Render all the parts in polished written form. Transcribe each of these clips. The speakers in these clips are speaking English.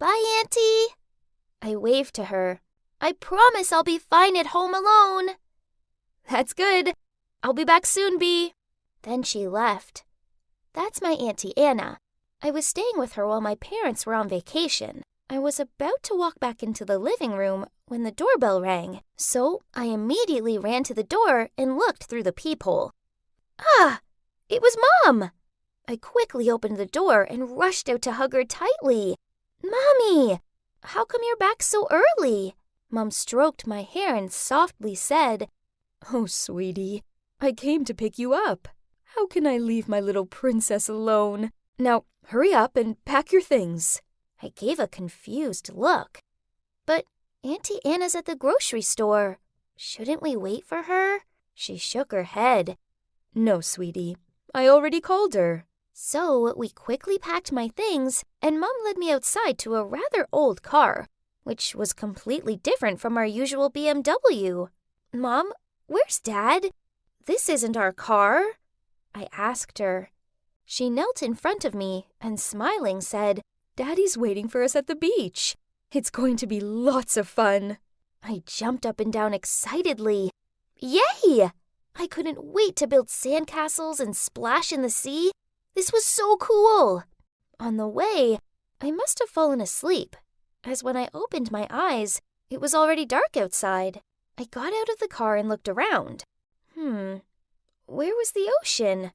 Bye, Auntie. I waved to her. I promise I'll be fine at home alone. That's good. I'll be back soon, Bee. Then she left. That's my Auntie Anna. I was staying with her while my parents were on vacation. I was about to walk back into the living room when the doorbell rang, so I immediately ran to the door and looked through the peephole. Ah! It was Mom! I quickly opened the door and rushed out to hug her tightly. Mommy! How come you're back so early? Mom stroked my hair and softly said, Oh, sweetie, I came to pick you up. How can I leave my little princess alone? Now, hurry up and pack your things. I gave a confused look. But Auntie Anna's at the grocery store. Shouldn't we wait for her? She shook her head. No, sweetie. I already called her. So we quickly packed my things, and Mom led me outside to a rather old car, which was completely different from our usual BMW. Mom, where's Dad? This isn't our car, I asked her. She knelt in front of me and smiling said, Daddy's waiting for us at the beach. It's going to be lots of fun. I jumped up and down excitedly. Yay! I couldn't wait to build sandcastles and splash in the sea. This was so cool. On the way, I must have fallen asleep, as when I opened my eyes, it was already dark outside. I got out of the car and looked around. Where was the ocean?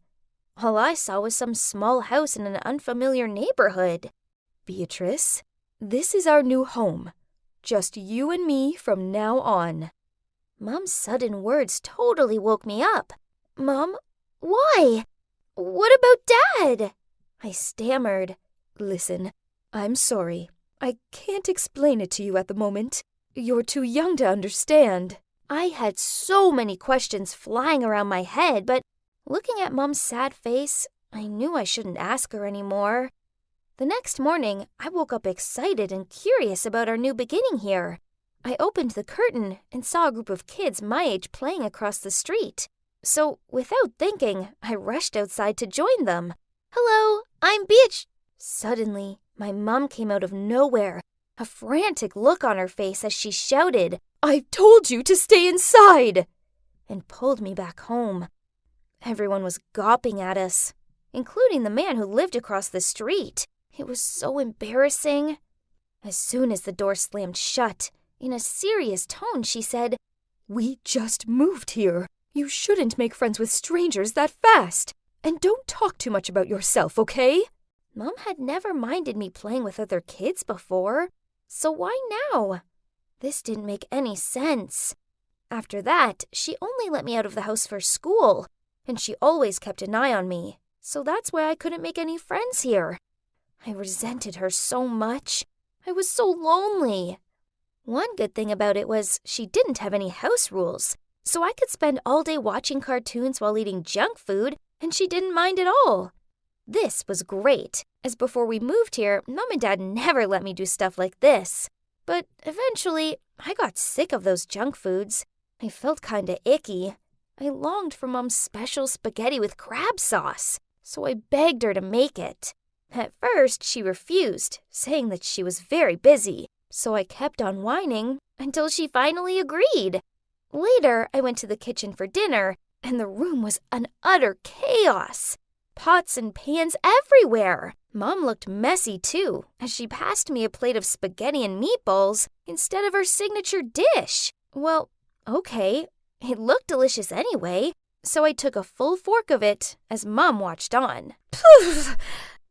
All I saw was some small house in an unfamiliar neighborhood. Beatrice, this is our new home. Just you and me from now on. Mom's sudden words totally woke me up. Mom, why? What about Dad? I stammered. Listen, I'm sorry. I can't explain it to you at the moment. You're too young to understand. I had so many questions flying around my head, but looking at Mom's sad face, I knew I shouldn't ask her anymore. The next morning, I woke up excited and curious about our new beginning here. I opened the curtain and saw a group of kids my age playing across the street. So, without thinking, I rushed outside to join them. Hello, I'm Beach. Suddenly, my mom came out of nowhere, a frantic look on her face as she shouted, I've told you to stay inside! And pulled me back home. Everyone was gawping at us, including the man who lived across the street. It was so embarrassing. As soon as the door slammed shut, in a serious tone, she said, We just moved here. You shouldn't make friends with strangers that fast. And don't talk too much about yourself, okay? Mom had never minded me playing with other kids before, so why now? This didn't make any sense. After that, she only let me out of the house for school, and she always kept an eye on me, so that's why I couldn't make any friends here. I resented her so much. I was so lonely. One good thing about it was she didn't have any house rules, so I could spend all day watching cartoons while eating junk food, and she didn't mind at all. This was great, as before we moved here, Mom and Dad never let me do stuff like this. But eventually, I got sick of those junk foods. I felt kinda icky. I longed for Mom's special spaghetti with crab sauce, so I begged her to make it. At first, she refused, saying that she was very busy, so I kept on whining until she finally agreed. Later, I went to the kitchen for dinner, and the room was an utter chaos. Pots and pans everywhere. Mom looked messy too, as she passed me a plate of spaghetti and meatballs instead of her signature dish. Well, okay, it looked delicious anyway, so I took a full fork of it as Mom watched on. Poof!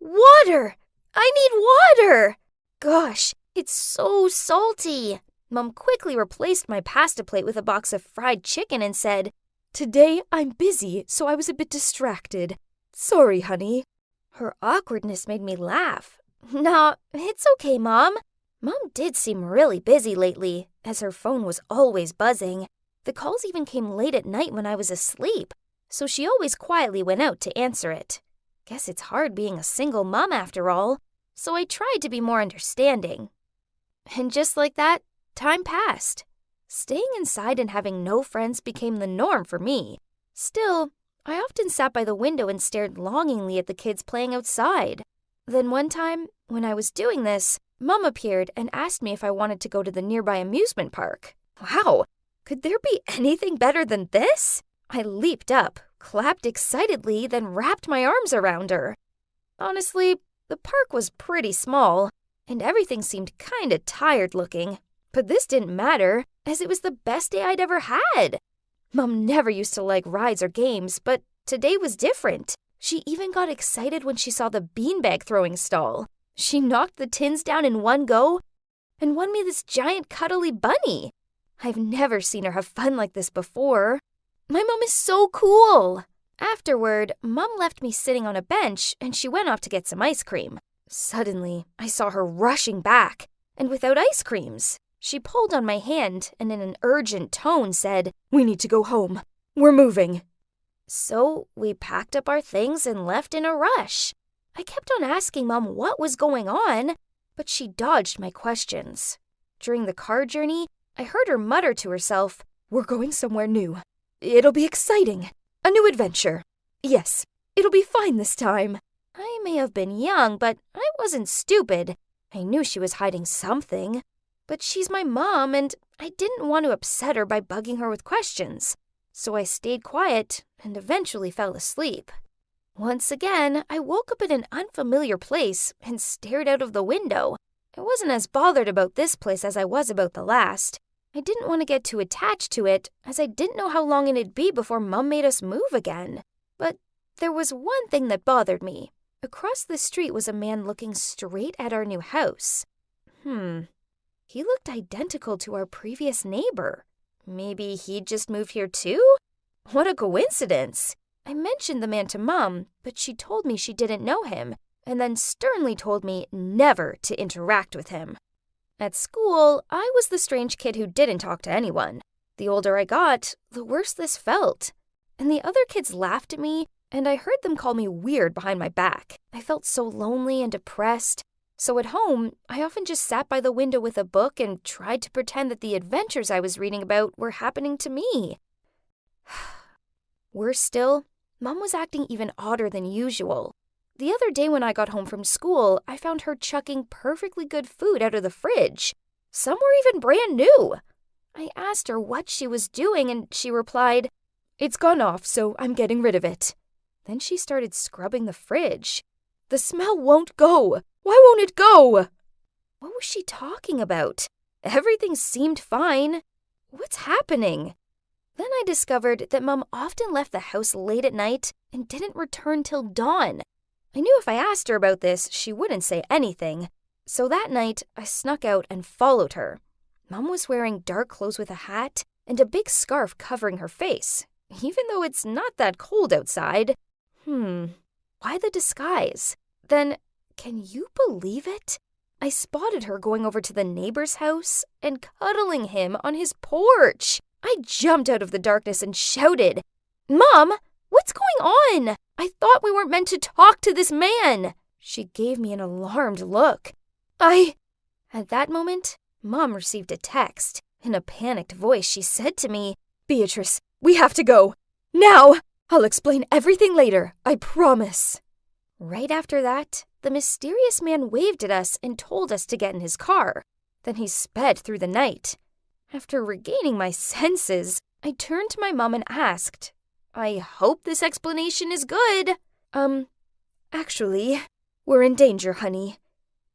Water! I need water! Gosh, it's so salty. Mom quickly replaced my pasta plate with a box of fried chicken and said, Today I'm busy, so I was a bit distracted. Sorry, honey. Her awkwardness made me laugh. Nah, it's okay, Mom. Mom did seem really busy lately, as her phone was always buzzing. The calls even came late at night when I was asleep, so she always quietly went out to answer it. Guess it's hard being a single mom after all, so I tried to be more understanding. And just like that, time passed. Staying inside and having no friends became the norm for me. Still, I often sat by the window and stared longingly at the kids playing outside. Then one time, when I was doing this, Mom appeared and asked me if I wanted to go to the nearby amusement park. Wow, could there be anything better than this? I leaped up, clapped excitedly, then wrapped my arms around her. Honestly, the park was pretty small, and everything seemed kinda tired looking. But this didn't matter, as it was the best day I'd ever had. Mom never used to like rides or games, but today was different. She even got excited when she saw the beanbag throwing stall. She knocked the tins down in one go and won me this giant cuddly bunny. I've never seen her have fun like this before. My mom is so cool. Afterward, Mom left me sitting on a bench and she went off to get some ice cream. Suddenly, I saw her rushing back, and without ice creams. She pulled on my hand and in an urgent tone said, "We need to go home. We're moving." So we packed up our things and left in a rush. I kept on asking Mom what was going on, but she dodged my questions. During the car journey, I heard her mutter to herself, "We're going somewhere new. It'll be exciting. A new adventure. Yes, it'll be fine this time." I may have been young, but I wasn't stupid. I knew she was hiding something. But she's my mom, and I didn't want to upset her by bugging her with questions. So I stayed quiet and eventually fell asleep. Once again, I woke up in an unfamiliar place and stared out of the window. I wasn't as bothered about this place as I was about the last. I didn't want to get too attached to it, as I didn't know how long it'd be before Mom made us move again. But there was one thing that bothered me. Across the street was a man looking straight at our new house. He looked identical to our previous neighbor. Maybe he'd just moved here too? What a coincidence! I mentioned the man to Mom, but she told me she didn't know him, and then sternly told me never to interact with him. At school, I was the strange kid who didn't talk to anyone. The older I got, the worse this felt. And the other kids laughed at me, and I heard them call me weird behind my back. I felt so lonely and depressed. So at home, I often just sat by the window with a book and tried to pretend that the adventures I was reading about were happening to me. Worse still, Mom was acting even odder than usual. The other day when I got home from school, I found her chucking perfectly good food out of the fridge. Some were even brand new. I asked her what she was doing, and she replied, "It's gone off, so I'm getting rid of it." Then she started scrubbing the fridge. "The smell won't go. Why won't it go?" What was she talking about? Everything seemed fine. What's happening? Then I discovered that Mom often left the house late at night and didn't return till dawn. I knew if I asked her about this, she wouldn't say anything. So that night, I snuck out and followed her. Mom was wearing dark clothes with a hat and a big scarf covering her face, even though it's not that cold outside. Why the disguise? Then, can you believe it? I spotted her going over to the neighbor's house and cuddling him on his porch. I jumped out of the darkness and shouted, "Mom, what's going on? I thought we weren't meant to talk to this man." She gave me an alarmed look. At that moment, Mom received a text. In a panicked voice, she said to me, "Beatrice, we have to go. Now! I'll explain everything later, I promise." Right after that, the mysterious man waved at us and told us to get in his car. Then he sped through the night. After regaining my senses, I turned to my mom and asked, "I hope this explanation is good." Actually, we're in danger, honey.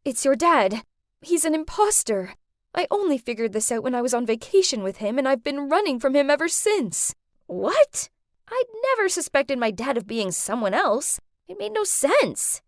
It's your dad. He's an imposter. I only figured this out when I was on vacation with him, and I've been running from him ever since." What? I'd never suspected my dad of being someone else. It made no sense.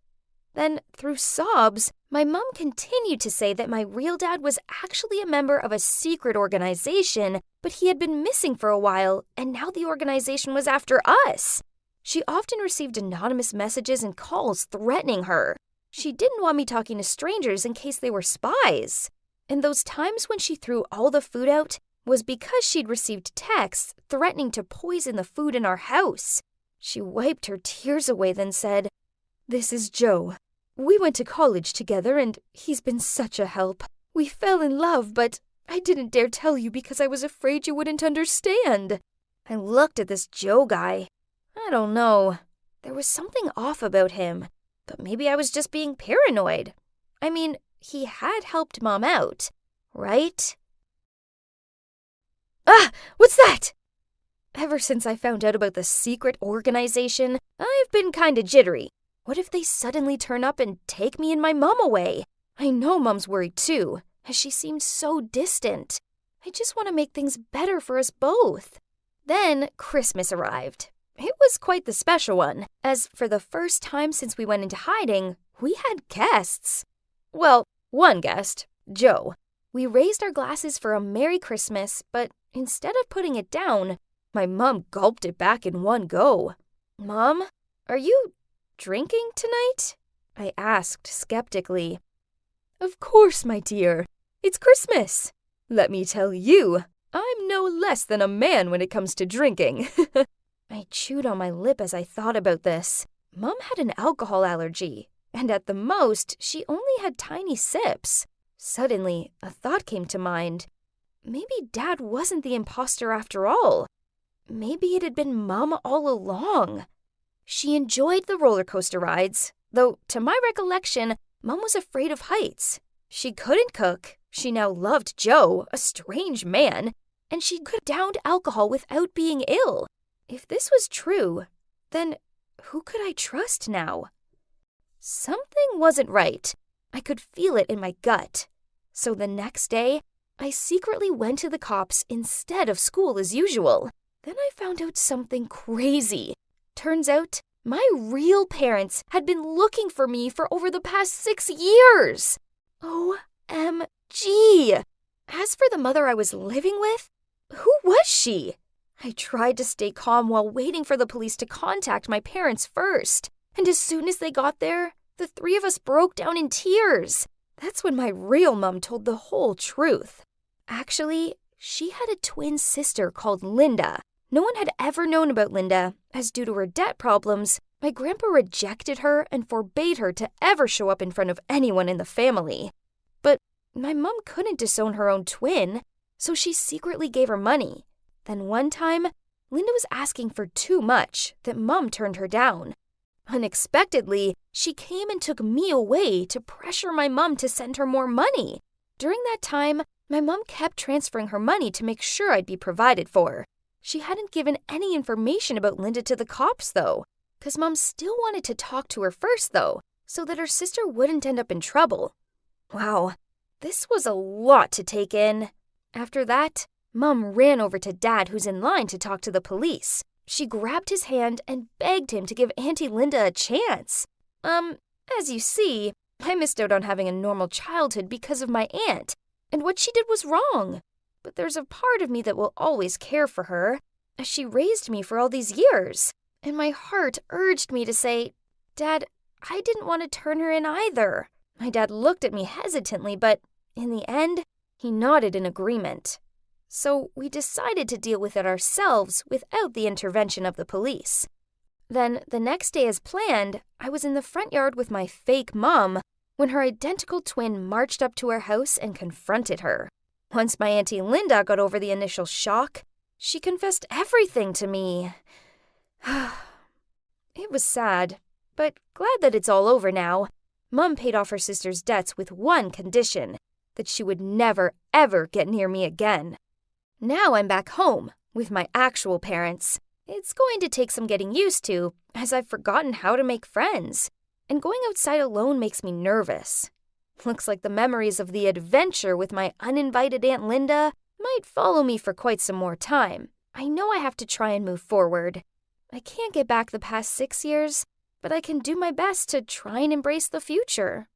Then, through sobs, my mom continued to say that my real dad was actually a member of a secret organization, but he had been missing for a while, and now the organization was after us. She often received anonymous messages and calls threatening her. She didn't want me talking to strangers in case they were spies. And those times when she threw all the food out was because she'd received texts threatening to poison the food in our house. She wiped her tears away, then said, "This is Joe. We went to college together, and he's been such a help. We fell in love, but I didn't dare tell you because I was afraid you wouldn't understand." I looked at this Joe guy. I don't know. There was something off about him, but maybe I was just being paranoid. I mean, he had helped Mom out, right? Ah! What's that? Ever since I found out about the secret organization, I've been kinda jittery. What if they suddenly turn up and take me and my mom away? I know Mom's worried too, as she seemed so distant. I just want to make things better for us both. Then Christmas arrived. It was quite the special one, as for the first time since we went into hiding, we had guests. Well, one guest, Joe. We raised our glasses for a Merry Christmas, but instead of putting it down, my mom gulped it back in one go. Mom, are you drinking tonight? I asked skeptically. Of course, my dear. It's Christmas. Let me tell you, I'm no less than a man when it comes to drinking. I chewed on my lip as I thought about this. Mom had an alcohol allergy, and at the most, she only had tiny sips. Suddenly, a thought came to mind. Maybe Dad wasn't the imposter after all. Maybe it had been Mom all along. She enjoyed the roller coaster rides, though to my recollection, Mom was afraid of heights. She couldn't cook. She now loved Joe, a strange man, and she could have downed alcohol without being ill. If this was true, then who could I trust now? Something wasn't right. I could feel it in my gut. So the next day, I secretly went to the cops instead of school as usual. Then I found out something crazy. Turns out, my real parents had been looking for me for over the past 6 years. OMG! As for the mother I was living with, who was she? I tried to stay calm while waiting for the police to contact my parents first. And as soon as they got there, the three of us broke down in tears. That's when my real mom told the whole truth. Actually, she had a twin sister called Linda. No one had ever known about Linda, as due to her debt problems, my grandpa rejected her and forbade her to ever show up in front of anyone in the family. But my mom couldn't disown her own twin, so she secretly gave her money. Then one time, Linda was asking for too much that Mom turned her down. Unexpectedly, she came and took me away to pressure my mom to send her more money. During that time, my mom kept transferring her money to make sure I'd be provided for. She hadn't given any information about Linda to the cops, though, because Mom still wanted to talk to her first, though, so that her sister wouldn't end up in trouble. Wow, this was a lot to take in. After that, Mom ran over to Dad, who's in line to talk to the police. She grabbed his hand and begged him to give Auntie Linda a chance. As you see, I missed out on having a normal childhood because of my aunt, and what she did was wrong. But there's a part of me that will always care for her, as she raised me for all these years. And my heart urged me to say, Dad, I didn't want to turn her in either. My dad looked at me hesitantly, but in the end, he nodded in agreement. So we decided to deal with it ourselves without the intervention of the police. Then, the next day as planned, I was in the front yard with my fake mom when her identical twin marched up to our house and confronted her. Once my Auntie Linda got over the initial shock, she confessed everything to me. It was sad, but glad that it's all over now. Mom paid off her sister's debts with one condition, that she would never, ever get near me again. Now I'm back home with my actual parents. It's going to take some getting used to, as I've forgotten how to make friends, and going outside alone makes me nervous. Looks like the memories of the adventure with my uninvited Aunt Linda might follow me for quite some more time. I know I have to try and move forward. I can't get back the past 6 years, but I can do my best to try and embrace the future.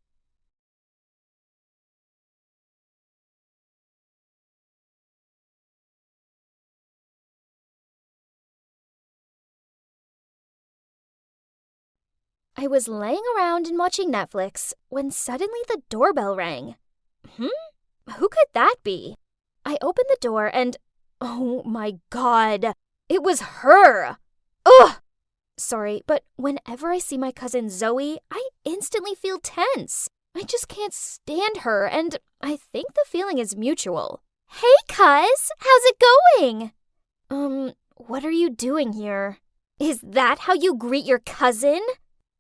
I was laying around and watching Netflix when suddenly the doorbell rang. Who could that be? I opened the door and, oh my God, it was her! Ugh! Sorry, but whenever I see my cousin Zoe, I instantly feel tense. I just can't stand her, and I think the feeling is mutual. Hey, cuz! How's it going? What are you doing here? Is that how you greet your cousin?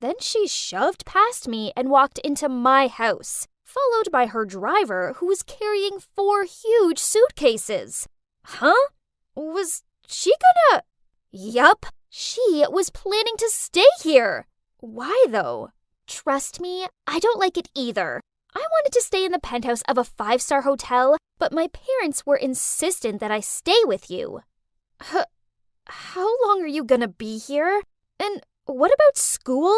Then she shoved past me and walked into my house, followed by her driver, who was carrying 4 huge suitcases. Huh? Was she gonna… Yup, she was planning to stay here. Why, though? Trust me, I don't like it either. I wanted to stay in the penthouse of a 5-star hotel, but my parents were insistent that I stay with you. How long are you gonna be here? And what about school?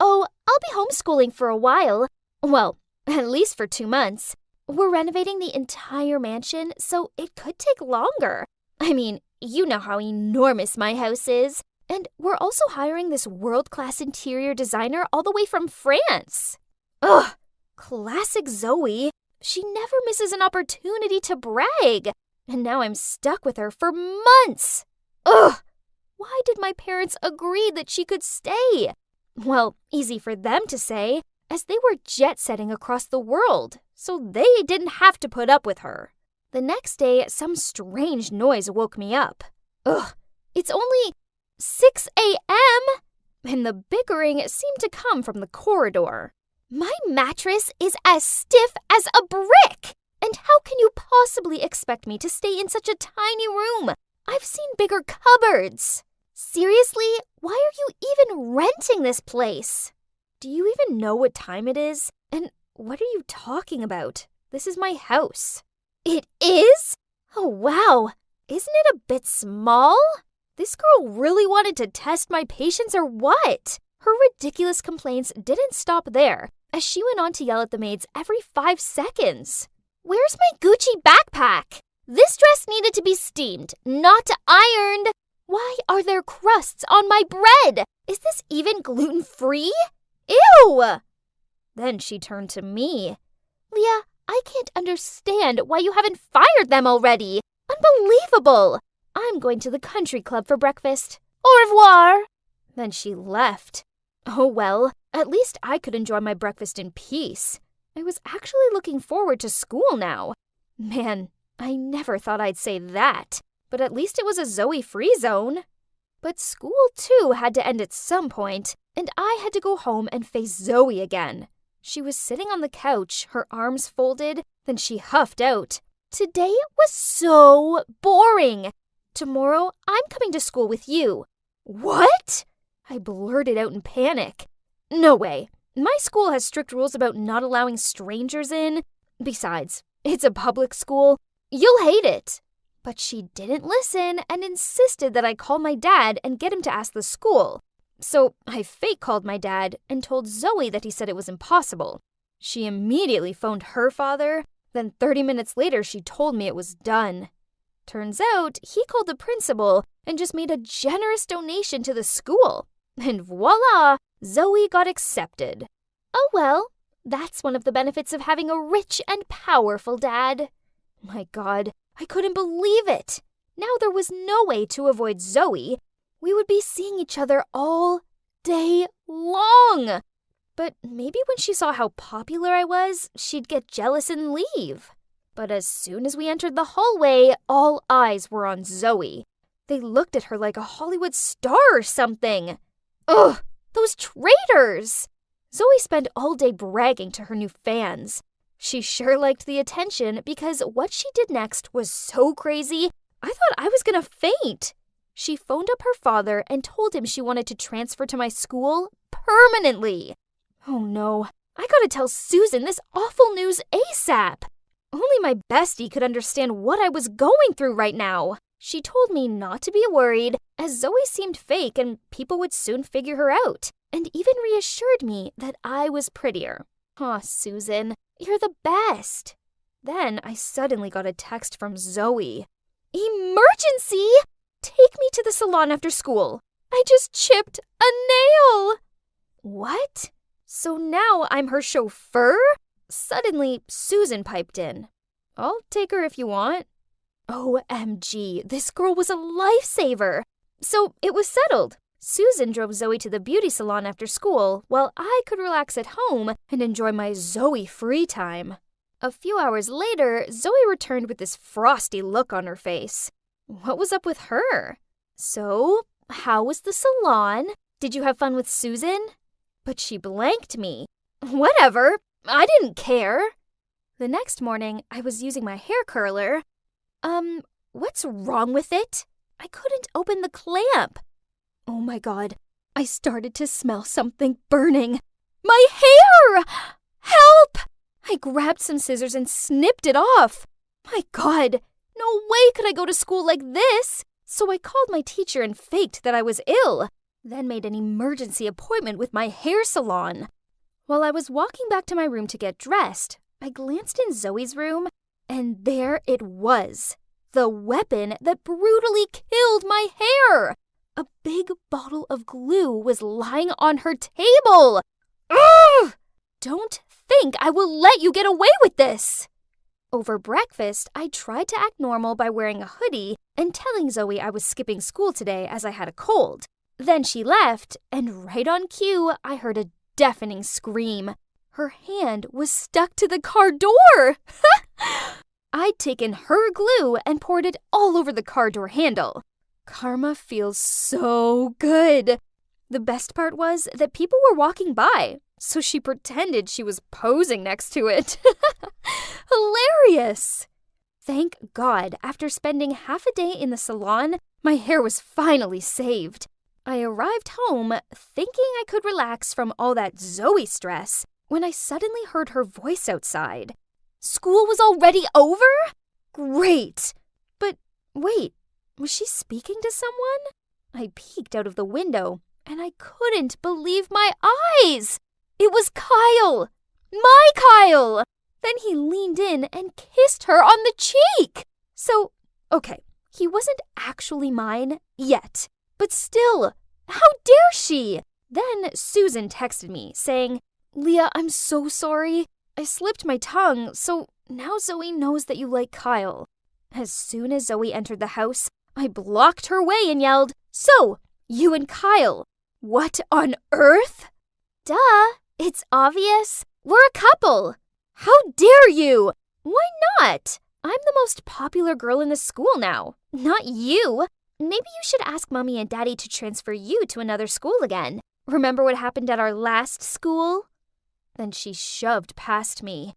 Oh, I'll be homeschooling for a while. Well, at least for 2 months. We're renovating the entire mansion, so it could take longer. I mean, you know how enormous my house is. And we're also hiring this world-class interior designer all the way from France. Ugh, classic Zoe. She never misses an opportunity to brag. And now I'm stuck with her for months. Ugh, why did my parents agree that she could stay? Well, easy for them to say, as they were jet-setting across the world, so they didn't have to put up with her. The next day, some strange noise woke me up. Ugh, it's only 6 a.m., and the bickering seemed to come from the corridor. My mattress is as stiff as a brick, and how can you possibly expect me to stay in such a tiny room? I've seen bigger cupboards. Seriously, why are you even renting this place? Do you even know what time it is? And what are you talking about? This is my house. It is? Oh, wow. Isn't it a bit small? This girl really wanted to test my patience or what? Her ridiculous complaints didn't stop there, as she went on to yell at the maids every 5 seconds. Where's my Gucci backpack? This dress needed to be steamed, not ironed. Why are there crusts on my bread? Is this even gluten-free? Ew! Then she turned to me. Leah, I can't understand why you haven't fired them already. Unbelievable! I'm going to the country club for breakfast. Au revoir! Then she left. Oh well, at least I could enjoy my breakfast in peace. I was actually looking forward to school now. Man, I never thought I'd say that, but at least it was a Zoe-free zone. But school too had to end at some point, and I had to go home and face Zoe again. She was sitting on the couch, her arms folded, then she huffed out. Today was so boring. Tomorrow, I'm coming to school with you. What? I blurted out in panic. No way. My school has strict rules about not allowing strangers in. Besides, it's a public school. You'll hate it. But she didn't listen and insisted that I call my dad and get him to ask the school. So I fake called my dad and told Zoe that he said it was impossible. She immediately phoned her father. Then 30 minutes later, she told me it was done. Turns out, he called the principal and just made a generous donation to the school. And voila, Zoe got accepted. Oh well, that's one of the benefits of having a rich and powerful dad. My God, I couldn't believe it. Now there was no way to avoid Zoe. We would be seeing each other all day long. But maybe when she saw how popular I was, she'd get jealous and leave. But as soon as we entered the hallway, all eyes were on Zoe. They looked at her like a Hollywood star or something. Ugh, those traitors! Zoe spent all day bragging to her new fans. She sure liked the attention because what she did next was so crazy, I thought I was gonna faint. She phoned up her father and told him she wanted to transfer to my school permanently. Oh no, I gotta tell Susan this awful news ASAP. Only my bestie could understand what I was going through right now. She told me not to be worried, as Zoe seemed fake and people would soon figure her out, and even reassured me that I was prettier. Aw, Susan, you're the best. Then I suddenly got a text from Zoe. Emergency! Take me to the salon after school. I just chipped a nail. What? So now I'm her chauffeur? Suddenly, Susan piped in. I'll take her if you want. OMG, this girl was a lifesaver. So it was settled. Susan drove Zoe to the beauty salon after school, while I could relax at home and enjoy my Zoe free time. A few hours later, Zoe returned with this frosty look on her face. What was up with her? So, how was the salon? Did you have fun with Susan? But she blanked me. Whatever. I didn't care. The next morning, I was using my hair curler. What's wrong with it? I couldn't open the clamp. Oh my God, I started to smell something burning. My hair! Help! I grabbed some scissors and snipped it off. My God, no way could I go to school like this. So I called my teacher and faked that I was ill, then made an emergency appointment with my hair salon. While I was walking back to my room to get dressed, I glanced in Zoe's room, and there it was. The weapon that brutally killed my hair. A big bottle of glue was lying on her table. Ugh! Don't think I will let you get away with this. Over breakfast, I tried to act normal by wearing a hoodie and telling Zoe I was skipping school today as I had a cold. Then she left, and right on cue, I heard a deafening scream. Her hand was stuck to the car door. I'd taken her glue and poured it all over the car door handle. Karma feels so good. The best part was that people were walking by, so she pretended she was posing next to it. Hilarious! Thank God, after spending half a day in the salon, my hair was finally saved. I arrived home thinking I could relax from all that Zoe stress when I suddenly heard her voice outside. School was already over? Great! But wait, was she speaking to someone? I peeked out of the window, and I couldn't believe my eyes! It was Kyle! My Kyle! Then he leaned in and kissed her on the cheek! So, okay, he wasn't actually mine yet. But still, how dare she? Then Susan texted me, saying, Leah, I'm so sorry. I slipped my tongue, so now Zoe knows that you like Kyle. As soon as Zoe entered the house, I blocked her way and yelled, So, you and Kyle, what on earth? Duh, it's obvious. We're a couple. How dare you? Why not? I'm the most popular girl in the school now, not you. Maybe you should ask Mommy and Daddy to transfer you to another school again. Remember what happened at our last school? Then she shoved past me.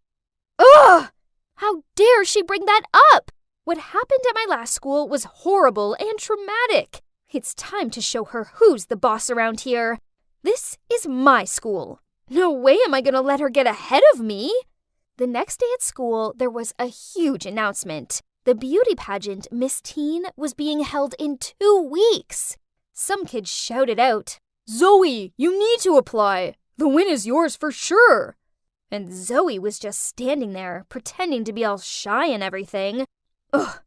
Ugh! How dare she bring that up? What happened at my last school was horrible and traumatic. It's time to show her who's the boss around here. This is my school. No way am I going to let her get ahead of me. The next day at school, there was a huge announcement. The beauty pageant Miss Teen was being held in 2 weeks. Some kids shouted out, Zoe, you need to apply. The win is yours for sure. And Zoe was just standing there, pretending to be all shy and everything. Ugh,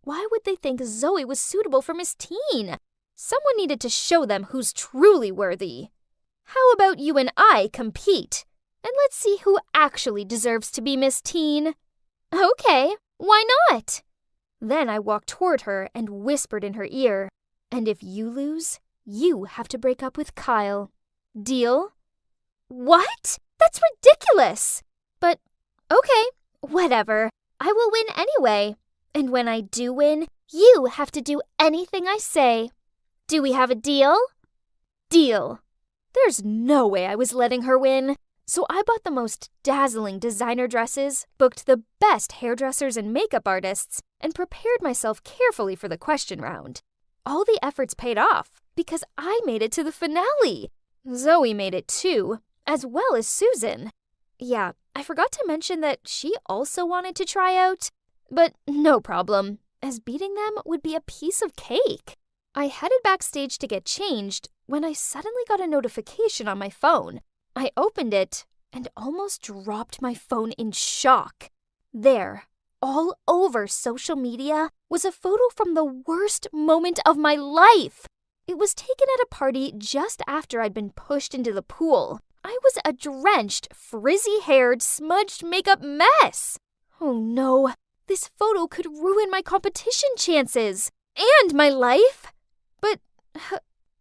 why would they think Zoe was suitable for Miss Teen? Someone needed to show them who's truly worthy. How about you and I compete? And let's see who actually deserves to be Miss Teen. Okay, why not? Then I walked toward her and whispered in her ear, and if you lose, you have to break up with Kyle. Deal? What? That's ridiculous! But, okay, whatever. I will win anyway. And when I do win, you have to do anything I say. Do we have a deal? Deal. There's no way I was letting her win. So I bought the most dazzling designer dresses, booked the best hairdressers and makeup artists, and prepared myself carefully for the question round. All the efforts paid off because I made it to the finale. Zoe made it too, as well as Susan. Yeah, I forgot to mention that she also wanted to try out, but no problem, as beating them would be a piece of cake. I headed backstage to get changed when I suddenly got a notification on my phone. I opened it and almost dropped my phone in shock. There, all over social media, was a photo from the worst moment of my life. It was taken at a party just after I'd been pushed into the pool. I was a drenched, frizzy-haired, smudged makeup mess. Oh no, this photo could ruin my competition chances and my life. But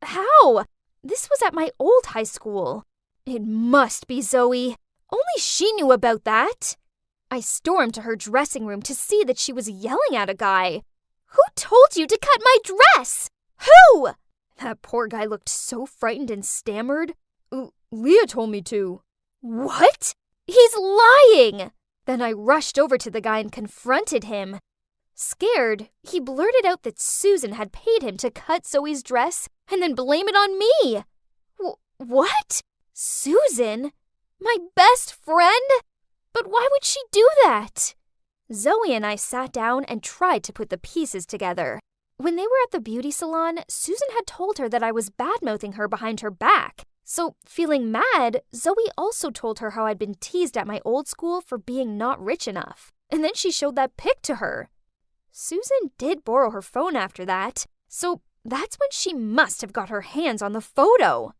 how? This was at my old high school. It must be Zoe. Only she knew about that. I stormed to her dressing room to see that she was yelling at a guy. Who told you to cut my dress? Who? That poor guy looked so frightened and stammered. Leah told me to. What? He's lying! Then I rushed over to the guy and confronted him. Scared, he blurted out that Susan had paid him to cut Zoe's dress and then blame it on me. What? Susan? My best friend? But why would she do that? Zoe and I sat down and tried to put the pieces together. When they were at the beauty salon, Susan had told her that I was bad-mouthing her behind her back. So, feeling mad, Zoe also told her how I'd been teased at my old school for being not rich enough. And then she showed that pic to her. Susan did borrow her phone after that, so that's when she must have got her hands on the photo.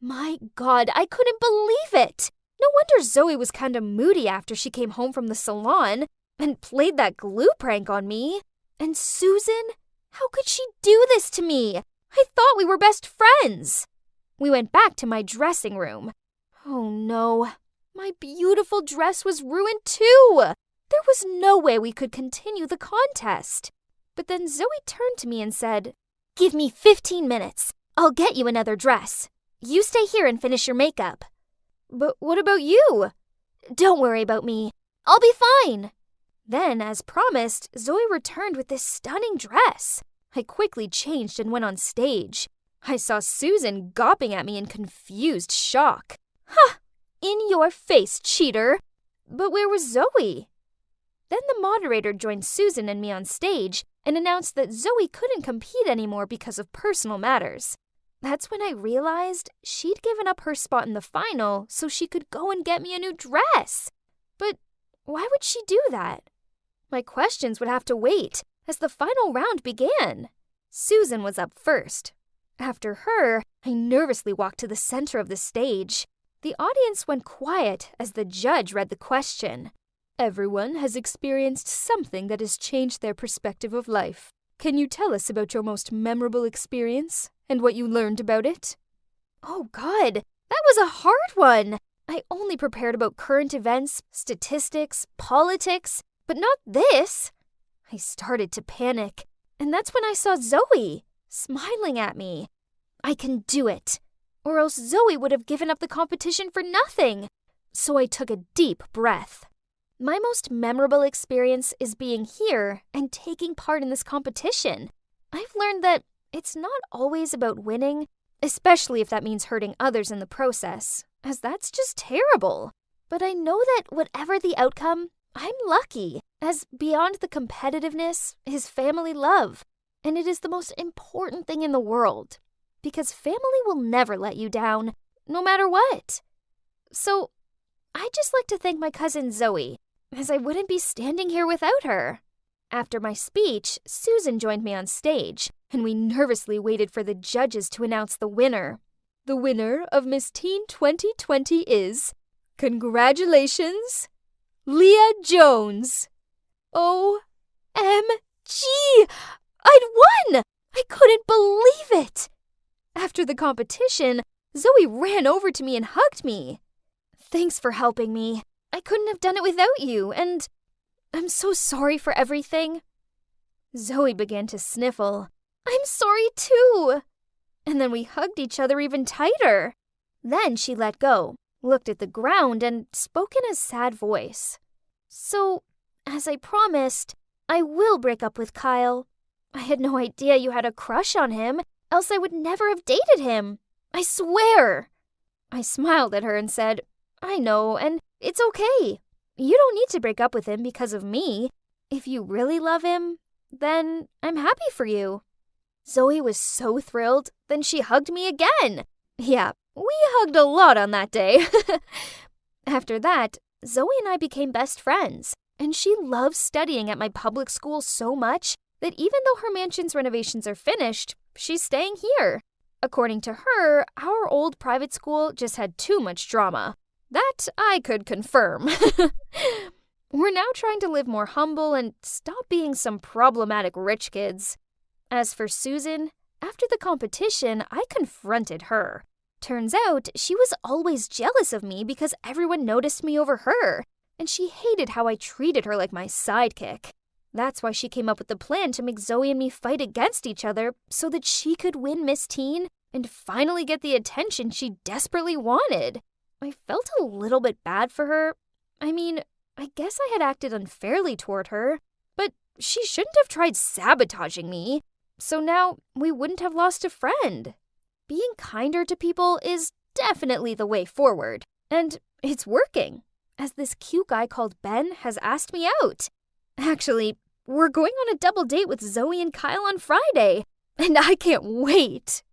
My God, I couldn't believe it! No wonder Zoe was kind of moody after she came home from the salon and played that glue prank on me. And Susan? How could she do this to me? I thought we were best friends. We went back to my dressing room. Oh no, my beautiful dress was ruined too. There was no way we could continue the contest. But then Zoe turned to me and said, "Give me 15 minutes. I'll get you another dress. You stay here and finish your makeup." But what about you? Don't worry about me. I'll be fine. Then, as promised, Zoe returned with this stunning dress. I quickly changed and went on stage. I saw Susan gawping at me in confused shock. "Ha! In your face, cheater!" But where was Zoe? Then the moderator joined Susan and me on stage and announced that Zoe couldn't compete anymore because of personal matters. That's when I realized she'd given up her spot in the final so she could go and get me a new dress. But why would she do that? My questions would have to wait as the final round began. Susan was up first. After her, I nervously walked to the center of the stage. The audience went quiet as the judge read the question. "Everyone has experienced something that has changed their perspective of life. Can you tell us about your most memorable experience and what you learned about it?" Oh God, that was a hard one. I only prepared about current events, statistics, politics, but not this. I started to panic, and that's when I saw Zoe smiling at me. I can do it, or else Zoe would have given up the competition for nothing. So I took a deep breath. My most memorable experience is being here and taking part in this competition. I've learned that it's not always about winning, especially if that means hurting others in the process, as that's just terrible. But I know that whatever the outcome, I'm lucky, as beyond the competitiveness is family love. And it is the most important thing in the world, because family will never let you down, no matter what. So, I'd just like to thank my cousin Zoe, as I wouldn't be standing here without her. After my speech, Susan joined me on stage, and we nervously waited for the judges to announce the winner. The winner of Miss Teen 2020 is, congratulations, Leah Jones. OMG! I'd won! I couldn't believe it! After the competition, Zoe ran over to me and hugged me. Thanks for helping me. I couldn't have done it without you, and I'm so sorry for everything. Zoe began to sniffle. I'm sorry too. And then we hugged each other even tighter. Then she let go, looked at the ground, and spoke in a sad voice. So, as I promised, I will break up with Kyle. I had no idea you had a crush on him, else I would never have dated him. I swear. I smiled at her and said, I know, and it's okay. You don't need to break up with him because of me. If you really love him, then I'm happy for you. Zoe was so thrilled, then she hugged me again. Yeah, we hugged a lot on that day. After that, Zoe and I became best friends, and she loves studying at my public school so much that even though her mansion's renovations are finished, she's staying here. According to her, our old private school just had too much drama. That I could confirm. We're now trying to live more humble and stop being some problematic rich kids. As for Susan, after the competition, I confronted her. Turns out she was always jealous of me because everyone noticed me over her, and she hated how I treated her like my sidekick. That's why she came up with the plan to make Zoe and me fight against each other so that she could win Miss Teen and finally get the attention she desperately wanted. I felt a little bit bad for her, I mean, I guess I had acted unfairly toward her, but she shouldn't have tried sabotaging me. So now we wouldn't have lost a friend. Being kinder to people is definitely the way forward, and it's working, as this cute guy called Ben has asked me out. Actually, we're going on a double date with Zoe and Kyle on Friday, and I can't wait.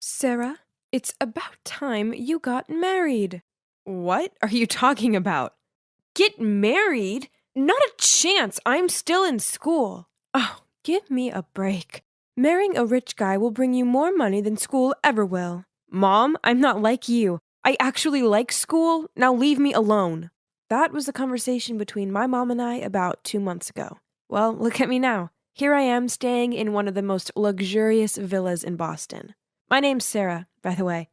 Sarah, it's about time you got married. What are you talking about? Get married? Not a chance. I'm still in school. Oh, give me a break. Marrying a rich guy will bring you more money than school ever will. Mom, I'm not like you. I actually like school. Now leave me alone. That was the conversation between my mom and I about 2 months ago. Well, look at me now. Here I am staying in one of the most luxurious villas in Boston. My name's Sarah, by the way,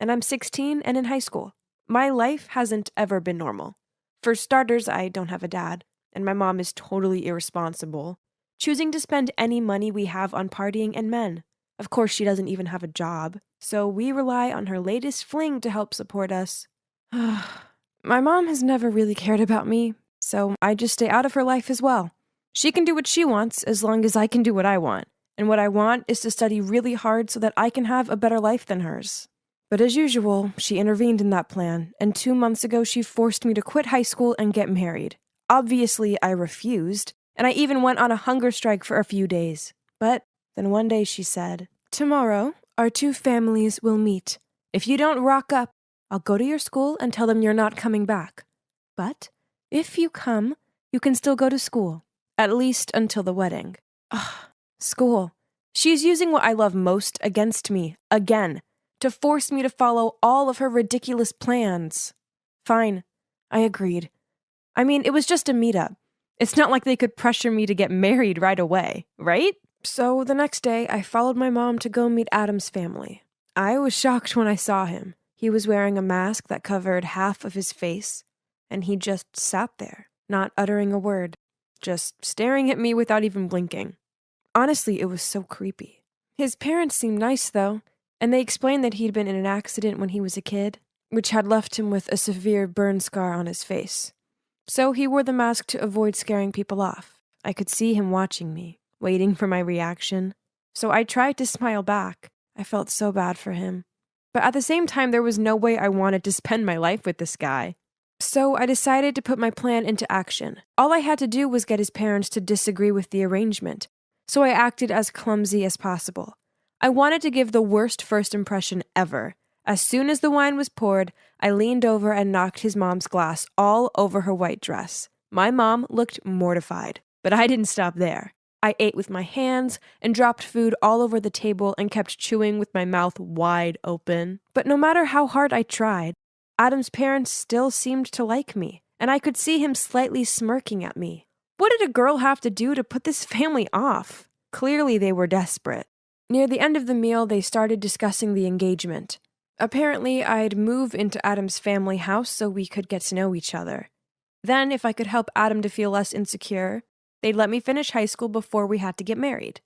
and I'm 16 and in high school. My life hasn't ever been normal. For starters, I don't have a dad, and my mom is totally irresponsible, choosing to spend any money we have on partying and men. Of course, she doesn't even have a job, so we rely on her latest fling to help support us. My mom has never really cared about me, so I just stay out of her life as well. She can do what she wants as long as I can do what I want. And what I want is to study really hard so that I can have a better life than hers. But as usual, she intervened in that plan, and 2 months ago she forced me to quit high school and get married. Obviously, I refused, and I even went on a hunger strike for a few days. But then one day she said, "Tomorrow, our two families will meet. If you don't rock up, I'll go to your school and tell them you're not coming back. But if you come, you can still go to school, at least until the wedding." Ugh. School. She's using what I love most against me, again, to force me to follow all of her ridiculous plans. Fine, I agreed. I mean, it was just a meetup. It's not like they could pressure me to get married right away, right? So the next day, I followed my mom to go meet Adam's family. I was shocked when I saw him. He was wearing a mask that covered half of his face, and he just sat there, not uttering a word, just staring at me without even blinking. Honestly, it was so creepy. His parents seemed nice, though, and they explained that he'd been in an accident when he was a kid, which had left him with a severe burn scar on his face. So he wore the mask to avoid scaring people off. I could see him watching me, waiting for my reaction. So I tried to smile back. I felt so bad for him. But at the same time, there was no way I wanted to spend my life with this guy. So I decided to put my plan into action. All I had to do was get his parents to disagree with the arrangement. So I acted as clumsy as possible. I wanted to give the worst first impression ever. As soon as the wine was poured, I leaned over and knocked his mom's glass all over her white dress. My mom looked mortified, but I didn't stop there. I ate with my hands and dropped food all over the table and kept chewing with my mouth wide open. But no matter how hard I tried, Adam's parents still seemed to like me, and I could see him slightly smirking at me. What did a girl have to do to put this family off? Clearly they were desperate. Near the end of the meal, they started discussing the engagement. Apparently, I'd move into Adam's family house so we could get to know each other. Then, if I could help Adam to feel less insecure, they'd let me finish high school before we had to get married.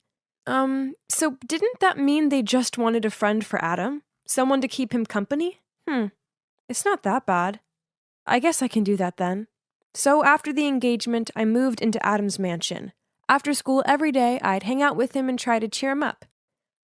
So didn't that mean they just wanted a friend for Adam? Someone to keep him company? It's not that bad. I guess I can do that then. So after the engagement, I moved into Adam's mansion. After school every day, I'd hang out with him and try to cheer him up.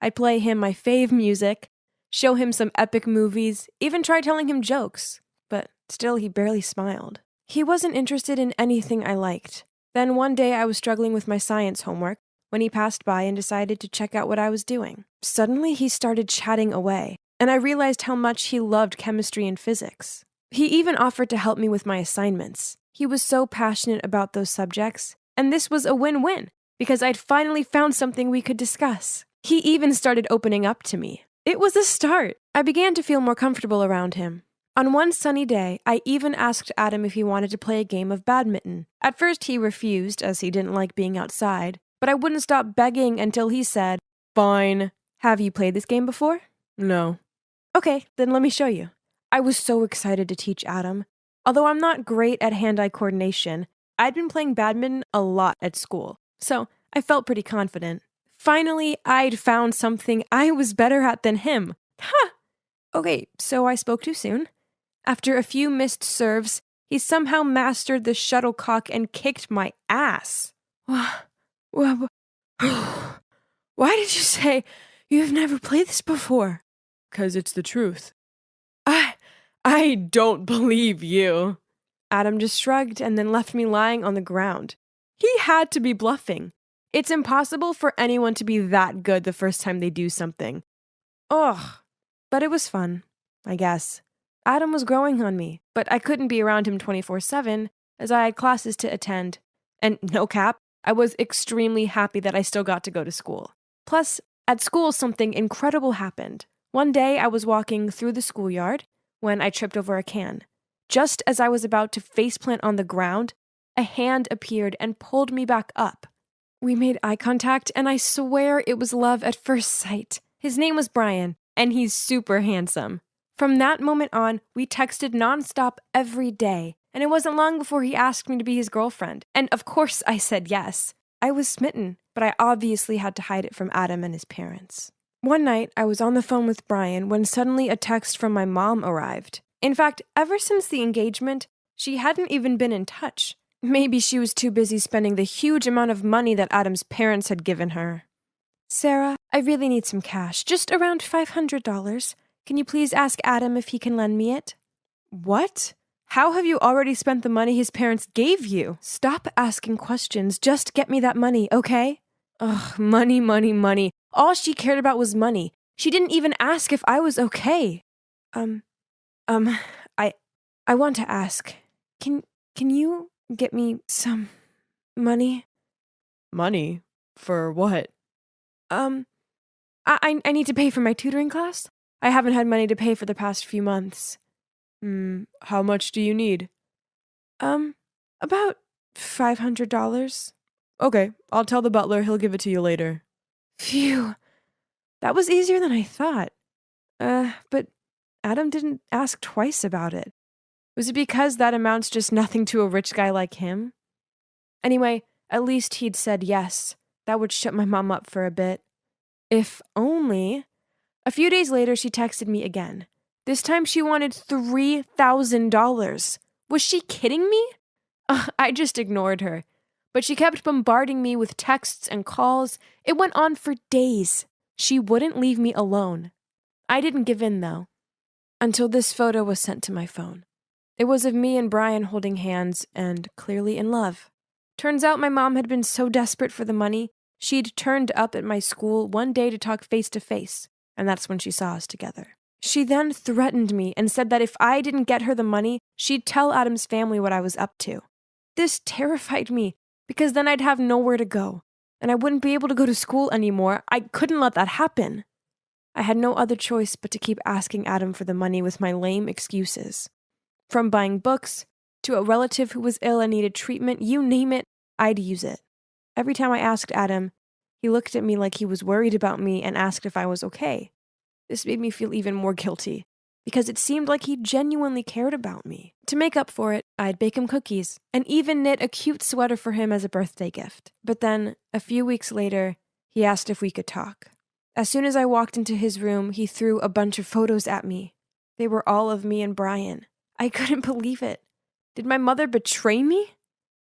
I'd play him my fave music, show him some epic movies, even try telling him jokes. But still, he barely smiled. He wasn't interested in anything I liked. Then one day I was struggling with my science homework when he passed by and decided to check out what I was doing. Suddenly, he started chatting away, and I realized how much he loved chemistry and physics. He even offered to help me with my assignments. He was so passionate about those subjects, and this was a win-win, because I'd finally found something we could discuss. He even started opening up to me. It was a start. I began to feel more comfortable around him. On one sunny day, I even asked Adam if he wanted to play a game of badminton. At first, he refused, as he didn't like being outside, but I wouldn't stop begging until he said, "Fine. Have you played this game before?" "No." "Okay, then let me show you." I was so excited to teach Adam. Although I'm not great at hand-eye coordination, I'd been playing badminton a lot at school, so I felt pretty confident. Finally, I'd found something I was better at than him. Ha! Okay, so I spoke too soon. After a few missed serves, he somehow mastered the shuttlecock and kicked my ass. Why did you say you've never played this before? 'Cause it's the truth. I don't believe you. Adam just shrugged and then left me lying on the ground. He had to be bluffing. It's impossible for anyone to be that good the first time they do something. Ugh. But it was fun, I guess. Adam was growing on me, but I couldn't be around him 24/7 as I had classes to attend. And no cap, I was extremely happy that I still got to go to school. Plus, at school something incredible happened. One day I was walking through the schoolyard when I tripped over a can. Just as I was about to faceplant on the ground, a hand appeared and pulled me back up. We made eye contact, and I swear it was love at first sight. His name was Brian, and he's super handsome. From that moment on, we texted nonstop every day, and it wasn't long before he asked me to be his girlfriend. And of course I said yes. I was smitten, but I obviously had to hide it from Adam and his parents. One night, I was on the phone with Brian when suddenly a text from my mom arrived. In fact, ever since the engagement, she hadn't even been in touch. Maybe she was too busy spending the huge amount of money that Adam's parents had given her. Sarah, I really need some cash, just around $500. Can you please ask Adam if he can lend me it? What? How have you already spent the money his parents gave you? Stop asking questions, just get me that money, okay? Ugh, money, money, money. All she cared about was money. She didn't even ask if I was okay. I want to ask, can you get me some money? Money? For what? I need to pay for my tutoring class. I haven't had money to pay for the past few months. How much do you need? About $500. Okay, I'll tell the butler he'll give it to you later. Phew. That was easier than I thought. But Adam didn't ask twice about it. Was it because that amount's just nothing to a rich guy like him? Anyway, at least he'd said yes. That would shut my mom up for a bit. If only. A few days later, she texted me again. This time she wanted $3,000. Was she kidding me? I just ignored her. But she kept bombarding me with texts and calls. It went on for days. She wouldn't leave me alone. I didn't give in, though, until this photo was sent to my phone. It was of me and Brian holding hands and clearly in love. Turns out my mom had been so desperate for the money, she'd turned up at my school one day to talk face to face, and that's when she saw us together. She then threatened me and said that if I didn't get her the money, she'd tell Adam's family what I was up to. This terrified me, because then I'd have nowhere to go, and I wouldn't be able to go to school anymore. I couldn't let that happen. I had no other choice but to keep asking Adam for the money with my lame excuses. From buying books, to a relative who was ill and needed treatment, you name it, I'd use it. Every time I asked Adam, he looked at me like he was worried about me and asked if I was okay. This made me feel even more guilty, because it seemed like he genuinely cared about me. To make up for it, I'd bake him cookies, and even knit a cute sweater for him as a birthday gift. But then, a few weeks later, he asked if we could talk. As soon as I walked into his room, he threw a bunch of photos at me. They were all of me and Brian. I couldn't believe it. Did my mother betray me?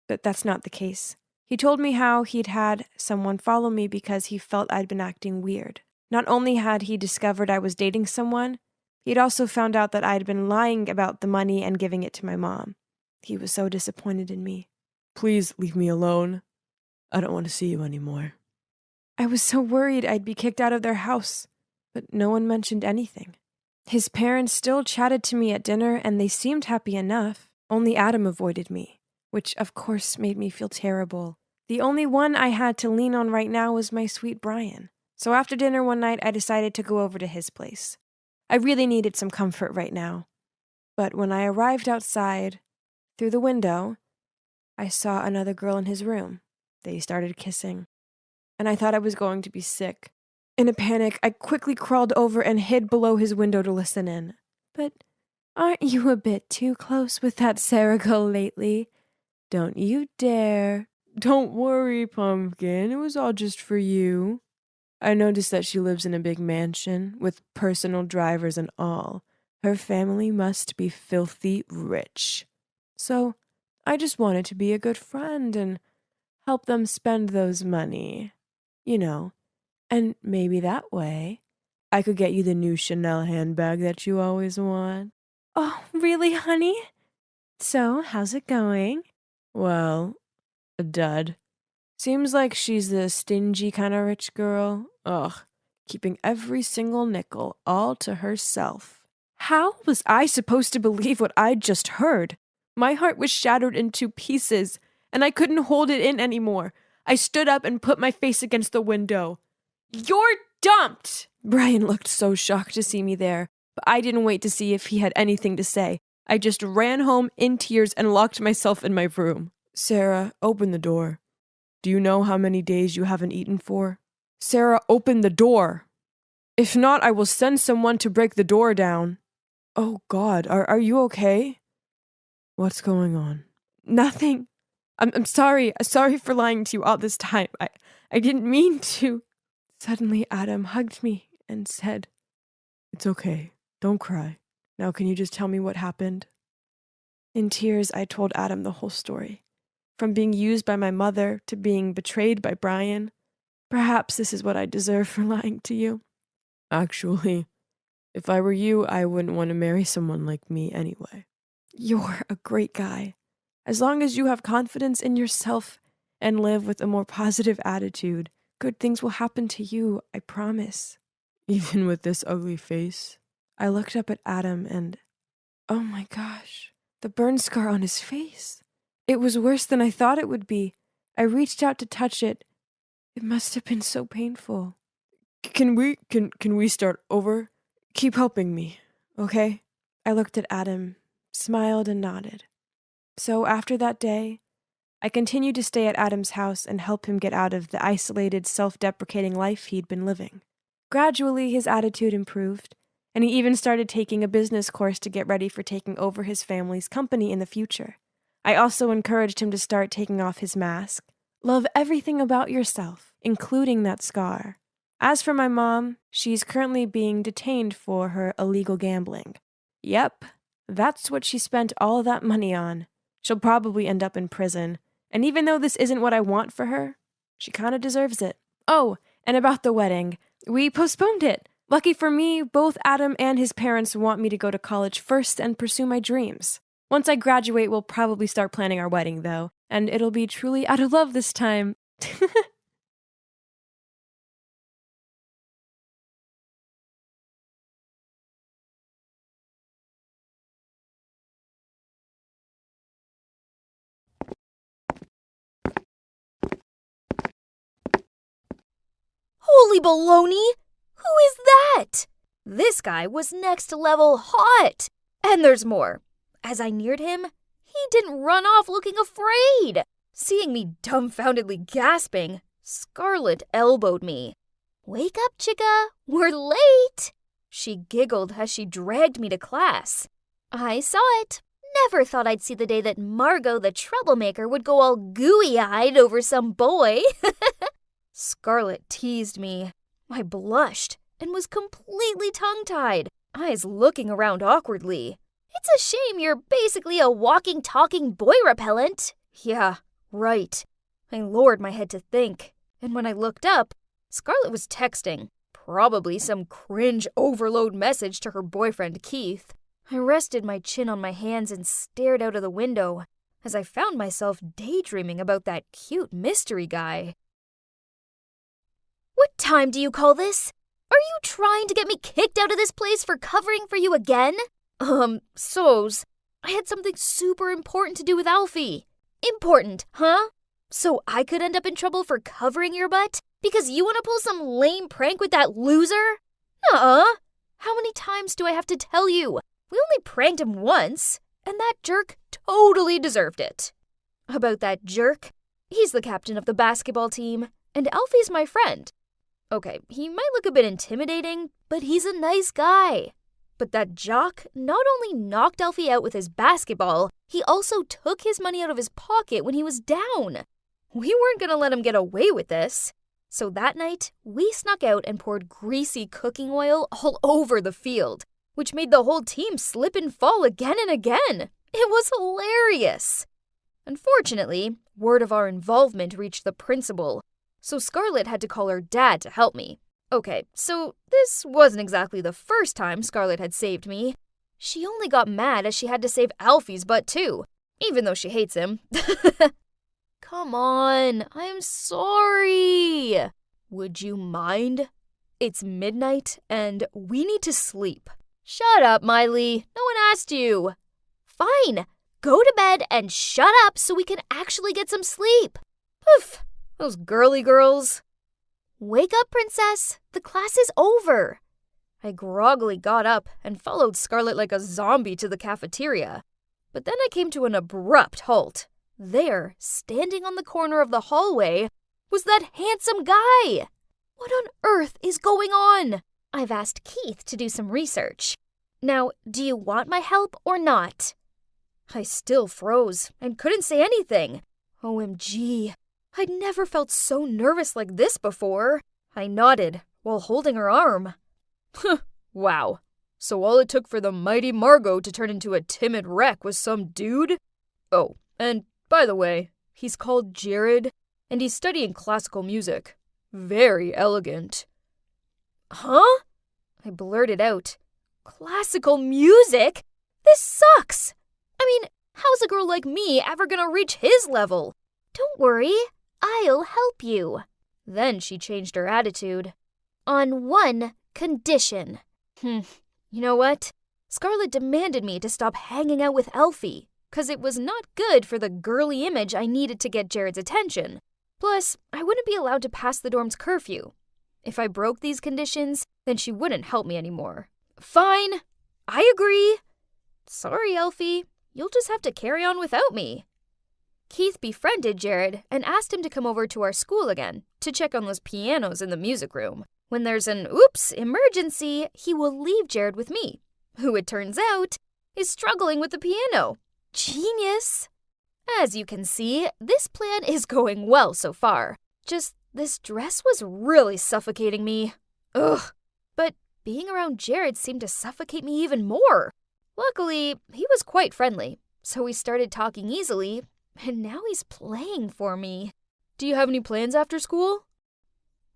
But that's not the case. He told me how he'd had someone follow me because he felt I'd been acting weird. Not only had he discovered I was dating someone, he'd also found out that I'd been lying about the money and giving it to my mom. He was so disappointed in me. Please leave me alone. I don't want to see you anymore. I was so worried I'd be kicked out of their house, but no one mentioned anything. His parents still chatted to me at dinner, and they seemed happy enough. Only Adam avoided me, which of course made me feel terrible. The only one I had to lean on right now was my sweet Brian. So after dinner one night, I decided to go over to his place. I really needed some comfort right now. But when I arrived outside, through the window, I saw another girl in his room. They started kissing, and I thought I was going to be sick. In a panic, I quickly crawled over and hid below his window to listen in. But aren't you a bit too close with that Sarah girl lately? Don't you dare. Don't worry, Pumpkin. It was all just for you. I noticed that she lives in a big mansion with personal drivers and all. Her family must be filthy rich. So I just wanted to be a good friend and help them spend those money. You know, and maybe that way I could get you the new Chanel handbag that you always want. Oh, really, honey? So, how's it going? Well, a dud. Seems like she's the stingy kind of rich girl. Ugh, keeping every single nickel all to herself. How was I supposed to believe what I'd just heard? My heart was shattered into pieces, and I couldn't hold it in anymore. I stood up and put my face against the window. You're dumped! Brian looked so shocked to see me there, but I didn't wait to see if he had anything to say. I just ran home in tears and locked myself in my room. Sarah, open the door. Do you know how many days you haven't eaten for? Sarah, open the door. If not, I will send someone to break the door down. Oh, God, are you okay? What's going on? Nothing. I'm sorry. Sorry for lying to you all this time. I didn't mean to. Suddenly, Adam hugged me and said, It's okay. Don't cry. Now, can you just tell me what happened? In tears, I told Adam the whole story. From being used by my mother to being betrayed by Brian. Perhaps this is what I deserve for lying to you. Actually, if I were you, I wouldn't want to marry someone like me anyway. You're a great guy. As long as you have confidence in yourself and live with a more positive attitude, good things will happen to you, I promise. Even with this ugly face? I looked up at Adam and, oh my gosh, the burn scar on his face. It was worse than I thought it would be. I reached out to touch it. It must have been so painful. Can we start over? Keep helping me, okay? I looked at Adam, smiled and nodded. So after that day, I continued to stay at Adam's house and help him get out of the isolated, self-deprecating life he'd been living. Gradually, his attitude improved, and he even started taking a business course to get ready for taking over his family's company in the future. I also encouraged him to start taking off his mask. Love everything about yourself, including that scar. As for my mom, she's currently being detained for her illegal gambling. Yep, that's what she spent all that money on. She'll probably end up in prison, and even though this isn't what I want for her, she kinda deserves it. Oh, and about the wedding, we postponed it. Lucky for me, both Adam and his parents want me to go to college first and pursue my dreams. Once I graduate, we'll probably start planning our wedding, though, and it'll be truly out of love this time. Holy baloney! Who is that? This guy was next level hot. And there's more. As I neared him, he didn't run off looking afraid. Seeing me dumbfoundedly gasping, Scarlett elbowed me. Wake up, chica. We're late. She giggled as she dragged me to class. I saw it. Never thought I'd see the day that Margot the troublemaker would go all gooey-eyed over some boy. Scarlett teased me. I blushed and was completely tongue-tied, eyes looking around awkwardly. It's a shame you're basically a walking, talking boy repellent. Yeah, right. I lowered my head to think, and when I looked up, Scarlett was texting, probably some cringe overload message to her boyfriend Keith. I rested my chin on my hands and stared out of the window as I found myself daydreaming about that cute mystery guy. What time do you call this? Are you trying to get me kicked out of this place for covering for you again? So's. I had something super important to do with Alfie. Important, huh? So I could end up in trouble for covering your butt? Because you want to pull some lame prank with that loser? Nuh-uh. How many times do I have to tell you? We only pranked him once, and that jerk totally deserved it. About that jerk, he's the captain of the basketball team, and Alfie's my friend. Okay, he might look a bit intimidating, but he's a nice guy. But that jock not only knocked Alfie out with his basketball, He also took his money out of his pocket when he was down. We weren't going to let him get away with this. So that night, we snuck out and poured greasy cooking oil all over the field, which made the whole team slip and fall again and again. It was hilarious. Unfortunately, word of our involvement reached the principal, so Scarlett had to call her dad to help me. Okay, so this wasn't exactly the first time Scarlett had saved me. She only got mad as she had to save Alfie's butt too, even though she hates him. Come on, I'm sorry. Would you mind? It's midnight and we need to sleep. Shut up, Miley. No one asked you. Fine. Go to bed and shut up so we can actually get some sleep. Poof, those girly girls. Wake up, princess. The class is over. I groggily got up and followed Scarlett like a zombie to the cafeteria. But then I came to an abrupt halt. There, standing on the corner of the hallway, was that handsome guy. What on earth is going on? I've asked Keith to do some research. Now, do you want my help or not? I still froze and couldn't say anything. OMG, I'd never felt so nervous like this before. I nodded while holding her arm. Wow. So all it took for the mighty Margot to turn into a timid wreck was some dude? Oh, and by the way, he's called Jared, and he's studying classical music. Very elegant. Huh? I blurted out. Classical music? This sucks! I mean, how's a girl like me ever gonna reach his level? Don't worry, I'll help you. Then she changed her attitude. On one condition. You know what? Scarlett demanded me to stop hanging out with Elfie, 'cause it was not good for the girly image I needed to get Jared's attention. Plus, I wouldn't be allowed to pass the dorm's curfew. If I broke these conditions, then she wouldn't help me anymore. Fine, I agree. Sorry, Elfie, you'll just have to carry on without me. Keith befriended Jared and asked him to come over to our school again to check on those pianos in the music room. When there's an oops emergency, he will leave Jared with me, who it turns out is struggling with the piano. Genius! As you can see, this plan is going well so far. Just this dress was really suffocating me. Ugh. But being around Jared seemed to suffocate me even more. Luckily, he was quite friendly, so we started talking easily, and now he's playing for me. Do you have any plans after school?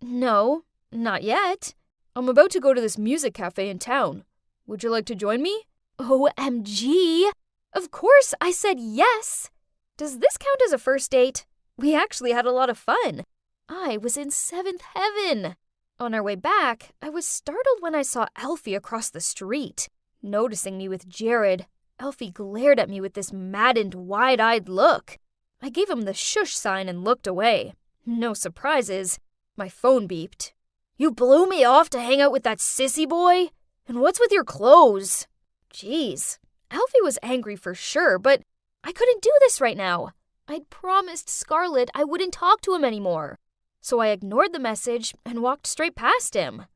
No, not yet. I'm about to go to this music cafe in town. Would you like to join me? OMG! Of course I said yes! Does this count as a first date? We actually had a lot of fun. I was in seventh heaven. On our way back, I was startled when I saw Alfie across the street. Noticing me with Jared, Alfie glared at me with this maddened, wide-eyed look. I gave him the shush sign and looked away. No surprises. My phone beeped. You blew me off to hang out with that sissy boy? And what's with your clothes? Jeez, Alfie was angry for sure, but I couldn't do this right now. I'd promised Scarlett I wouldn't talk to him anymore. So I ignored the message and walked straight past him.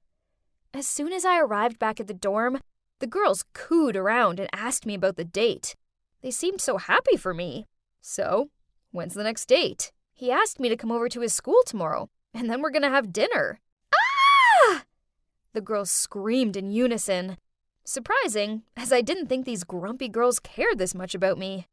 As soon as I arrived back at the dorm, the girls cooed around and asked me about the date. They seemed so happy for me. So, when's the next date? He asked me to come over to his school tomorrow, and then we're gonna have dinner. Ah! The girls screamed in unison. Surprising, as I didn't think these grumpy girls cared this much about me.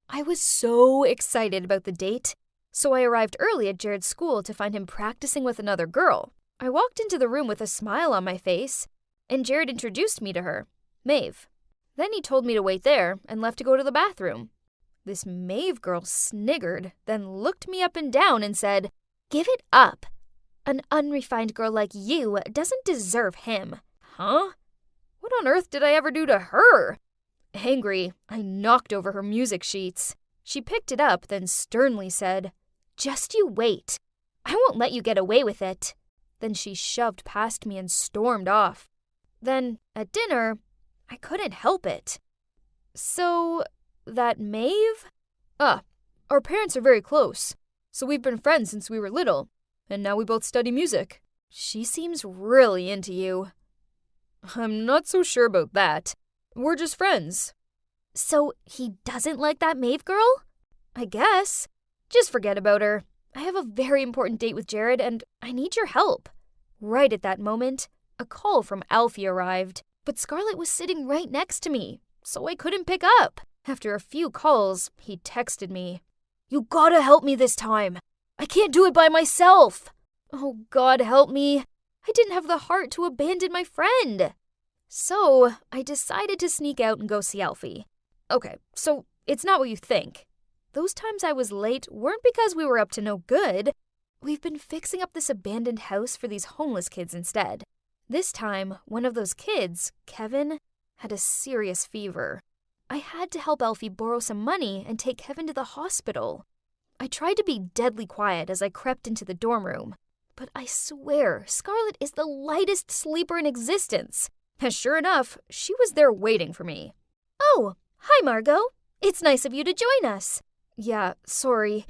I was so excited about the date, so I arrived early at Jared's school to find him practicing with another girl. I walked into the room with a smile on my face, and Jared introduced me to her, Maeve. Then he told me to wait there and left to go to the bathroom. This Maeve girl sniggered, then looked me up and down and said, "Give it up. An unrefined girl like you doesn't deserve him." Huh? What on earth did I ever do to her? Angry, I knocked over her music sheets. She picked it up, then sternly said, "Just you wait. I won't let you get away with it." Then she shoved past me and stormed off. Then, at dinner, I couldn't help it. So, that Maeve? Our parents are very close, so we've been friends since we were little, and now we both study music. She seems really into you. I'm not so sure about that. We're just friends. So he doesn't like that Maeve girl? I guess. Just forget about her. I have a very important date with Jared and I need your help. Right at that moment, a call from Alfie arrived, but Scarlett was sitting right next to me, so I couldn't pick up. After a few calls, he texted me. "You gotta help me this time. I can't do it by myself." Oh, God help me. I didn't have the heart to abandon my friend. So I decided to sneak out and go see Alfie. Okay, so it's not what you think. Those times I was late weren't because we were up to no good. We've been fixing up this abandoned house for these homeless kids instead. This time, one of those kids, Kevin, had a serious fever. I had to help Alfie borrow some money and take Kevin to the hospital. I tried to be deadly quiet as I crept into the dorm room, but I swear Scarlett is the lightest sleeper in existence. And sure enough, she was there waiting for me. "Oh, hi Margot. It's nice of you to join us." "Yeah, sorry.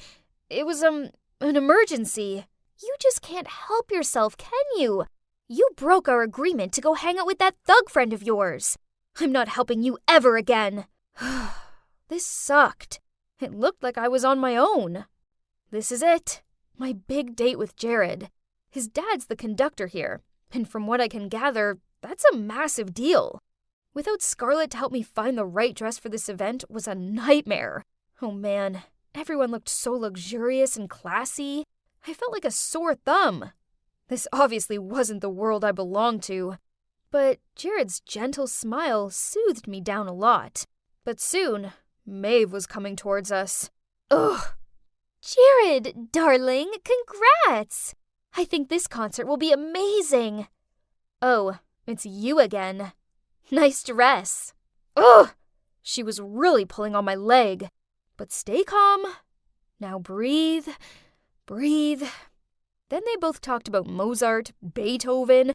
It was, an emergency." "You just can't help yourself, can you? You broke our agreement to go hang out with that thug friend of yours. I'm not helping you ever again." This sucked. It looked like I was on my own. This is it. My big date with Jared. His dad's the conductor here, and from what I can gather, that's a massive deal. Without Scarlett to help me find the right dress for this event was a nightmare. Oh man, everyone looked so luxurious and classy. I felt like a sore thumb. This obviously wasn't the world I belonged to. But Jared's gentle smile soothed me down a lot. But soon, Maeve was coming towards us. Ugh. "Jared, darling, congrats! I think this concert will be amazing." "Oh, it's you again. Nice dress." Ugh! She was really pulling on my leg. But stay calm. Now breathe, breathe. Then they both talked about Mozart, Beethoven.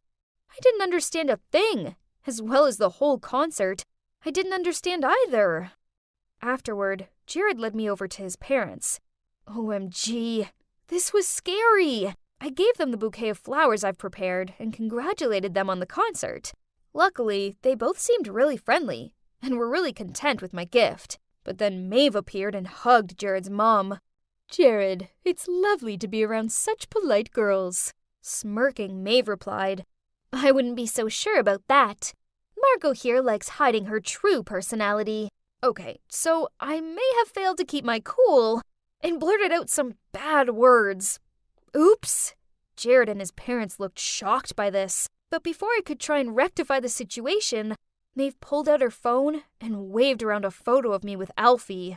I didn't understand a thing, as well as the whole concert. I didn't understand either. Afterward, Jared led me over to his parents. OMG, this was scary. I gave them the bouquet of flowers I've prepared and congratulated them on the concert. Luckily, they both seemed really friendly and were really content with my gift. But then Maeve appeared and hugged Jared's mom. "Jared, it's lovely to be around such polite girls." Smirking, Maeve replied, "I wouldn't be so sure about that. Margot here likes hiding her true personality." Okay, so I may have failed to keep my cool and blurted out some bad words. Oops. Jared and his parents looked shocked by this, but before I could try and rectify the situation, Maeve pulled out her phone and waved around a photo of me with Alfie.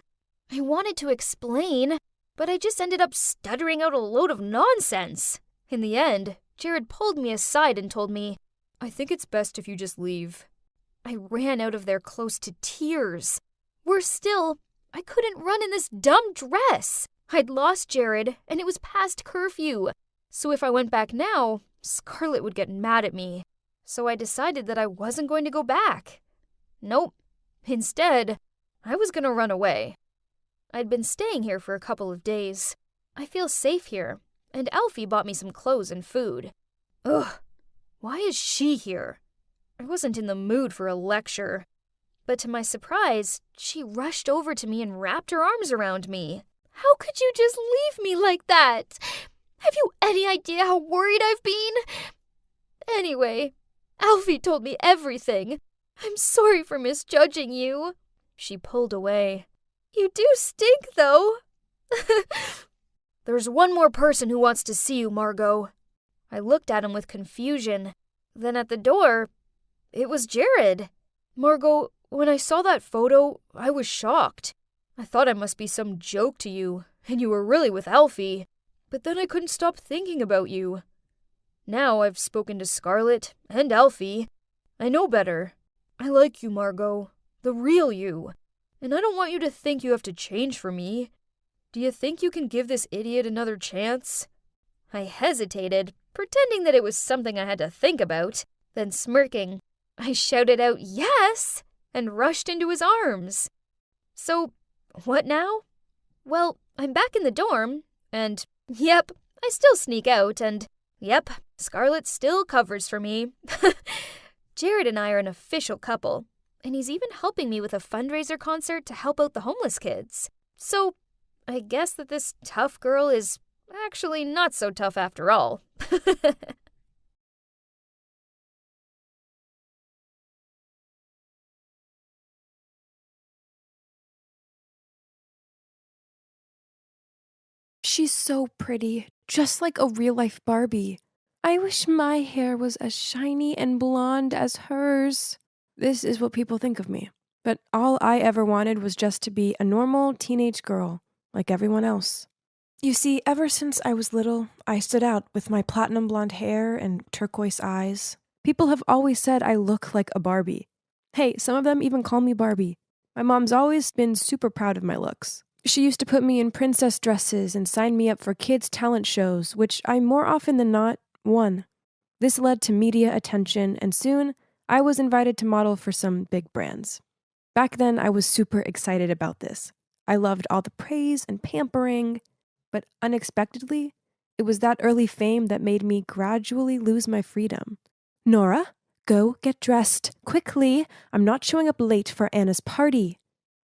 I wanted to explain, but I just ended up stuttering out a load of nonsense. In the end, Jared pulled me aside and told me, "I think it's best if you just leave." I ran out of there close to tears. Worse still, I couldn't run in this dumb dress. I'd lost Jared, and it was past curfew. So if I went back now, Scarlett would get mad at me. So I decided that I wasn't going to go back. Nope. Instead, I was going to run away. I'd been staying here for a couple of days. I feel safe here, and Alfie bought me some clothes and food. Ugh, why is she here? I wasn't in the mood for a lecture. But to my surprise, she rushed over to me and wrapped her arms around me. "How could you just leave me like that? Have you any idea how worried I've been? Anyway, Alfie told me everything. I'm sorry for misjudging you." She pulled away. "You do stink, though." "There's one more person who wants to see you, Margot." I looked at him with confusion. Then at the door, it was Jared. "Margot, when I saw that photo, I was shocked. I thought I must be some joke to you, and you were really with Alfie. But then I couldn't stop thinking about you. Now I've spoken to Scarlett and Alfie. I know better. I like you, Margot. The real you. And I don't want you to think you have to change for me. Do you think you can give this idiot another chance?" I hesitated, pretending that it was something I had to think about. Then smirking, I shouted out yes and rushed into his arms. So, what now? Well, I'm back in the dorm, and yep, I still sneak out, and yep, Scarlett still covers for me. Jared and I are an official couple, and he's even helping me with a fundraiser concert to help out the homeless kids. So, I guess that this tough girl is actually not so tough after all. She's so pretty, just like a real-life Barbie. I wish my hair was as shiny and blonde as hers. This is what people think of me. But all I ever wanted was just to be a normal teenage girl, like everyone else. You see, ever since I was little, I stood out with my platinum blonde hair and turquoise eyes. People have always said I look like a Barbie. Hey, some of them even call me Barbie. My mom's always been super proud of my looks. She used to put me in princess dresses and sign me up for kids' talent shows, which I more often than not won. This led to media attention, and soon I was invited to model for some big brands. Back then, I was super excited about this. I loved all the praise and pampering, but unexpectedly, it was that early fame that made me gradually lose my freedom. Nora, go get dressed, quickly. I'm not showing up late for Anna's party.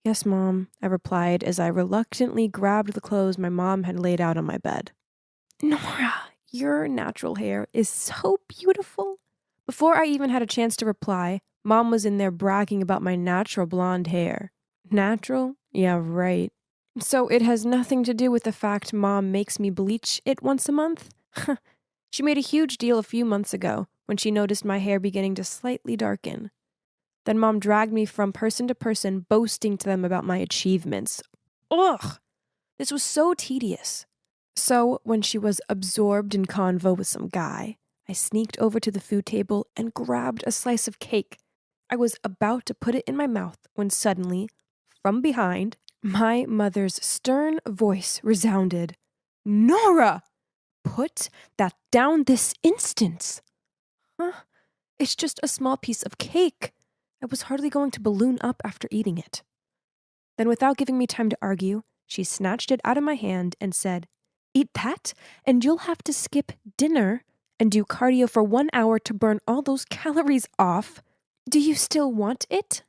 Yes, Mom, I replied as I reluctantly grabbed the clothes my mom had laid out on my bed. Nora, your natural hair is so beautiful. Before I even had a chance to reply, Mom was in there bragging about my natural blonde hair. Natural? Yeah, right. So it has nothing to do with the fact Mom makes me bleach it once a month? She made a huge deal a few months ago when she noticed my hair beginning to slightly darken. Then Mom dragged me from person to person, boasting to them about my achievements. Ugh! This was so tedious. So, when she was absorbed in convo with some guy, I sneaked over to the food table and grabbed a slice of cake. I was about to put it in my mouth when suddenly, from behind, my mother's stern voice resounded. Nora! Put that down this instant! Huh? It's just a small piece of cake. I was hardly going to balloon up after eating it. Then, without giving me time to argue, she snatched it out of my hand and said, Eat that, and you'll have to skip dinner and do cardio for 1 hour to burn all those calories off. Do you still want it?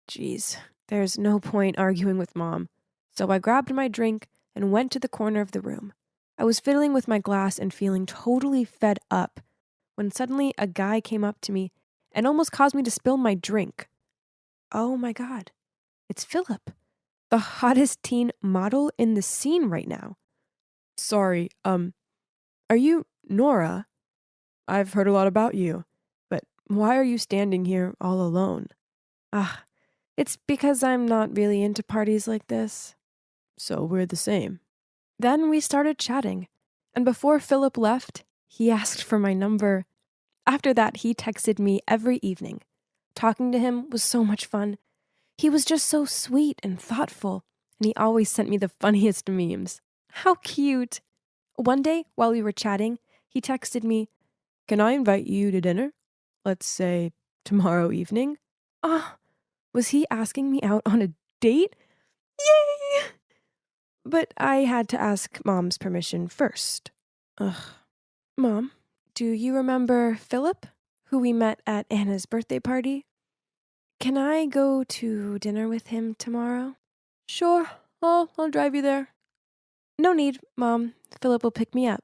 Geez, there's no point arguing with Mom. So I grabbed my drink and went to the corner of the room. I was fiddling with my glass and feeling totally fed up when suddenly a guy came up to me and almost caused me to spill my drink. Oh my God, it's Philip, the hottest teen model in the scene right now. Sorry, are you Nora? I've heard a lot about you, but why are you standing here all alone? It's because I'm not really into parties like this. So we're the same. Then we started chatting, and before Philip left, he asked for my number. After that, he texted me every evening. Talking to him was so much fun. He was just so sweet and thoughtful, and he always sent me the funniest memes. How cute! One day, while we were chatting, he texted me, Can I invite you to dinner? Let's say tomorrow evening? Was he asking me out on a date? Yay! But I had to ask Mom's permission first. Mom, do you remember Philip, who we met at Anna's birthday party? Can I go to dinner with him tomorrow? Sure, I'll drive you there. No need, Mom. Philip will pick me up.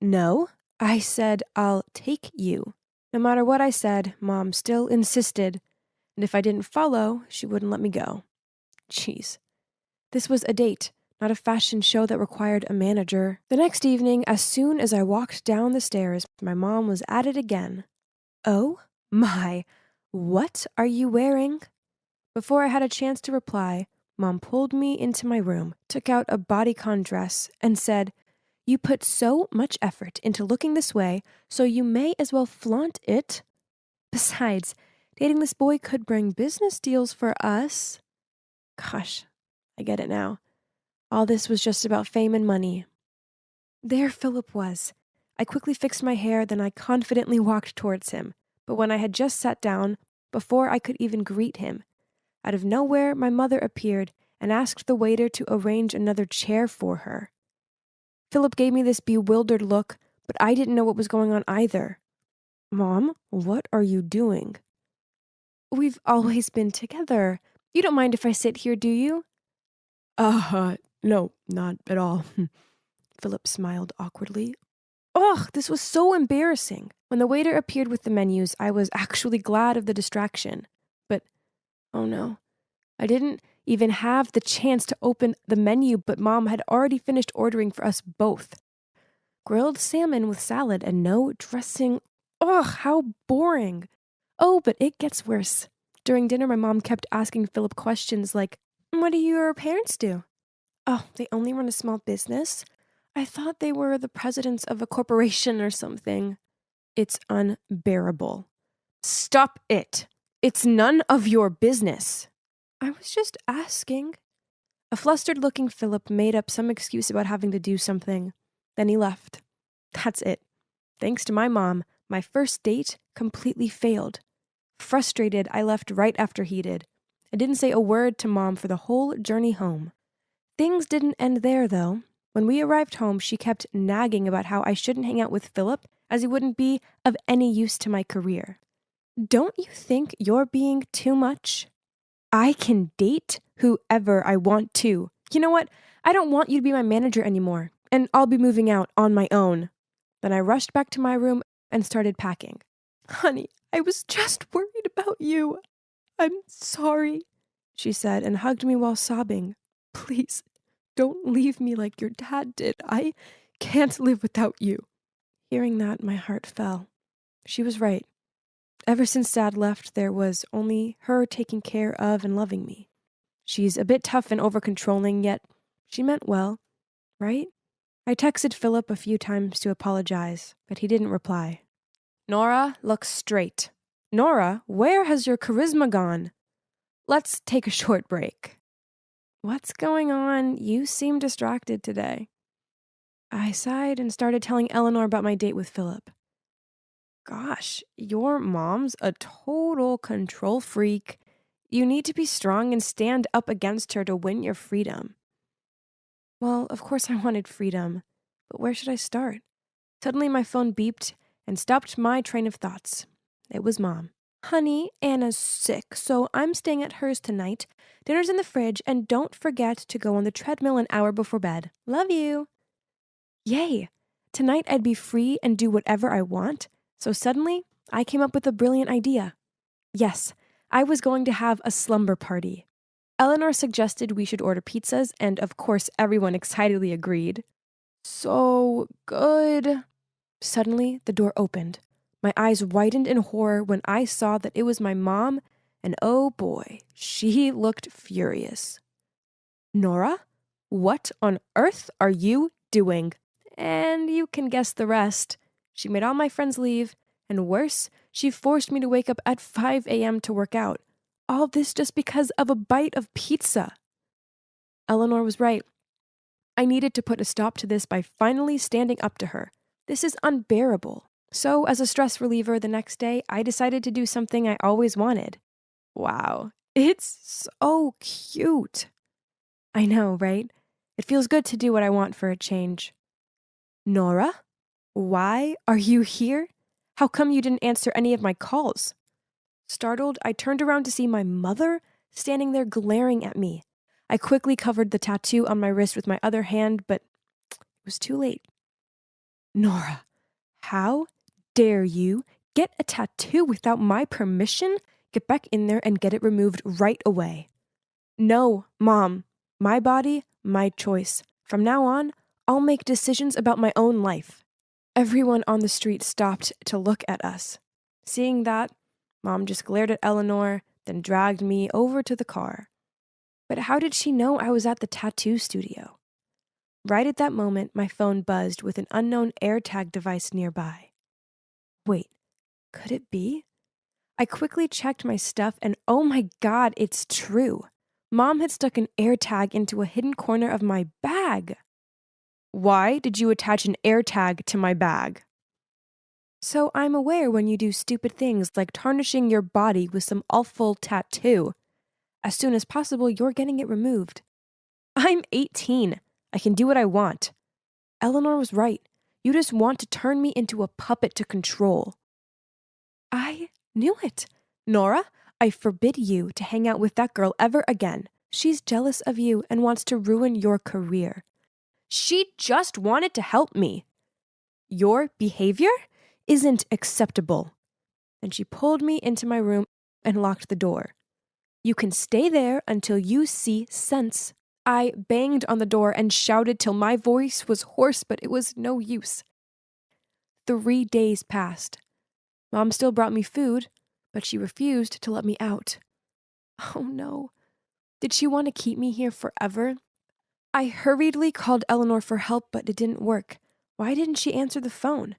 No, I said I'll take you. No matter what I said, Mom still insisted, and if I didn't follow, she wouldn't let me go. Jeez. This was a date, not a fashion show that required a manager. The next evening, as soon as I walked down the stairs, my mom was at it again. Oh my, what are you wearing? Before I had a chance to reply, Mom pulled me into my room, took out a bodycon dress, and said, You put so much effort into looking this way, so you may as well flaunt it. Besides, dating this boy could bring business deals for us. Gosh, I get it now. All this was just about fame and money. There Philip was. I quickly fixed my hair, then I confidently walked towards him. But when I had just sat down, before I could even greet him, out of nowhere my mother appeared and asked the waiter to arrange another chair for her. Philip gave me this bewildered look, but I didn't know what was going on either. Mom, what are you doing? We've always been together. You don't mind if I sit here, do you? No, not at all. Philip smiled awkwardly. Ugh, this was so embarrassing. When the waiter appeared with the menus, I was actually glad of the distraction. But, oh no, I didn't even have the chance to open the menu, but Mom had already finished ordering for us both. Grilled salmon with salad and no dressing. Ugh, how boring. Oh, but it gets worse. During dinner, my mom kept asking Philip questions like, what do your parents do? Oh, they only run a small business? I thought they were the presidents of a corporation or something. It's unbearable. Stop it. It's none of your business. I was just asking. A flustered-looking Philip made up some excuse about having to do something. Then he left. That's it. Thanks to my mom, my first date completely failed. Frustrated, I left right after he did. I didn't say a word to Mom for the whole journey home. Things didn't end there, though. When we arrived home, she kept nagging about how I shouldn't hang out with Philip, as he wouldn't be of any use to my career. Don't you think you're being too much? I can date whoever I want to. You know what? I don't want you to be my manager anymore, and I'll be moving out on my own. Then I rushed back to my room and started packing. Honey, I was just worried about you. I'm sorry, she said and hugged me while sobbing. Please, don't leave me like your dad did. I can't live without you. Hearing that, my heart fell. She was right. Ever since Dad left, there was only her taking care of and loving me. She's a bit tough and over-controlling, yet she meant well, right? I texted Philip a few times to apologize, but he didn't reply. Nora, look straight. Nora, where has your charisma gone? Let's take a short break. What's going on? You seem distracted today. I sighed and started telling Eleanor about my date with Philip. Gosh, your mom's a total control freak. You need to be strong and stand up against her to win your freedom. Well, of course I wanted freedom, but where should I start? Suddenly my phone beeped and stopped my train of thoughts. It was Mom. Honey, Anna's sick, so I'm staying at hers tonight. Dinner's in the fridge, and don't forget to go on the treadmill an hour before bed. Love you. Yay! Tonight I'd be free and do whatever I want, so suddenly I came up with a brilliant idea. Yes, I was going to have a slumber party. Eleanor suggested we should order pizzas, and of course everyone excitedly agreed. So good. Suddenly, the door opened. My eyes widened in horror when I saw that it was my mom, and oh boy, she looked furious. Nora, what on earth are you doing? And you can guess the rest. She made all my friends leave, and worse, she forced me to wake up at 5 a.m. to work out. All this just because of a bite of pizza. Eleanor was right. I needed to put a stop to this by finally standing up to her. This is unbearable. So, as a stress reliever the next day, I decided to do something I always wanted. Wow, it's so cute. I know, right? It feels good to do what I want for a change. Nora, why are you here? How come you didn't answer any of my calls? Startled, I turned around to see my mother standing there glaring at me. I quickly covered the tattoo on my wrist with my other hand, but it was too late. Nora, how dare you get a tattoo without my permission? Get back in there and get it removed right away. No, Mom. My body, my choice. From now on, I'll make decisions about my own life. Everyone on the street stopped to look at us. Seeing that, Mom just glared at Eleanor, then dragged me over to the car. But how did she know I was at the tattoo studio? Right at that moment, my phone buzzed with an unknown AirTag device nearby. Wait, could it be? I quickly checked my stuff and oh my God, it's true. Mom had stuck an AirTag into a hidden corner of my bag. Why did you attach an AirTag to my bag? So I'm aware when you do stupid things like tarnishing your body with some awful tattoo. As soon as possible, you're getting it removed. I'm 18. I can do what I want. Eleanor was right. You just want to turn me into a puppet to control. I knew it. Nora, I forbid you to hang out with that girl ever again. She's jealous of you and wants to ruin your career. She just wanted to help me. Your behavior isn't acceptable." And she pulled me into my room and locked the door. "You can stay there until you see sense." I banged on the door and shouted till my voice was hoarse, but it was no use. 3 days passed. Mom still brought me food, but she refused to let me out. Oh no. Did she want to keep me here forever? I hurriedly called Eleanor for help, but it didn't work. Why didn't she answer the phone?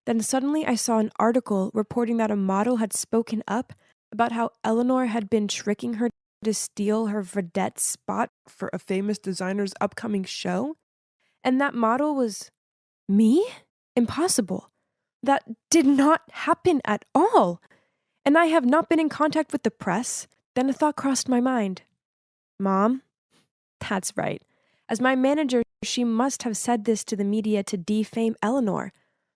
Then suddenly I saw an article reporting that a model had spoken up about how Eleanor had been tricking her to steal her vedette spot for a famous designer's upcoming show. And that model was me? Impossible. That did not happen at all. And I have not been in contact with the press. Then a thought crossed my mind. Mom? That's right. As my manager, she must have said this to the media to defame Eleanor.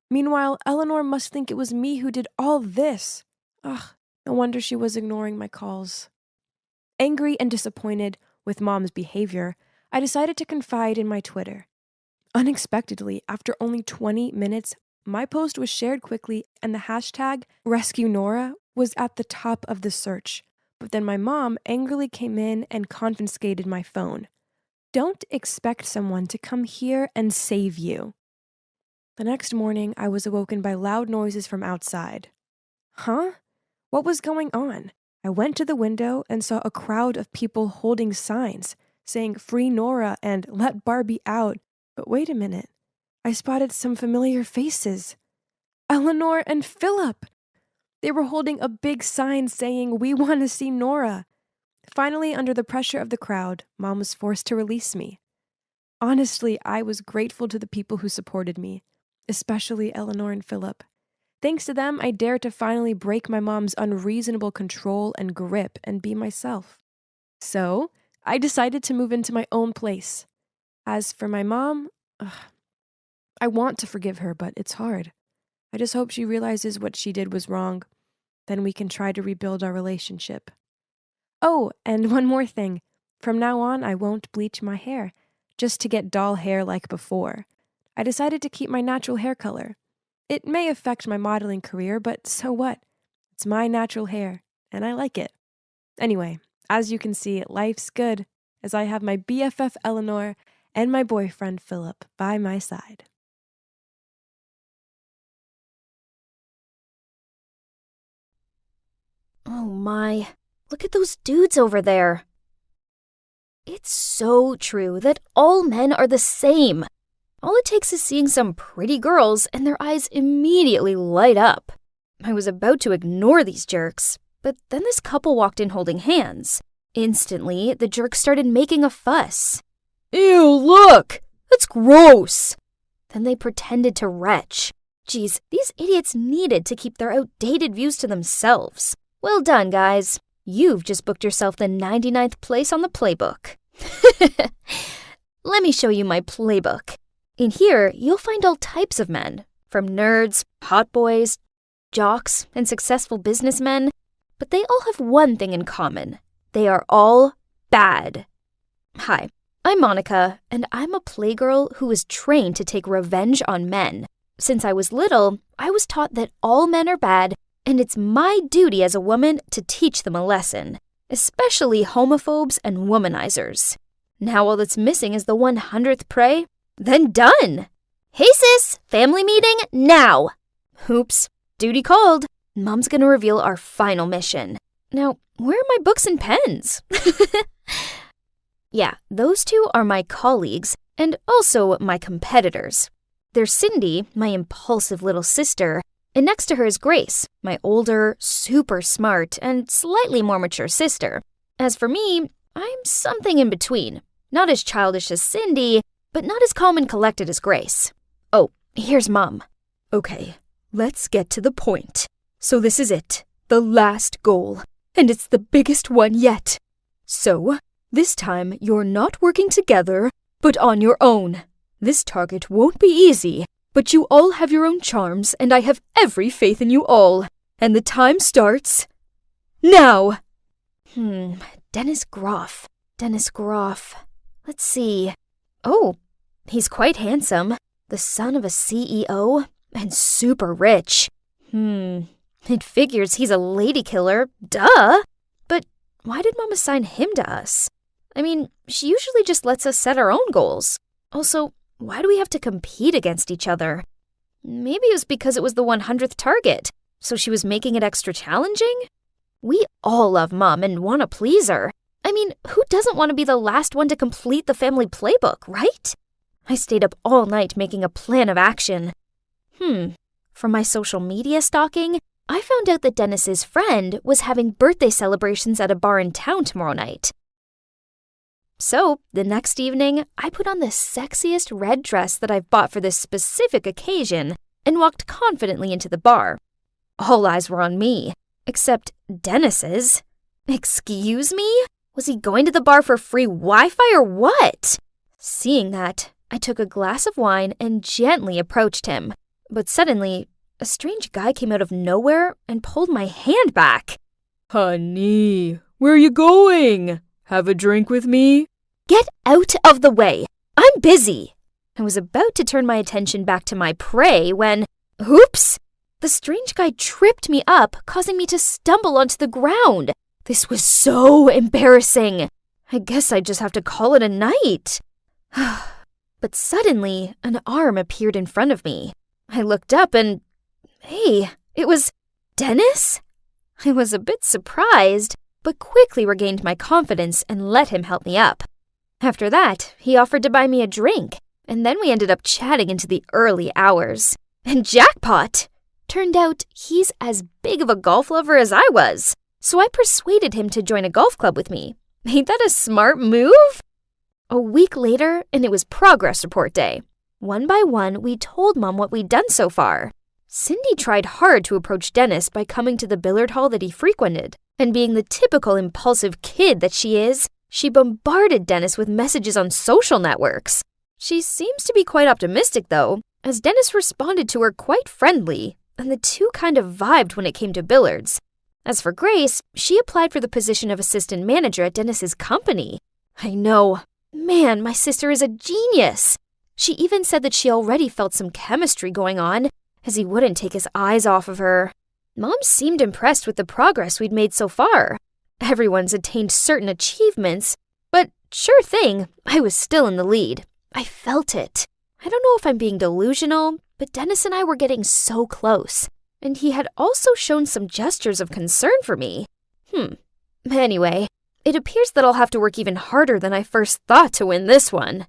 Meanwhile, Eleanor must think it was me who did all this. Ugh, no wonder she was ignoring my calls. Angry and disappointed with Mom's behavior, I decided to confide in my Twitter. Unexpectedly, after only 20 minutes, my post was shared quickly and the hashtag #RescueNora was at the top of the search. But then my mom angrily came in and confiscated my phone. Don't expect someone to come here and save you. The next morning, I was awoken by loud noises from outside. Huh? What was going on? I went to the window and saw a crowd of people holding signs saying "Free Nora" and "Let Barbie out." But wait a minute. I spotted some familiar faces. Eleanor and Philip. They were holding a big sign saying, "We want to see Nora." Finally, under the pressure of the crowd, Mom was forced to release me. Honestly, I was grateful to the people who supported me, especially Eleanor and Philip. Thanks to them, I dared to finally break my mom's unreasonable control and grip and be myself. So, I decided to move into my own place. As for my mom, I want to forgive her, but it's hard. I just hope she realizes what she did was wrong. Then we can try to rebuild our relationship. Oh, and one more thing. From now on, I won't bleach my hair, just to get doll hair like before. I decided to keep my natural hair color. It may affect my modeling career, but so what? It's my natural hair, and I like it. Anyway, as you can see, life's good, as I have my BFF Eleanor and my boyfriend Philip by my side. Oh my, look at those dudes over there. It's so true that all men are the same. All it takes is seeing some pretty girls and their eyes immediately light up. I was about to ignore these jerks, but then this couple walked in holding hands. Instantly, the jerks started making a fuss. Ew, look! That's gross! Then they pretended to retch. Geez, these idiots needed to keep their outdated views to themselves. Well done, guys. You've just booked yourself the 99th place on the playbook. Let me show you my playbook. In here, you'll find all types of men, from nerds, hot boys, jocks, and successful businessmen. But they all have one thing in common. They are all bad. Hi, I'm Monica, and I'm a playgirl who is trained to take revenge on men. Since I was little, I was taught that all men are bad, and it's my duty as a woman to teach them a lesson, especially homophobes and womanizers. Now all that's missing is the 100th prey. Then done! Hey sis, family meeting now! Oops, duty called. Mom's gonna reveal our final mission. Now, where are my books and pens? Yeah, those two are my colleagues and also my competitors. There's Cindy, my impulsive little sister, and next to her is Grace, my older, super smart, and slightly more mature sister. As for me, I'm something in between. Not as childish as Cindy, but not as calm and collected as Grace. Oh, here's Mom. Okay, let's get to the point. So this is it, the last goal, and it's the biggest one yet. So, this time you're not working together, but on your own. This target won't be easy, but you all have your own charms, and I have every faith in you all. And the time starts now. Dennis Groff. Let's see. Oh, he's quite handsome. The son of a CEO and super rich. It figures he's a lady killer, duh. But why did Mom assign him to us? I mean, she usually just lets us set our own goals. Also, why do we have to compete against each other? Maybe it was because it was the 100th target, so she was making it extra challenging? We all love Mom and want to please her. I mean, who doesn't want to be the last one to complete the family playbook, right? I stayed up all night making a plan of action. From my social media stalking, I found out that Dennis's friend was having birthday celebrations at a bar in town tomorrow night. So, the next evening, I put on the sexiest red dress that I've bought for this specific occasion and walked confidently into the bar. All eyes were on me, except Dennis's. Excuse me? Was he going to the bar for free Wi-Fi or what? Seeing that, I took a glass of wine and gently approached him. But suddenly, a strange guy came out of nowhere and pulled my hand back. Honey, where are you going? Have a drink with me? Get out of the way! I'm busy! I was about to turn my attention back to my prey when, oops! The strange guy tripped me up, causing me to stumble onto the ground. This was so embarrassing. I guess I just have to call it a night. But suddenly, an arm appeared in front of me. I looked up and, hey, it was Dennis? I was a bit surprised, but quickly regained my confidence and let him help me up. After that, he offered to buy me a drink, and then we ended up chatting into the early hours. And jackpot! Turned out he's as big of a golf lover as I was, so I persuaded him to join a golf club with me. Ain't that a smart move? A week later, and it was progress report day. One by one, we told Mom what we'd done so far. Cindy tried hard to approach Dennis by coming to the billiard hall that he frequented, and being the typical impulsive kid that she is, she bombarded Dennis with messages on social networks. She seems to be quite optimistic, though, as Dennis responded to her quite friendly, and the two kind of vibed when it came to billiards. As for Grace, she applied for the position of assistant manager at Dennis's company. I know. Man, my sister is a genius. She even said that she already felt some chemistry going on, as he wouldn't take his eyes off of her. Mom seemed impressed with the progress we'd made so far. Everyone's attained certain achievements, but sure thing, I was still in the lead. I felt it. I don't know if I'm being delusional, but Dennis and I were getting so close, and he had also shown some gestures of concern for me. Anyway, it appears that I'll have to work even harder than I first thought to win this one.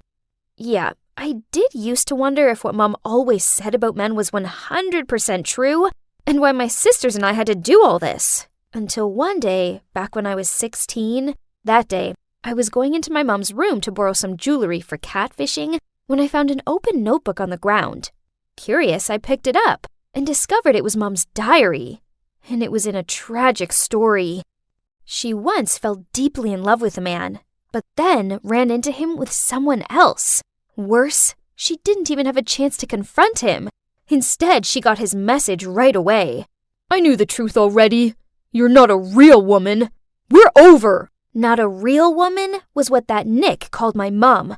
Yeah, I did used to wonder if what Mom always said about men was 100% true, and why my sisters and I had to do all this. Until one day, back when I was 16, that day, I was going into my mom's room to borrow some jewelry for catfishing when I found an open notebook on the ground. Curious, I picked it up and discovered it was Mom's diary. And it was in a tragic story. She once fell deeply in love with a man, but then ran into him with someone else. Worse, she didn't even have a chance to confront him. Instead, she got his message right away. I knew the truth already. You're not a real woman. We're over. Not a real woman was what that Nick called my mom.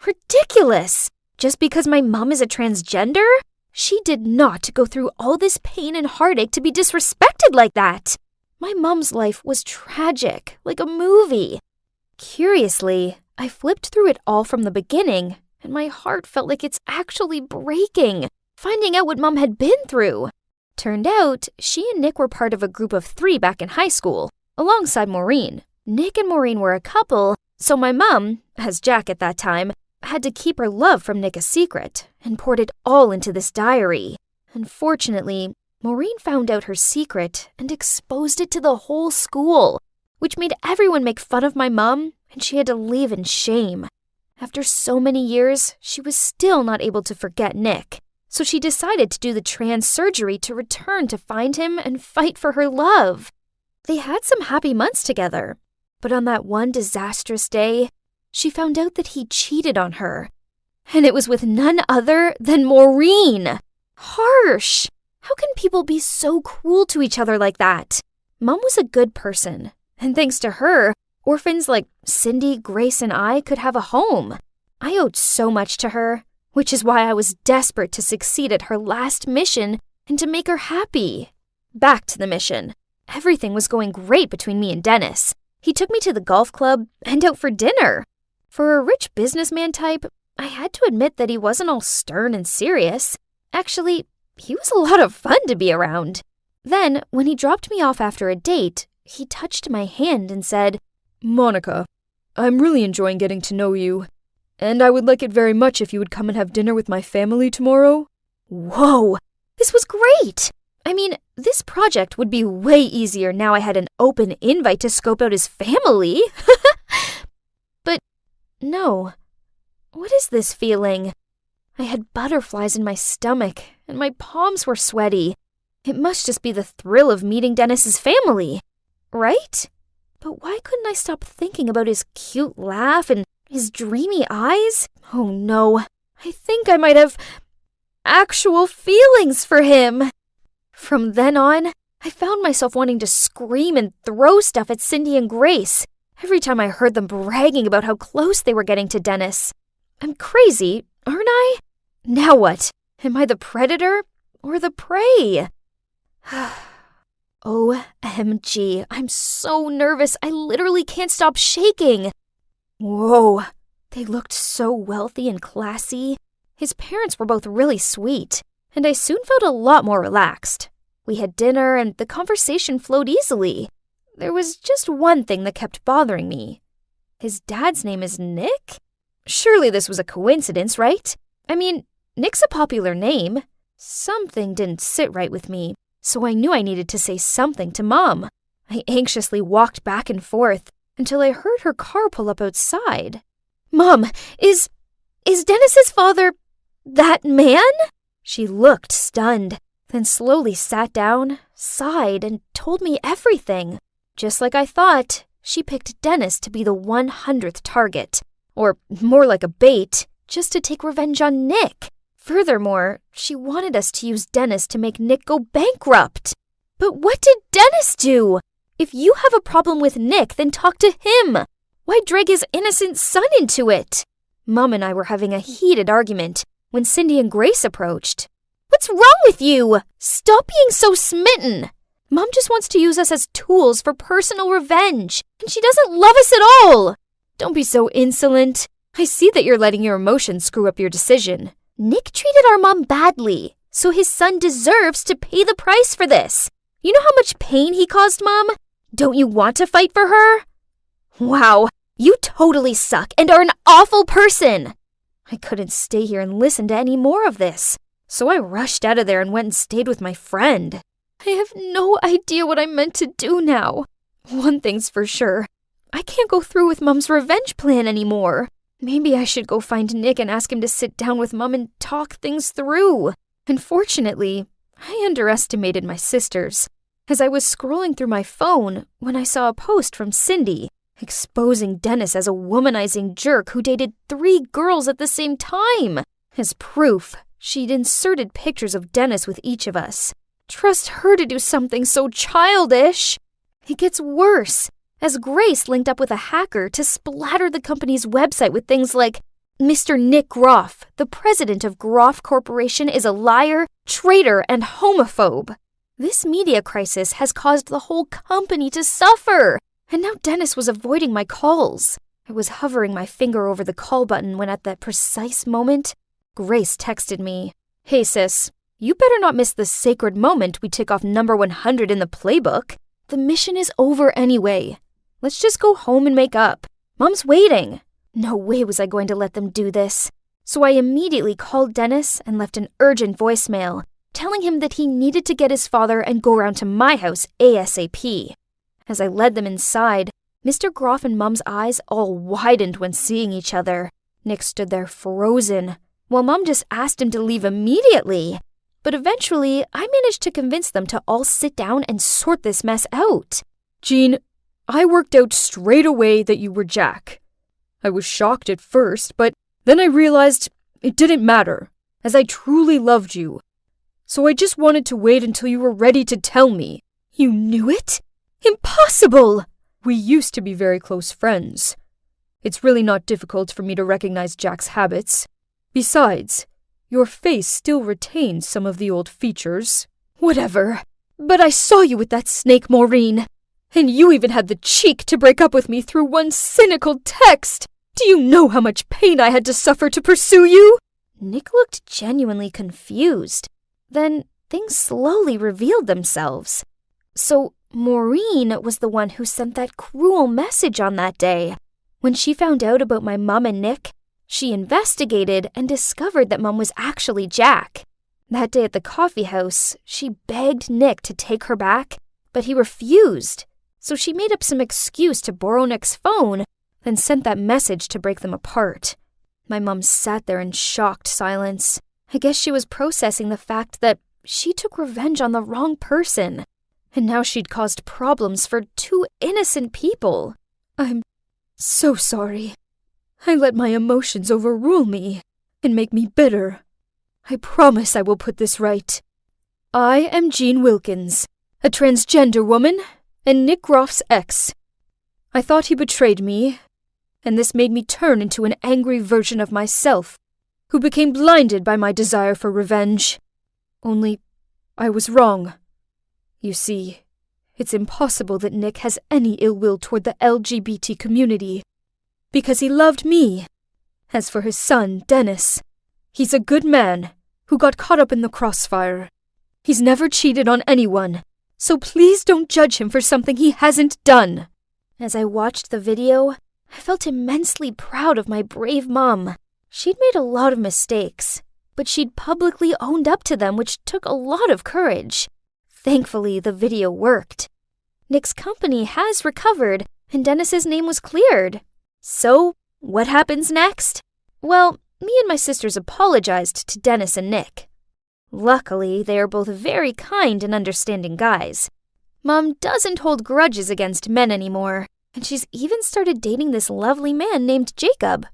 Ridiculous! Just because my mom is a transgender? She did not go through all this pain and heartache to be disrespected like that. My mom's life was tragic, like a movie. Curiously, I flipped through it all from the beginning, and my heart felt like it's actually breaking, finding out what Mom had been through. Turned out, she and Nick were part of a group of 3 back in high school, alongside Maureen. Nick and Maureen were a couple, so my mom, as Jack at that time, had to keep her love from Nick a secret and poured it all into this diary. Unfortunately, Maureen found out her secret and exposed it to the whole school, which made everyone make fun of my mom, and she had to leave in shame. After so many years, she was still not able to forget Nick, so she decided to do the trans surgery to return to find him and fight for her love. They had some happy months together, but on that one disastrous day, she found out that he cheated on her. And it was with none other than Maureen. Harsh! How can people be so cruel to each other like that? Mom was a good person, And thanks to her, orphans like Cindy, Grace, and I could have a home. I owed so much to her, which is why I was desperate to succeed at her last mission and to make her happy. Back to the mission. Everything was going great between me and Dennis. He took me to the golf club and out for dinner. For a rich businessman type, I had to admit that he wasn't all stern and serious. Actually, he was a lot of fun to be around. Then, when he dropped me off after a date, he touched my hand and said, Monica, I'm really enjoying getting to know you, and I would like it very much if you would come and have dinner with my family tomorrow. Whoa, this was great! I mean, this project would be way easier now I had an open invite to scope out his family. But no, what is this feeling? I had butterflies in my stomach, and my palms were sweaty. It must just be the thrill of meeting Dennis's family, right? But why couldn't I stop thinking about his cute laugh and his dreamy eyes? Oh no, I think I might have actual feelings for him. From then on, I found myself wanting to scream and throw stuff at Cindy and Grace every time I heard them bragging about how close they were getting to Dennis. I'm crazy, aren't I? Now what? Am I the predator or the prey? OMG, I'm so nervous, I literally can't stop shaking. Whoa, they looked so wealthy and classy. His parents were both really sweet, and I soon felt a lot more relaxed. We had dinner, and the conversation flowed easily. There was just one thing that kept bothering me. His dad's name is Nick? Surely this was a coincidence, right? I mean, Nick's a popular name. Something didn't sit right with me, so I knew I needed to say something to Mom. I anxiously walked back and forth until I heard her car pull up outside. Mom, is Dennis's father that man? She looked stunned, then slowly sat down, sighed, and told me everything. Just like I thought, she picked Dennis to be the 100th target, or more like a bait, just to take revenge on Nick. Furthermore, she wanted us to use Dennis to make Nick go bankrupt. But what did Dennis do? If you have a problem with Nick, then talk to him. Why drag his innocent son into it? Mom and I were having a heated argument when Cindy and Grace approached. What's wrong with you? Stop being so smitten. Mom just wants to use us as tools for personal revenge, and she doesn't love us at all. Don't be so insolent. I see that you're letting your emotions screw up your decision. Nick treated our mom badly, so his son deserves to pay the price for this. You know how much pain he caused, Mom? Don't you want to fight for her? Wow, you totally suck and are an awful person. I couldn't stay here and listen to any more of this, so I rushed out of there and went and stayed with my friend. I have no idea what I'm meant to do now. One thing's for sure, I can't go through with Mom's revenge plan anymore. Maybe I should go find Nick and ask him to sit down with Mom and talk things through. Unfortunately, I underestimated my sisters, as I was scrolling through my phone when I saw a post from Cindy exposing Dennis as a womanizing jerk who dated 3 girls at the same time. As proof, she'd inserted pictures of Dennis with each of us. Trust her to do something so childish. It gets worse, as Grace linked up with a hacker to splatter the company's website with things like, Mr. Nick Groff, the president of Groff Corporation, is a liar, traitor, and homophobe. This media crisis has caused the whole company to suffer, and now Dennis was avoiding my calls. I was hovering my finger over the call button when at that precise moment, Grace texted me, Hey sis, you better not miss the sacred moment we tick off number 100 in the playbook. The mission is over anyway. Let's just go home and make up. Mom's waiting. No way was I going to let them do this. So I immediately called Dennis and left an urgent voicemail, telling him that he needed to get his father and go round to my house ASAP. As I led them inside, Mr. Groff and Mom's eyes all widened when seeing each other. Nick stood there frozen, while Mom just asked him to leave immediately. But eventually, I managed to convince them to all sit down and sort this mess out. Jean, I worked out straight away that you were Jack. I was shocked at first, but then I realized it didn't matter, as I truly loved you. So I just wanted to wait until you were ready to tell me. You knew it? Impossible! We used to be very close friends. It's really not difficult for me to recognize Jack's habits. Besides, your face still retains some of the old features. Whatever. But I saw you with that snake, Maureen. And you even had the cheek to break up with me through one cynical text. Do you know how much pain I had to suffer to pursue you? Nick looked genuinely confused. Then things slowly revealed themselves. So Maureen was the one who sent that cruel message on that day. When she found out about my mom and Nick, she investigated and discovered that Mom was actually Jack. That day at the coffee house, she begged Nick to take her back, but he refused. So she made up some excuse to borrow Nick's phone, then sent that message to break them apart. My mom sat there in shocked silence. I guess she was processing the fact that she took revenge on the wrong person, and now she'd caused problems for two innocent people. I'm so sorry. I let my emotions overrule me and make me bitter. I promise I will put this right. I am Jean Wilkins, a transgender woman, and Nick Groff's ex. I thought he betrayed me, and this made me turn into an angry version of myself, who became blinded by my desire for revenge. Only, I was wrong. You see, it's impossible that Nick has any ill will toward the LGBT community, because he loved me. As for his son, Dennis, he's a good man who got caught up in the crossfire. He's never cheated on anyone, so please don't judge him for something he hasn't done. As I watched the video, I felt immensely proud of my brave mom. She'd made a lot of mistakes, but she'd publicly owned up to them, which took a lot of courage. Thankfully, the video worked. Nick's company has recovered, and Dennis's name was cleared. So, what happens next? Well, me and my sisters apologized to Dennis and Nick. Luckily, they are both very kind and understanding guys. Mom doesn't hold grudges against men anymore, and she's even started dating this lovely man named Jacob.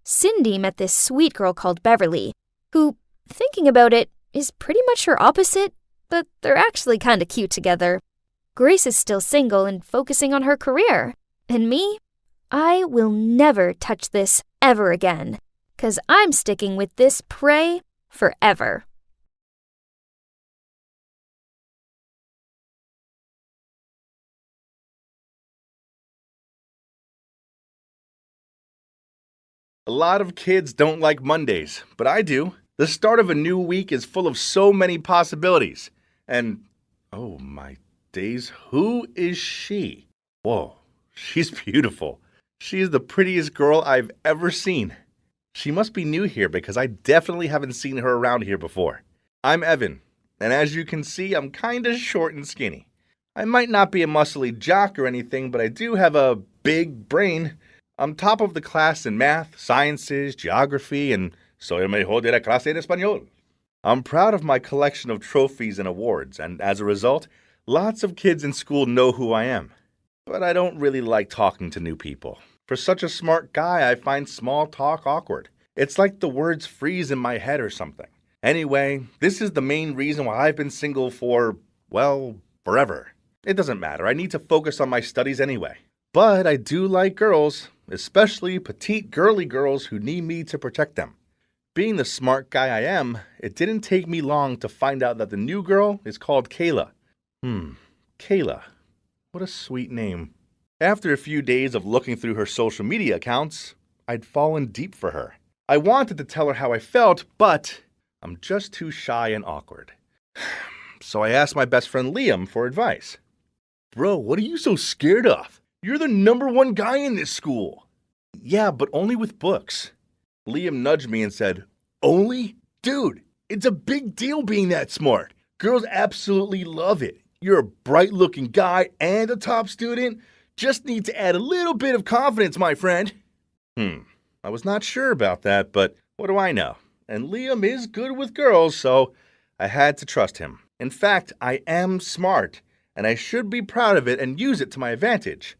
Cindy met this sweet girl called Beverly, who, thinking about it, is pretty much her opposite, but they're actually kinda cute together. Grace is still single and focusing on her career. And me? I will never touch this ever again, 'cause I'm sticking with this prey forever. A lot of kids don't like Mondays, but I do. The start of a new week is full of so many possibilities. And, oh my days, who is she? Whoa, she's beautiful. She is the prettiest girl I've ever seen. She must be new here because I definitely haven't seen her around here before. I'm Evan, and as you can see, I'm kinda short and skinny. I might not be a muscly jock or anything, but I do have a big brain. I'm top of the class in math, sciences, geography, and soy el mejor de la clase en español. I'm proud of my collection of trophies and awards, and as a result, lots of kids in school know who I am. But I don't really like talking to new people. For such a smart guy, I find small talk awkward. It's like the words freeze in my head or something. Anyway, this is the main reason why I've been single for, well, forever. It doesn't matter, I need to focus on my studies anyway. But I do like girls, especially petite girly girls who need me to protect them. Being the smart guy I am, it didn't take me long to find out that the new girl is called Kayla. Kayla. What a sweet name. After a few days of looking through her social media accounts, I'd fallen deep for her. I wanted to tell her how I felt, but I'm just too shy and awkward. So I asked my best friend Liam for advice. Bro, what are you so scared of? You're the #1 guy in this school. Yeah, but only with books. Liam nudged me and said, Only? Dude, it's a big deal being that smart. Girls absolutely love it. You're a bright-looking guy and a top student. Just need to add a little bit of confidence, my friend. I was not sure about that, but what do I know? And Liam is good with girls, so I had to trust him. In fact, I am smart, and I should be proud of it and use it to my advantage.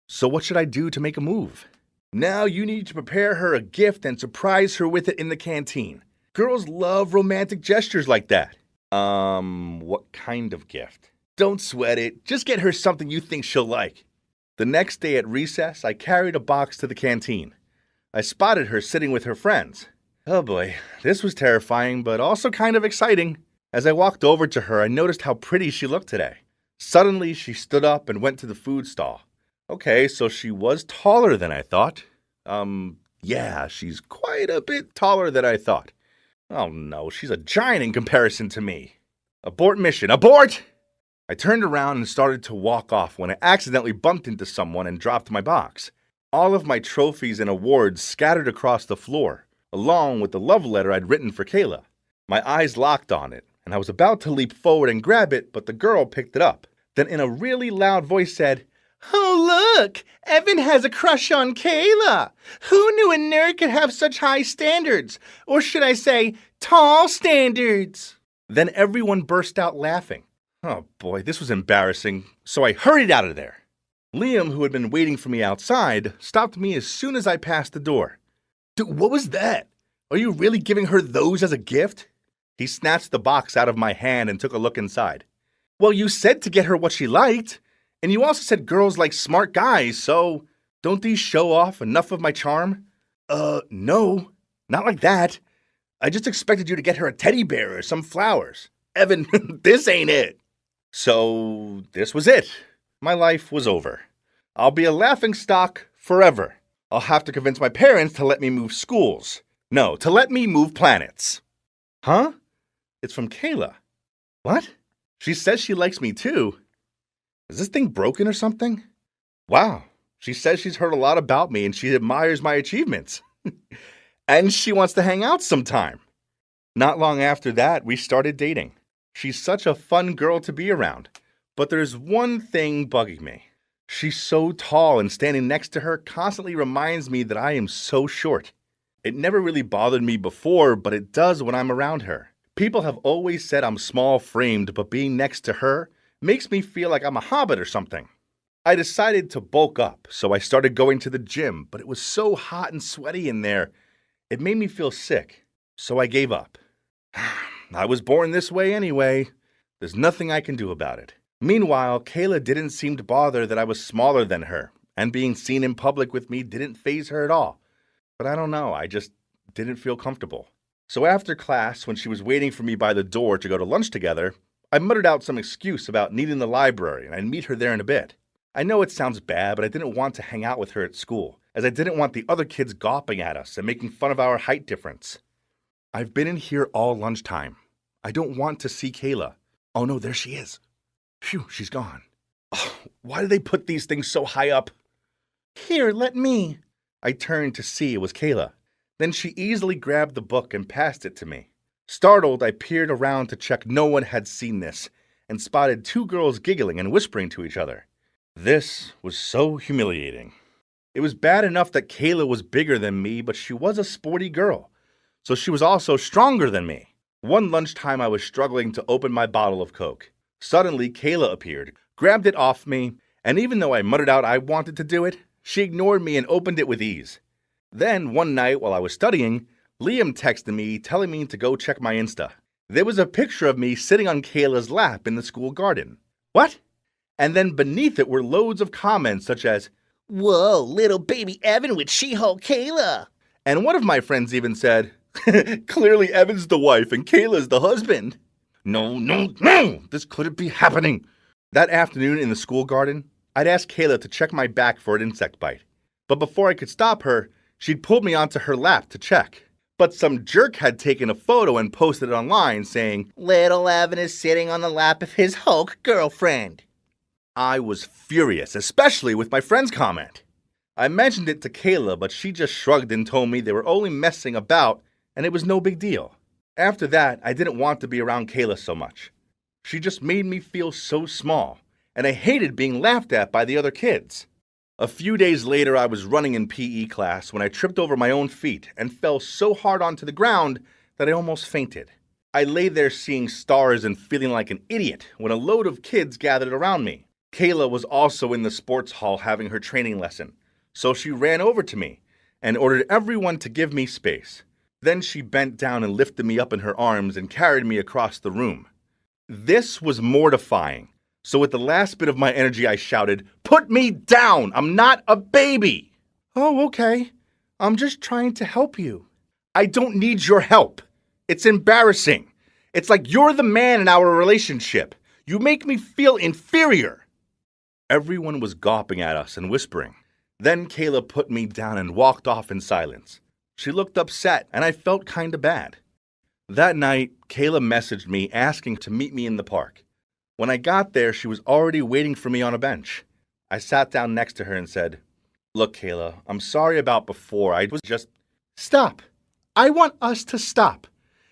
So what should I do to make a move? Now you need to prepare her a gift and surprise her with it in the canteen. Girls love romantic gestures like that. What kind of gift? Don't sweat it. Just get her something you think she'll like. The next day at recess, I carried a box to the canteen. I spotted her sitting with her friends. Oh boy, this was terrifying, but also kind of exciting. As I walked over to her, I noticed how pretty she looked today. Suddenly, she stood up and went to the food stall. Okay, so she was taller than I thought. Yeah, she's quite a bit taller than I thought. Oh no, she's a giant in comparison to me. Abort mission, abort! I turned around and started to walk off when I accidentally bumped into someone and dropped my box. All of my trophies and awards scattered across the floor, along with the love letter I'd written for Kayla. My eyes locked on it, and I was about to leap forward and grab it, but the girl picked it up. Then in a really loud voice said, "Oh look, Evan has a crush on Kayla. Who knew a nerd could have such high standards? Or should I say, tall standards?" Then everyone burst out laughing. Oh boy, this was embarrassing, so I hurried out of there. Liam, who had been waiting for me outside, stopped me as soon as I passed the door. "Dude, what was that? Are you really giving her those as a gift?" He snatched the box out of my hand and took a look inside. "Well, you said to get her what she liked, and you also said girls like smart guys, so don't these show off enough of my charm?" No, not like that. I just expected you to get her a teddy bear or some flowers. Evan, this ain't it." So this was it. My life was over. I'll be a laughingstock forever. I'll have to convince my parents to let me move schools. No, to let me move planets. Huh? It's from Kayla. What? She says she likes me too. Is this thing broken or something? Wow. She says she's heard a lot about me and she admires my achievements. And she wants to hang out sometime. Not long after that, we started dating. She's such a fun girl to be around. But there's one thing bugging me. She's so tall, and standing next to her constantly reminds me that I am so short. It never really bothered me before, but it does when I'm around her. People have always said I'm small-framed, but being next to her makes me feel like I'm a hobbit or something. I decided to bulk up, so I started going to the gym, but it was so hot and sweaty in there, it made me feel sick, so I gave up. I was born this way anyway. There's nothing I can do about it. Meanwhile, Kayla didn't seem to bother that I was smaller than her, and being seen in public with me didn't faze her at all. But I don't know, I just didn't feel comfortable. So after class, when she was waiting for me by the door to go to lunch together, I muttered out some excuse about needing the library, and I'd meet her there in a bit. I know it sounds bad, but I didn't want to hang out with her at school, as I didn't want the other kids gawping at us and making fun of our height difference. I've been in here all lunchtime. I don't want to see Kayla. Oh no, there she is. Phew, she's gone. Oh, why do they put these things so high up? Here, let me. I turned to see it was Kayla. Then she easily grabbed the book and passed it to me. Startled, I peered around to check no one had seen this, and spotted two girls giggling and whispering to each other. This was so humiliating. It was bad enough that Kayla was bigger than me, but she was a sporty girl, so she was also stronger than me. One lunchtime, I was struggling to open my bottle of Coke. Suddenly, Kayla appeared, grabbed it off me, and even though I muttered out I wanted to do it, she ignored me and opened it with ease. Then, one night while I was studying, Liam texted me telling me to go check my Insta. There was a picture of me sitting on Kayla's lap in the school garden. What? And then beneath it were loads of comments such as, "Whoa, little baby Evan with She-Hulk Kayla." And one of my friends even said, "Clearly Evan's the wife and Kayla's the husband." No, this couldn't be happening. That afternoon in the school garden, I'd asked Kayla to check my back for an insect bite. But before I could stop her, she'd pulled me onto her lap to check. But some jerk had taken a photo and posted it online saying, "Little Evan is sitting on the lap of his Hulk girlfriend." I was furious, especially with my friend's comment. I mentioned it to Kayla, but she just shrugged and told me they were only messing about and it was no big deal. After that, I didn't want to be around Kayla so much. She just made me feel so small, and I hated being laughed at by the other kids. A few days later, I was running in PE class when I tripped over my own feet and fell so hard onto the ground that I almost fainted. I lay there seeing stars and feeling like an idiot when a load of kids gathered around me. Kayla was also in the sports hall having her training lesson, so she ran over to me and ordered everyone to give me space. Then she bent down and lifted me up in her arms and carried me across the room. This was mortifying, so with the last bit of my energy I shouted, put me down. I'm not a baby. Oh, okay. I'm just trying to help you. I don't need your help. It's embarrassing. It's like you're the man in our relationship. You make me feel inferior. Everyone was gawping at us and whispering. Then Kayla put me down and walked off in silence. She looked upset, and I felt kinda bad. That night, Kayla messaged me asking to meet me in the park. When I got there, she was already waiting for me on a bench. I sat down next to her and said, "Look, Kayla, I'm sorry about before. I was just..." "Stop. I want us to stop.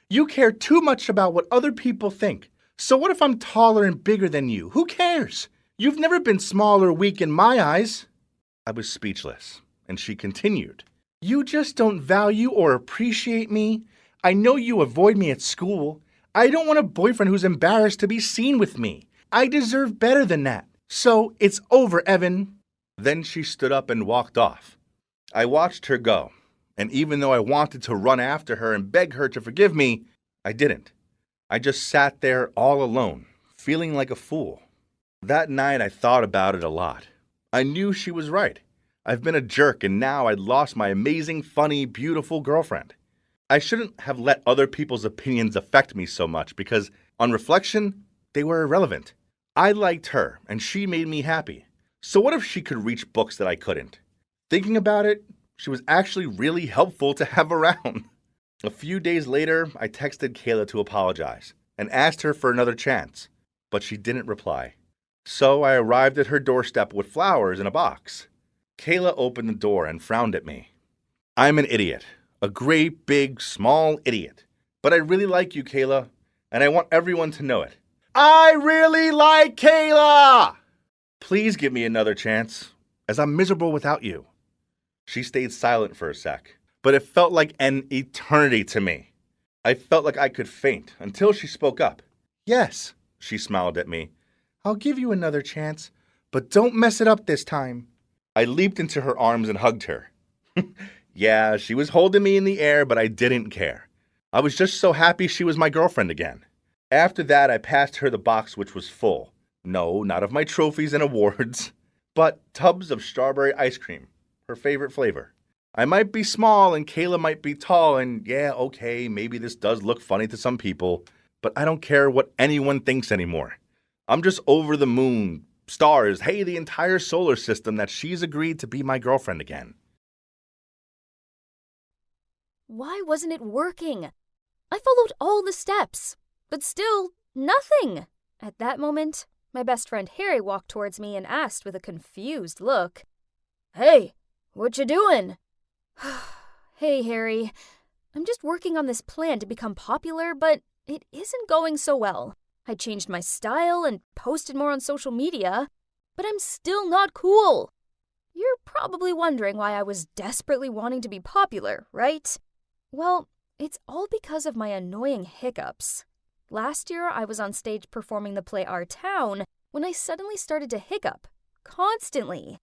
You care too much about what other people think. So what if I'm taller and bigger than you? Who cares? You've never been small or weak in my eyes." I was speechless, and she continued, "You just don't value or appreciate me. I know you avoid me at school. I don't want a boyfriend who's embarrassed to be seen with me. I deserve better than that. So it's over, Evan." Then she stood up and walked off. I watched her go, and even though I wanted to run after her and beg her to forgive me, I didn't. I just sat there all alone, feeling like a fool. That night I thought about it a lot. I knew she was right. I've been a jerk, and now I'd lost my amazing, funny, beautiful girlfriend. I shouldn't have let other people's opinions affect me so much because, on reflection, they were irrelevant. I liked her, and she made me happy. So what if she could reach books that I couldn't? Thinking about it, she was actually really helpful to have around. A few days later, I texted Kayla to apologize and asked her for another chance, but she didn't reply. So I arrived at her doorstep with flowers in a box. Kayla opened the door and frowned at me. "I'm an idiot. A great, big, small idiot. But I really like you, Kayla, and I want everyone to know it. I really like Kayla! Please give me another chance, as I'm miserable without you." She stayed silent for a sec, but it felt like an eternity to me. I felt like I could faint until she spoke up. "Yes," she smiled at me. "I'll give you another chance, but don't mess it up this time." I leaped into her arms and hugged her. Yeah, she was holding me in the air, but I didn't care. I was just so happy she was my girlfriend again. After that, I passed her the box, which was full. No, not of my trophies and awards, but tubs of strawberry ice cream, her favorite flavor. I might be small and Kayla might be tall, and yeah, okay, maybe this does look funny to some people, but I don't care what anyone thinks anymore. I'm just over the moon, stars, hey, the entire solar system that she's agreed to be my girlfriend again. Why wasn't it working? I followed all the steps, but still, nothing. At that moment, my best friend Harry walked towards me and asked with a confused look, "Hey, what you doing?" "Hey, Harry. I'm just working on this plan to become popular, but it isn't going so well. I changed my style and posted more on social media, but I'm still not cool." You're probably wondering why I was desperately wanting to be popular, right? Well, it's all because of my annoying hiccups. Last year, I was on stage performing the play Our Town when I suddenly started to hiccup, constantly.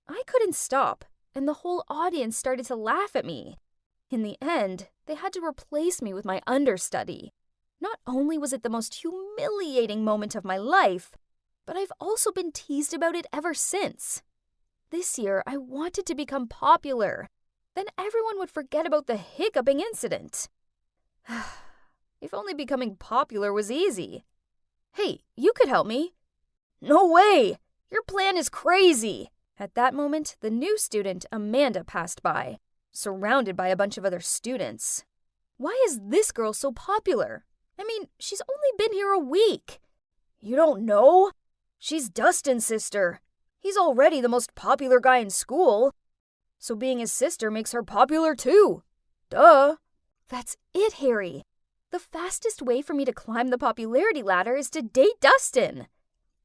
I couldn't stop, and the whole audience started to laugh at me. In the end, they had to replace me with my understudy. Not only was it the most humiliating moment of my life, but I've also been teased about it ever since. This year, I wanted to become popular. Then everyone would forget about the hiccuping incident. If only becoming popular was easy. "Hey, you could help me." "No way! Your plan is crazy!" At that moment, the new student, Amanda, passed by, surrounded by a bunch of other students. Why is this girl so popular? I mean, she's only been here a week. "You don't know? She's Dustin's sister. He's already the most popular guy in school. So being his sister makes her popular too. Duh." That's it, Harry. The fastest way for me to climb the popularity ladder is to date Dustin.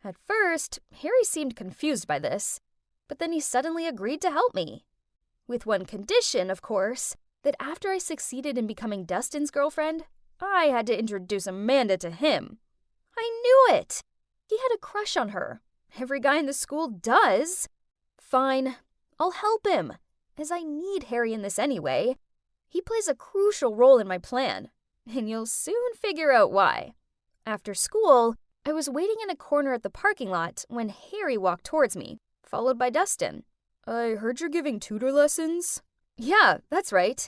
At first, Harry seemed confused by this, but then he suddenly agreed to help me. With one condition, of course, that after I succeeded in becoming Dustin's girlfriend, I had to introduce Amanda to him. I knew it! He had a crush on her. Every guy in the school does. Fine, I'll help him, as I need Harry in this anyway. He plays a crucial role in my plan, and you'll soon figure out why. After school, I was waiting in a corner at the parking lot when Harry walked towards me, followed by Dustin. I heard you're giving tutor lessons. Yeah, that's right.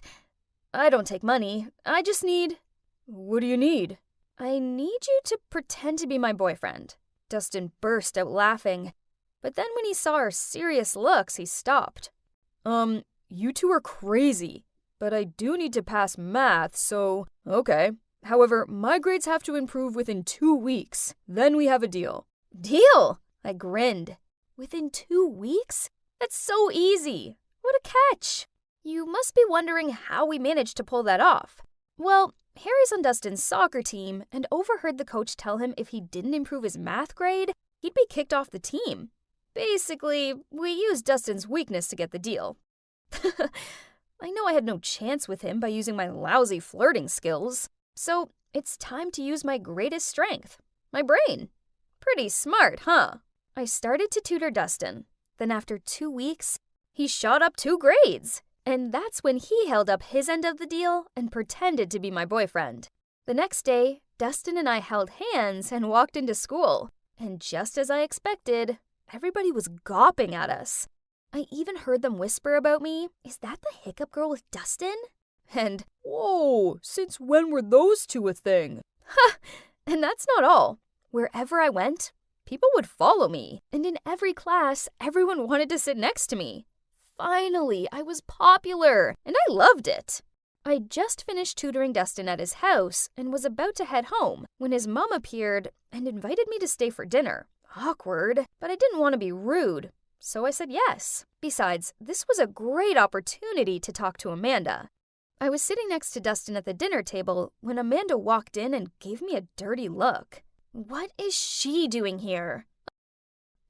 I don't take money. I just need... What do you need? I need you to pretend to be my boyfriend. Dustin burst out laughing, but then when he saw our serious looks, he stopped. You two are crazy, but I do need to pass math, so okay. However, my grades have to improve within 2 weeks. Then we have a deal. Deal! I grinned. Within 2 weeks? That's so easy. What a catch. You must be wondering how we managed to pull that off. Well, Harry's on Dustin's soccer team and overheard the coach tell him if he didn't improve his math grade, he'd be kicked off the team. Basically, we used Dustin's weakness to get the deal. I know I had no chance with him by using my lousy flirting skills, so it's time to use my greatest strength, my brain. Pretty smart, huh? I started to tutor Dustin. Then after 2 weeks, he shot up 2 grades. And that's when he held up his end of the deal and pretended to be my boyfriend. The next day, Dustin and I held hands and walked into school. And just as I expected, everybody was gawping at us. I even heard them whisper about me, "Is that the hiccup girl with Dustin?" And, "Whoa, since when were those two a thing?" Ha! And that's not all. Wherever I went, people would follow me. And in every class, everyone wanted to sit next to me. Finally, I was popular, and I loved it. I just finished tutoring Dustin at his house and was about to head home when his mom appeared and invited me to stay for dinner. Awkward, but I didn't want to be rude, so I said yes. Besides, this was a great opportunity to talk to Amanda. I was sitting next to Dustin at the dinner table when Amanda walked in and gave me a dirty look. What is she doing here?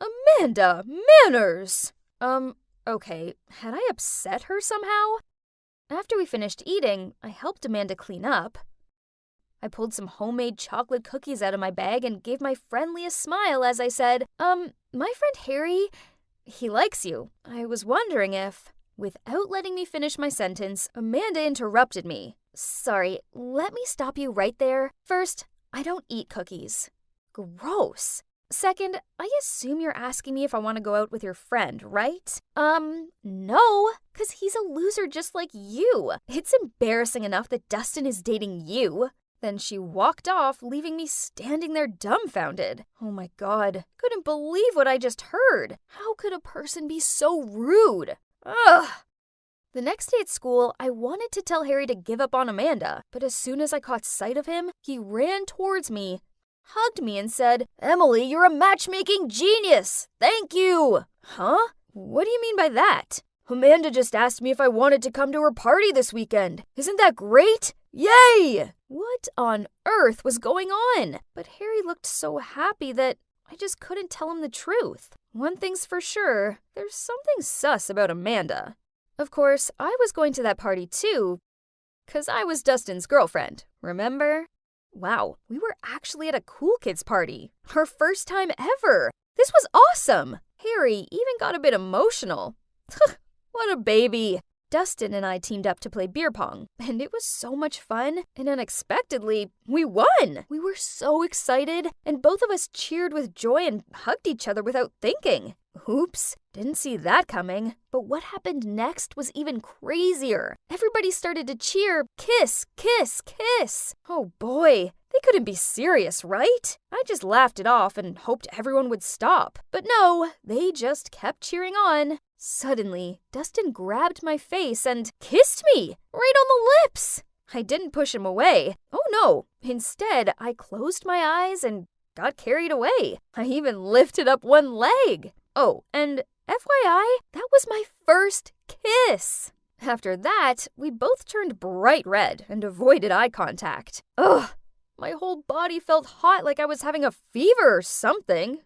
Amanda, manners! Okay, had I upset her somehow? After we finished eating, I helped Amanda clean up. I pulled some homemade chocolate cookies out of my bag and gave my friendliest smile as I said, my friend Harry, he likes you. I was wondering if... Without letting me finish my sentence, Amanda interrupted me. Sorry, let me stop you right there. First, I don't eat cookies. Gross. Second, I assume you're asking me if I want to go out with your friend, right? No, because he's a loser just like you. It's embarrassing enough that Dustin is dating you. Then she walked off, leaving me standing there dumbfounded. Oh my God, couldn't believe what I just heard. How could a person be so rude? Ugh. The next day at school, I wanted to tell Harry to give up on Amanda, but as soon as I caught sight of him, he ran towards me, hugged me and said, "Emily, you're a matchmaking genius! Thank you!" Huh? What do you mean by that? Amanda just asked me if I wanted to come to her party this weekend. Isn't that great? Yay! What on earth was going on? But Harry looked so happy that I just couldn't tell him the truth. One thing's for sure, there's something sus about Amanda. Of course, I was going to that party too, 'cause I was Dustin's girlfriend, remember? Wow, we were actually at a cool kids party. Our first time ever. This was awesome. Harry even got a bit emotional. What a baby. Dustin and I teamed up to play beer pong, and it was so much fun, and unexpectedly, we won! We were so excited, and both of us cheered with joy and hugged each other without thinking. Oops, didn't see that coming. But what happened next was even crazier. Everybody started to cheer, "Kiss, kiss, kiss." Oh boy, they couldn't be serious, right? I just laughed it off and hoped everyone would stop. But no, they just kept cheering on. Suddenly, Dustin grabbed my face and kissed me right on the lips. I didn't push him away. Oh no, instead, I closed my eyes and got carried away. I even lifted up one leg. Oh, and FYI, that was my first kiss. After that, we both turned bright red and avoided eye contact. Ugh, my whole body felt hot like I was having a fever or something.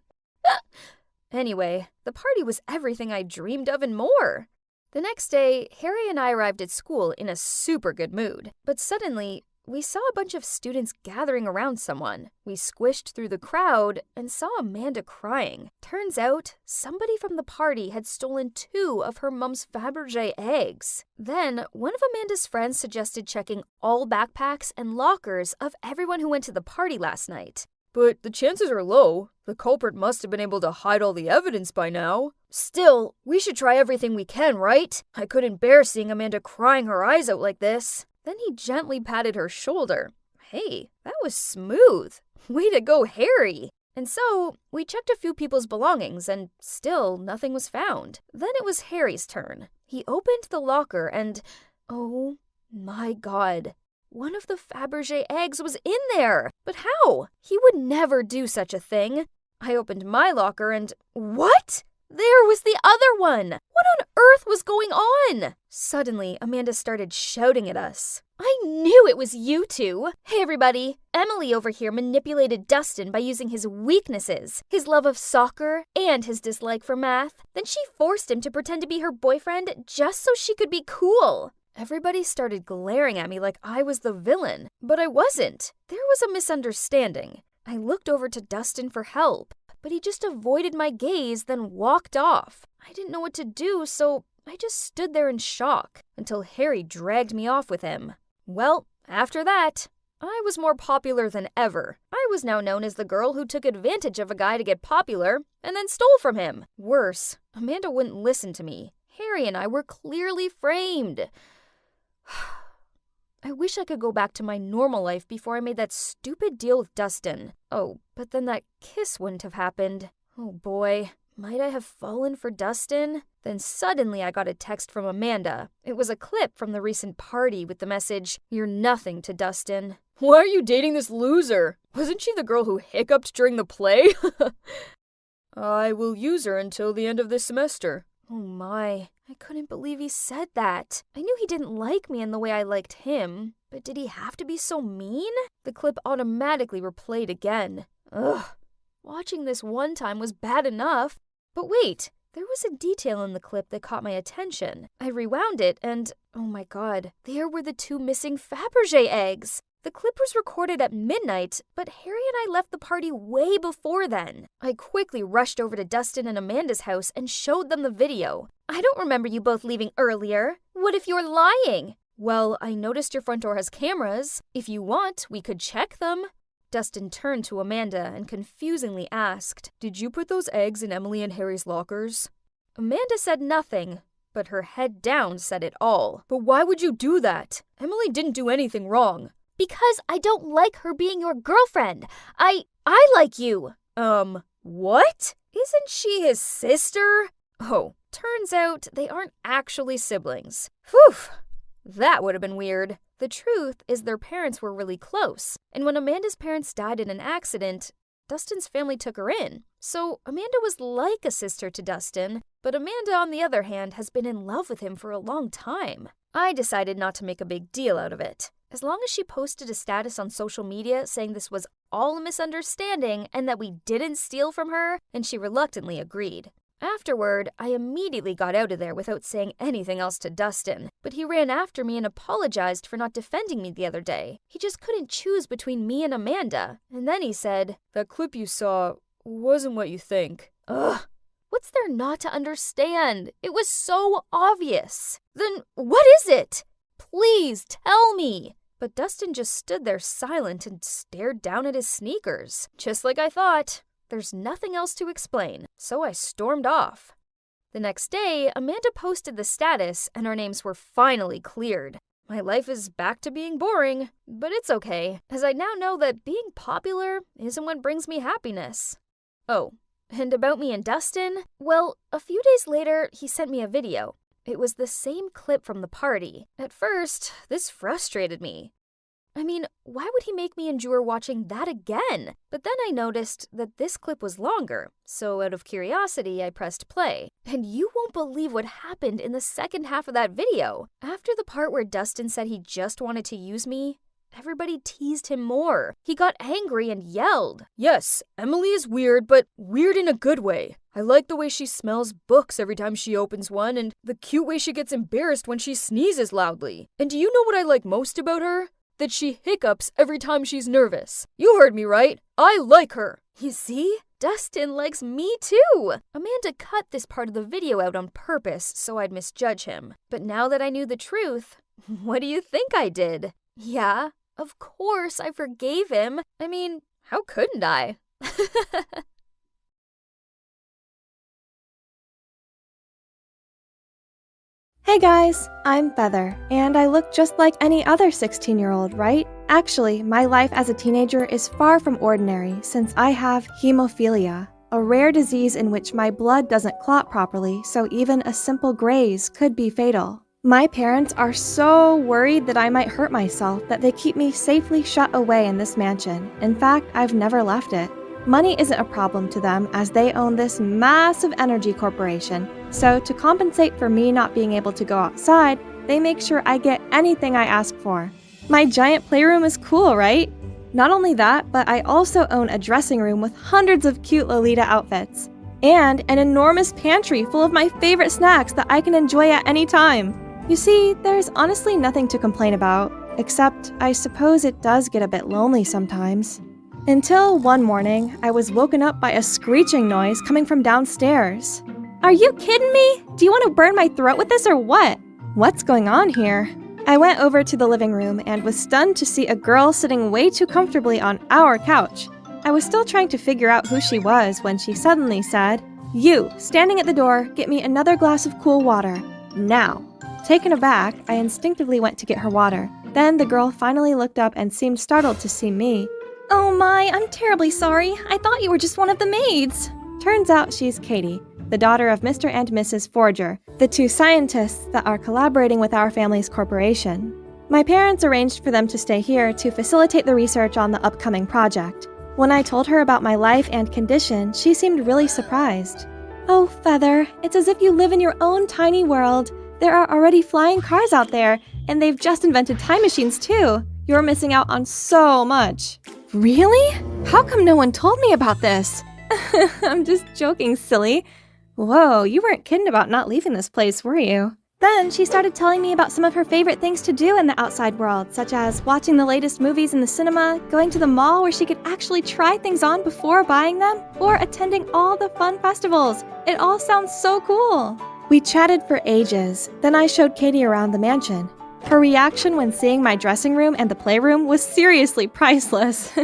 Anyway, the party was everything I dreamed of and more. The next day, Harry and I arrived at school in a super good mood. But suddenly, we saw a bunch of students gathering around someone. We squished through the crowd and saw Amanda crying. Turns out, somebody from the party had stolen 2 of her mom's Fabergé eggs. Then, one of Amanda's friends suggested checking all backpacks and lockers of everyone who went to the party last night. But the chances are low. The culprit must have been able to hide all the evidence by now. Still, we should try everything we can, right? I couldn't bear seeing Amanda crying her eyes out like this. Then he gently patted her shoulder. Hey, that was smooth. Way to go, Harry. And so, we checked a few people's belongings, and still nothing was found. Then it was Harry's turn. He opened the locker and, oh my God, one of the Fabergé eggs was in there. But how? He would never do such a thing. I opened my locker and, what? There was the other one! What on earth was going on? Suddenly, Amanda started shouting at us. I knew it was you two! Hey everybody, Emily over here manipulated Dustin by using his weaknesses, his love of soccer and his dislike for math. Then she forced him to pretend to be her boyfriend just so she could be cool. Everybody started glaring at me like I was the villain, but I wasn't. There was a misunderstanding. I looked over to Dustin for help, but he just avoided my gaze, then walked off. I didn't know what to do, so I just stood there in shock until Harry dragged me off with him. Well, after that, I was more popular than ever. I was now known as the girl who took advantage of a guy to get popular and then stole from him. Worse, Amanda wouldn't listen to me. Harry and I were clearly framed. I wish I could go back to my normal life before I made that stupid deal with Dustin. Oh, but then that kiss wouldn't have happened. Oh boy, might I have fallen for Dustin? Then suddenly I got a text from Amanda. It was a clip from the recent party with the message, "You're nothing to Dustin." Why are you dating this loser? Wasn't she the girl who hiccuped during the play? I will use her until the end of this semester. Oh my, I couldn't believe he said that. I knew he didn't like me in the way I liked him, but did he have to be so mean? The clip automatically replayed again. Ugh, watching this one time was bad enough. But wait, there was a detail in the clip that caught my attention. I rewound it and, oh my God, there were the two missing Fabergé eggs. The clip was recorded at midnight, but Harry and I left the party way before then. I quickly rushed over to Dustin and Amanda's house and showed them the video. I don't remember you both leaving earlier. What if you're lying? Well, I noticed your front door has cameras. If you want, we could check them. Dustin turned to Amanda and confusingly asked, Did you put those eggs in Emily and Harry's lockers? Amanda said nothing, but her head down said it all. But why would you do that? Emily didn't do anything wrong. Because I don't like her being your girlfriend. I like you. What? Isn't she his sister? Oh, turns out they aren't actually siblings. Whew, that would have been weird. The truth is their parents were really close, and when Amanda's parents died in an accident, Dustin's family took her in. So Amanda was like a sister to Dustin, but Amanda, on the other hand, has been in love with him for a long time. I decided not to make a big deal out of it. As long as she posted a status on social media saying this was all a misunderstanding and that we didn't steal from her, and she reluctantly agreed. Afterward, I immediately got out of there without saying anything else to Dustin, but he ran after me and apologized for not defending me the other day. He just couldn't choose between me and Amanda, and then he said, That clip you saw wasn't what you think. Ugh. What's there not to understand? It was so obvious. Then what is it? Please tell me. But Dustin just stood there silent and stared down at his sneakers. Just like I thought. There's nothing else to explain, so I stormed off. The next day, Amanda posted the status and our names were finally cleared. My life is back to being boring, but it's okay, as I now know that being popular isn't what brings me happiness. Oh, and about me and Dustin? Well, a few days later, he sent me a video. It was the same clip from the party. At first, this frustrated me. I mean, why would he make me endure watching that again? But then I noticed that this clip was longer, so out of curiosity, I pressed play. And you won't believe what happened in the second half of that video. After the part where Dustin said he just wanted to use me, everybody teased him more. He got angry and yelled. Yes, Emily is weird, but weird in a good way. I like the way she smells books every time she opens one, and the cute way she gets embarrassed when she sneezes loudly. And do you know what I like most about her? That she hiccups every time she's nervous. You heard me right. I like her. You see? Dustin likes me too. Amanda cut this part of the video out on purpose so I'd misjudge him. But now that I knew the truth, what do you think I did? Yeah, of course I forgave him. I mean, How couldn't I? Hey guys, I'm Feather, and I look just like any other 16-year-old, right? Actually, my life as a teenager is far from ordinary since I have hemophilia, a rare disease in which my blood doesn't clot properly, so even a simple graze could be fatal. My parents are so worried that I might hurt myself that they keep me safely shut away in this mansion. In fact, I've never left it. Money isn't a problem to them as they own this massive energy corporation, so to compensate for me not being able to go outside, they make sure I get anything I ask for. My giant playroom is cool, right? Not only that, but I also own a dressing room with hundreds of cute Lolita outfits, and an enormous pantry full of my favorite snacks that I can enjoy at any time. You see, there's honestly nothing to complain about, except I suppose it does get a bit lonely sometimes. Until one morning, I was woken up by a screeching noise coming from downstairs. Are you kidding me? Do you want to burn my throat with this or what? What's going on here? I went over to the living room and was stunned to see a girl sitting way too comfortably on our couch. I was still trying to figure out who she was when she suddenly said, "You, standing at the door, get me another glass of cool water. Now." Taken aback, I instinctively went to get her water. Then the girl finally looked up and seemed startled to see me. Oh my, I'm terribly sorry. I thought you were just one of the maids. Turns out she's Katie, the daughter of Mr. and Mrs. Forger, the two scientists that are collaborating with our family's corporation. My parents arranged for them to stay here to facilitate the research on the upcoming project. When I told her about my life and condition, she seemed really surprised. Oh, Feather, it's as if you live in your own tiny world. There are already flying cars out there, and they've just invented time machines too. You're missing out on so much. Really? How come no one told me about this? I'm just joking, silly. Whoa, you weren't kidding about not leaving this place, were you? Then she started telling me about some of her favorite things to do in the outside world, such as watching the latest movies in the cinema, going to the mall where she could actually try things on before buying them, or attending all the fun festivals. It all sounds so cool. We chatted for ages. Then I showed Katie around the mansion. Her reaction when seeing my dressing room and the playroom was seriously priceless.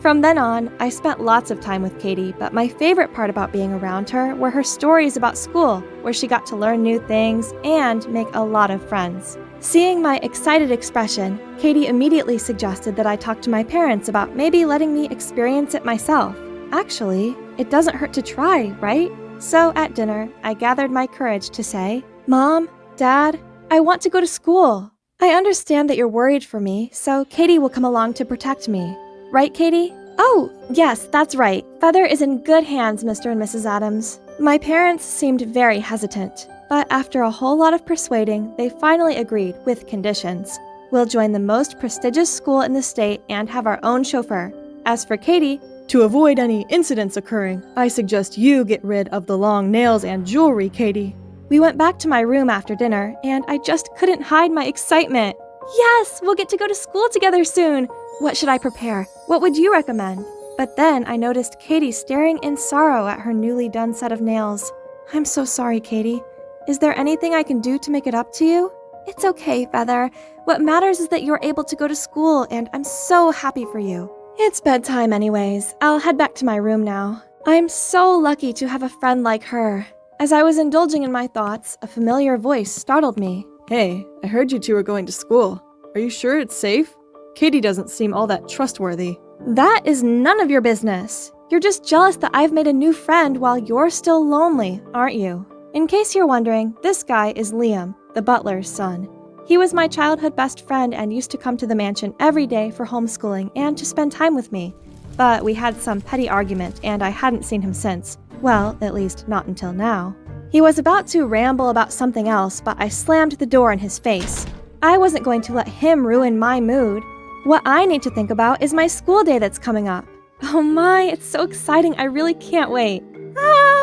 From then on, I spent lots of time with Katie, but my favorite part about being around her were her stories about school, where she got to learn new things and make a lot of friends. Seeing my excited expression, Katie immediately suggested that I talk to my parents about maybe letting me experience it myself. Actually, it doesn't hurt to try, right? So at dinner, I gathered my courage to say, "Mom, Dad, I want to go to school. I understand that you're worried for me, so Katie will come along to protect me. Right, Katie?" "Oh, yes, that's right. Feather is in good hands, Mr. and Mrs. Adams." My parents seemed very hesitant, but after a whole lot of persuading, they finally agreed with conditions. We'll join the most prestigious school in the state and have our own chauffeur. As for Katie, To avoid any incidents occurring, I suggest you get rid of the long nails and jewelry, Katie. we went back to my room after dinner, and I just couldn't hide my excitement. Yes, we'll get to go to school together soon. What should I prepare? What would you recommend? But then I noticed Katie staring in sorrow at her newly done set of nails. I'm so sorry, Katie. Is there anything I can do to make it up to you? It's okay, Feather. What matters is that you're able to go to school, and I'm so happy for you. It's bedtime anyways. I'll head back to my room now. I'm so lucky to have a friend like her. As I was indulging in my thoughts, a familiar voice startled me. Hey, I heard you two are going to school. Are you sure it's safe? Katie doesn't seem all that trustworthy. That is none of your business. You're just jealous that I've made a new friend while you're still lonely, aren't you? In case you're wondering, this guy is Liam, the butler's son. He was my childhood best friend and used to come to the mansion every day for homeschooling and to spend time with me. But we had some petty argument and I hadn't seen him since. Well, at least not until now. He was about to ramble about something else, but I slammed the door in his face. I wasn't going to let him ruin my mood. What I need to think about is my school day that's coming up. Oh my, it's so exciting, I really can't wait.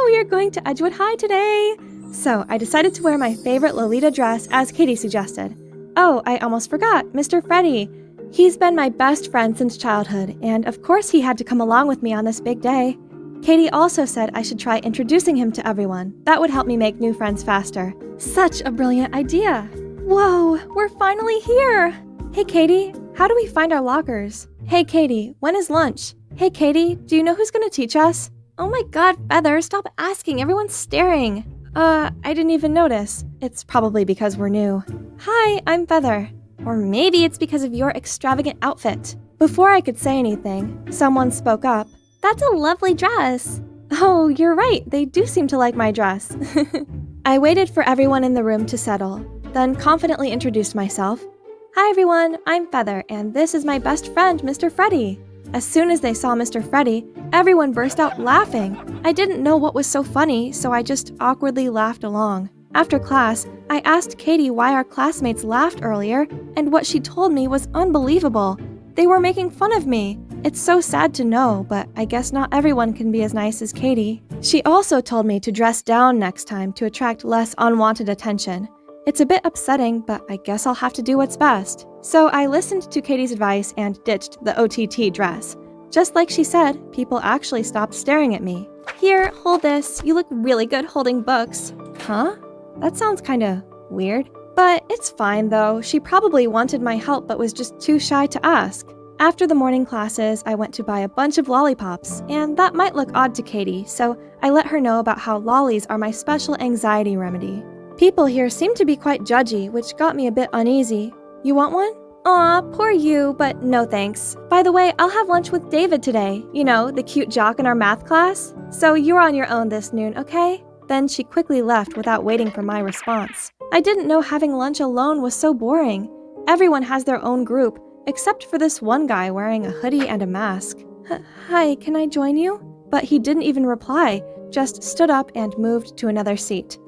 We are going to Edgewood High today. So I decided to wear my favorite Lolita dress as Katie suggested. Oh, I almost forgot, Mr. Freddie. He's been my best friend since childhood, and of course he had to come along with me on this big day. Katie also said I should try introducing him to everyone. That would help me make new friends faster. Such a brilliant idea. Whoa, we're finally here. Hey, Katie, how do we find our lockers? Hey, Katie, when is lunch? Hey, Katie, do you know who's gonna teach us? Oh my god, Feather, stop asking. Everyone's staring. I didn't even notice. It's probably because we're new. Hi, I'm Feather. Or maybe it's because of your extravagant outfit. Before I could say anything, someone spoke up. That's a lovely dress. Oh, you're right. They do seem to like my dress. I waited for everyone in the room to settle, then confidently introduced myself. Hi, everyone. I'm Feather, and this is my best friend, Mr. Freddy. As soon as they saw Mr. Freddy, everyone burst out laughing. I didn't know what was so funny, so I just awkwardly laughed along. After class, I asked Katie why our classmates laughed earlier, and what she told me was unbelievable. They were making fun of me. It's so sad to know, but I guess not everyone can be as nice as Katie. She also told me to dress down next time to attract less unwanted attention. It's a bit upsetting, but I guess I'll have to do what's best. So I listened to Katie's advice and ditched the OTT dress. Just like she said, people actually stopped staring at me. Here, hold this. You look really good holding books. Huh? That sounds kinda weird. But it's fine though. She probably wanted my help but was just too shy to ask. After the morning classes, I went to buy a bunch of lollipops, and that might look odd to Katie, so I let her know about how lollies are my special anxiety remedy. People here seem to be quite judgy, which got me a bit uneasy. You want one? Aw, poor you, but no thanks. By the way, I'll have lunch with David today. You know, the cute jock in our math class. So you're on your own this noon, okay? Then she quickly left without waiting for my response. I didn't know having lunch alone was so boring. Everyone has their own group, except for this one guy wearing a hoodie and a mask. Hi, can I join you? But he didn't even reply, just stood up and moved to another seat.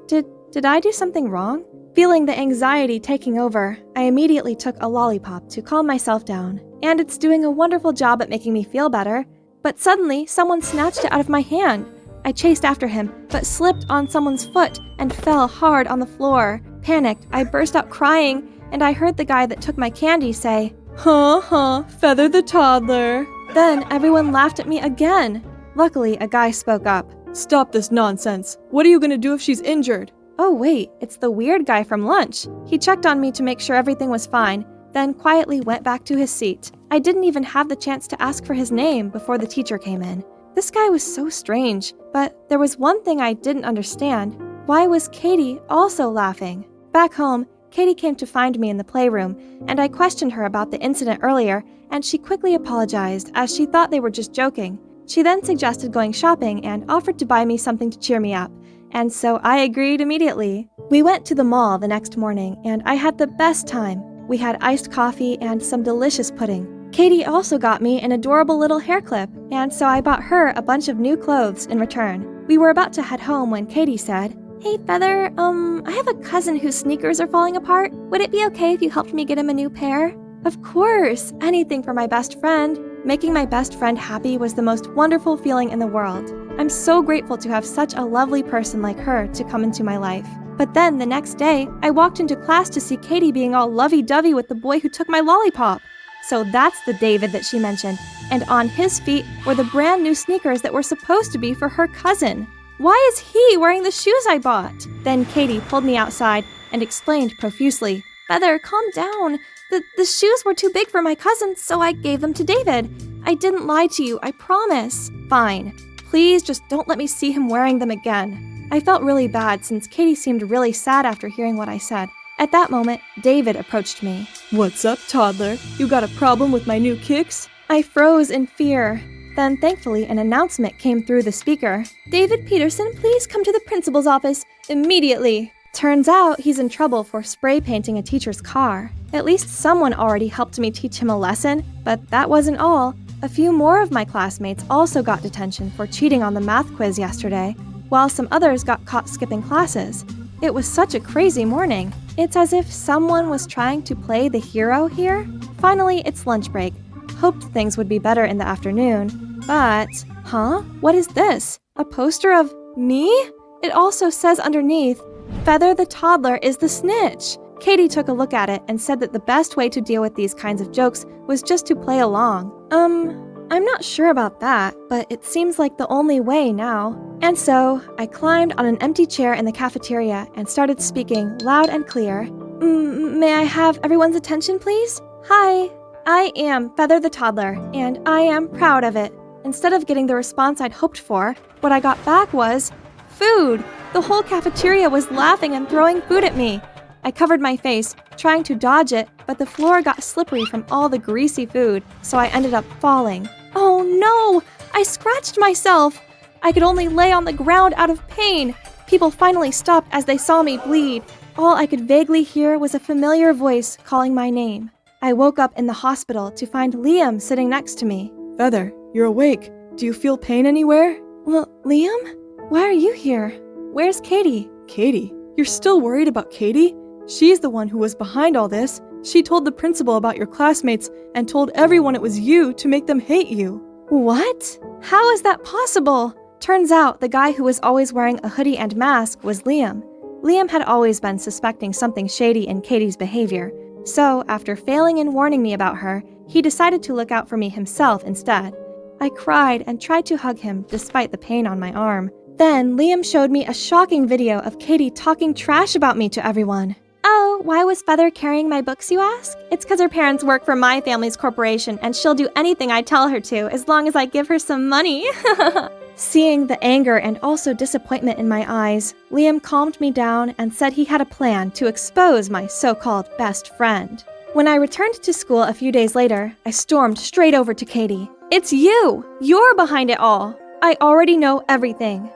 Did I do something wrong? Feeling the anxiety taking over, I immediately took a lollipop to calm myself down. And it's doing a wonderful job at making me feel better. But suddenly, someone snatched it out of my hand. I chased after him, but slipped on someone's foot and fell hard on the floor. Panicked, I burst out crying, and I heard the guy that took my candy say, Feather the toddler. Then everyone laughed at me again. Luckily, a guy spoke up. Stop this nonsense. What are you gonna do if she's injured? Oh wait, it's the weird guy from lunch. He checked on me to make sure everything was fine, then quietly went back to his seat. I didn't even have the chance to ask for his name before the teacher came in. This guy was so strange, but there was one thing I didn't understand. Why was Katie also laughing? Back home, Katie came to find me in the playroom, and I questioned her about the incident earlier, and she quickly apologized as she thought they were just joking. She then suggested going shopping and offered to buy me something to cheer me up, and so I agreed immediately. We went to the mall the next morning, and I had the best time. We had iced coffee and some delicious pudding. Katie also got me an adorable little hair clip, and so I bought her a bunch of new clothes in return. We were about to head home when Katie said, Hey Feather, I have a cousin whose sneakers are falling apart. Would it be okay if you helped me get him a new pair? Of course, anything for my best friend. Making my best friend happy was the most wonderful feeling in the world. I'm so grateful to have such a lovely person like her to come into my life. But then the next day, I walked into class to see Katie being all lovey-dovey with the boy who took my lollipop. So that's the David that she mentioned, and on his feet were the brand new sneakers that were supposed to be for her cousin. Why is he wearing the shoes I bought? Then Katie pulled me outside and explained profusely, Feather, calm down. The shoes were too big for my cousin, so I gave them to David. I didn't lie to you, I promise. Fine. Please just don't let me see him wearing them again. I felt really bad since Katie seemed really sad after hearing what I said. At that moment, David approached me. What's up, toddler? You got a problem with my new kicks? I froze in fear. Then, thankfully, an announcement came through the speaker. David Peterson, please come to the principal's office immediately. Turns out he's in trouble for spray painting a teacher's car. At least someone already helped me teach him a lesson, but that wasn't all. A few more of my classmates also got detention for cheating on the math quiz yesterday, while some others got caught skipping classes. It was such a crazy morning. It's as if someone was trying to play the hero here. Finally, it's lunch break. Hoped things would be better in the afternoon, but... What is this? A poster of me? It also says underneath, Feather the toddler is the snitch. Katie took a look at it and said that the best way to deal with these kinds of jokes was just to play along. I'm not sure about that, but it seems like the only way now. And so, I climbed on an empty chair in the cafeteria and started speaking loud and clear. May I have everyone's attention, please? Hi, I am Feather the toddler, and I am proud of it. Instead of getting the response I'd hoped for, what I got back was food. The whole cafeteria was laughing and throwing food at me. I covered my face, trying to dodge it, but the floor got slippery from all the greasy food, so I ended up falling. Oh no! I scratched myself! I could only lay on the ground out of pain. People finally stopped as they saw me bleed. All I could vaguely hear was a familiar voice calling my name. I woke up in the hospital to find Liam sitting next to me. Feather, you're awake. Do you feel pain anywhere? Well, Liam? Why are you here? Where's Katie? Katie? You're still worried about Katie? She's the one who was behind all this. She told the principal about your classmates and told everyone it was you to make them hate you. What? How is that possible? Turns out the guy who was always wearing a hoodie and mask was Liam. Liam had always been suspecting something shady in Katie's behavior. So, after failing in warning me about her, he decided to look out for me himself instead. I cried and tried to hug him despite the pain on my arm. Then, Liam showed me a shocking video of Katie talking trash about me to everyone. Oh, why was Feather carrying my books, you ask? It's because her parents work for my family's corporation and she'll do anything I tell her to as long as I give her some money. Seeing the anger and also disappointment in my eyes, Liam calmed me down and said he had a plan to expose my so-called best friend. When I returned to school a few days later, I stormed straight over to Katie. It's you! You're behind it all! I already know everything.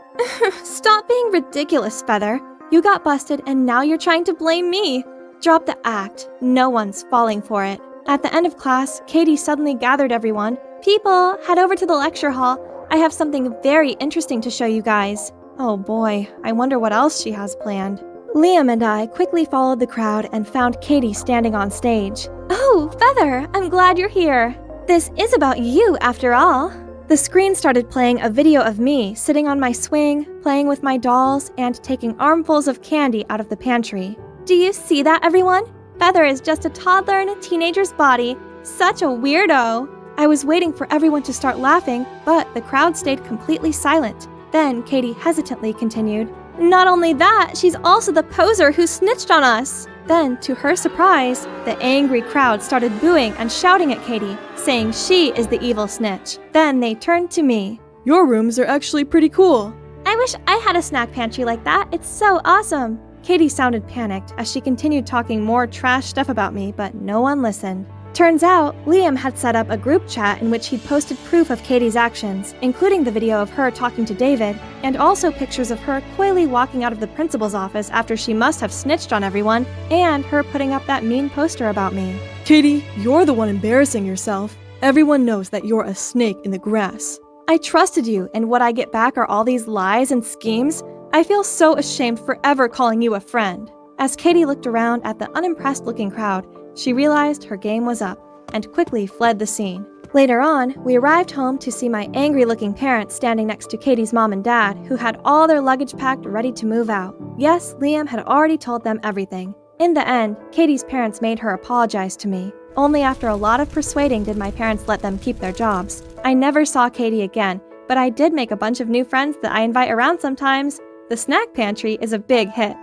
Stop being ridiculous, Feather. You got busted and now you're trying to blame me. Drop the act. No one's falling for it. At the end of class, Katie suddenly gathered everyone. People, head over to the lecture hall. I have something very interesting to show you guys. Oh boy, I wonder what else she has planned. Liam and I quickly followed the crowd and found Katie standing on stage. Oh, Feather, I'm glad you're here. This is about you after all. The screen started playing a video of me sitting on my swing, playing with my dolls, and taking armfuls of candy out of the pantry. Do you see that, everyone? Feather is just a toddler in a teenager's body. Such a weirdo. I was waiting for everyone to start laughing, but the crowd stayed completely silent. Then Katie hesitantly continued, Not only that, she's also the poser who snitched on us. Then, to her surprise, the angry crowd started booing and shouting at Katie, saying she is the evil snitch. Then they turned to me. Your rooms are actually pretty cool. I wish I had a snack pantry like that. It's so awesome. Katie sounded panicked as she continued talking more trash stuff about me, but no one listened. Turns out, Liam had set up a group chat in which he'd posted proof of Katie's actions, including the video of her talking to David, and also pictures of her coyly walking out of the principal's office after she must have snitched on everyone, and her putting up that mean poster about me. Katie, you're the one embarrassing yourself. Everyone knows that you're a snake in the grass. I trusted you, and what I get back are all these lies and schemes? I feel so ashamed for ever calling you a friend. As Katie looked around at the unimpressed-looking crowd, she realized her game was up and quickly fled the scene. Later on, we arrived home to see my angry-looking parents standing next to Katie's mom and dad, who had all their luggage packed ready to move out. Yes, Liam had already told them everything. In the end, Katie's parents made her apologize to me. Only after a lot of persuading did my parents let them keep their jobs. I never saw Katie again, but I did make a bunch of new friends that I invite around sometimes. The snack pantry is a big hit.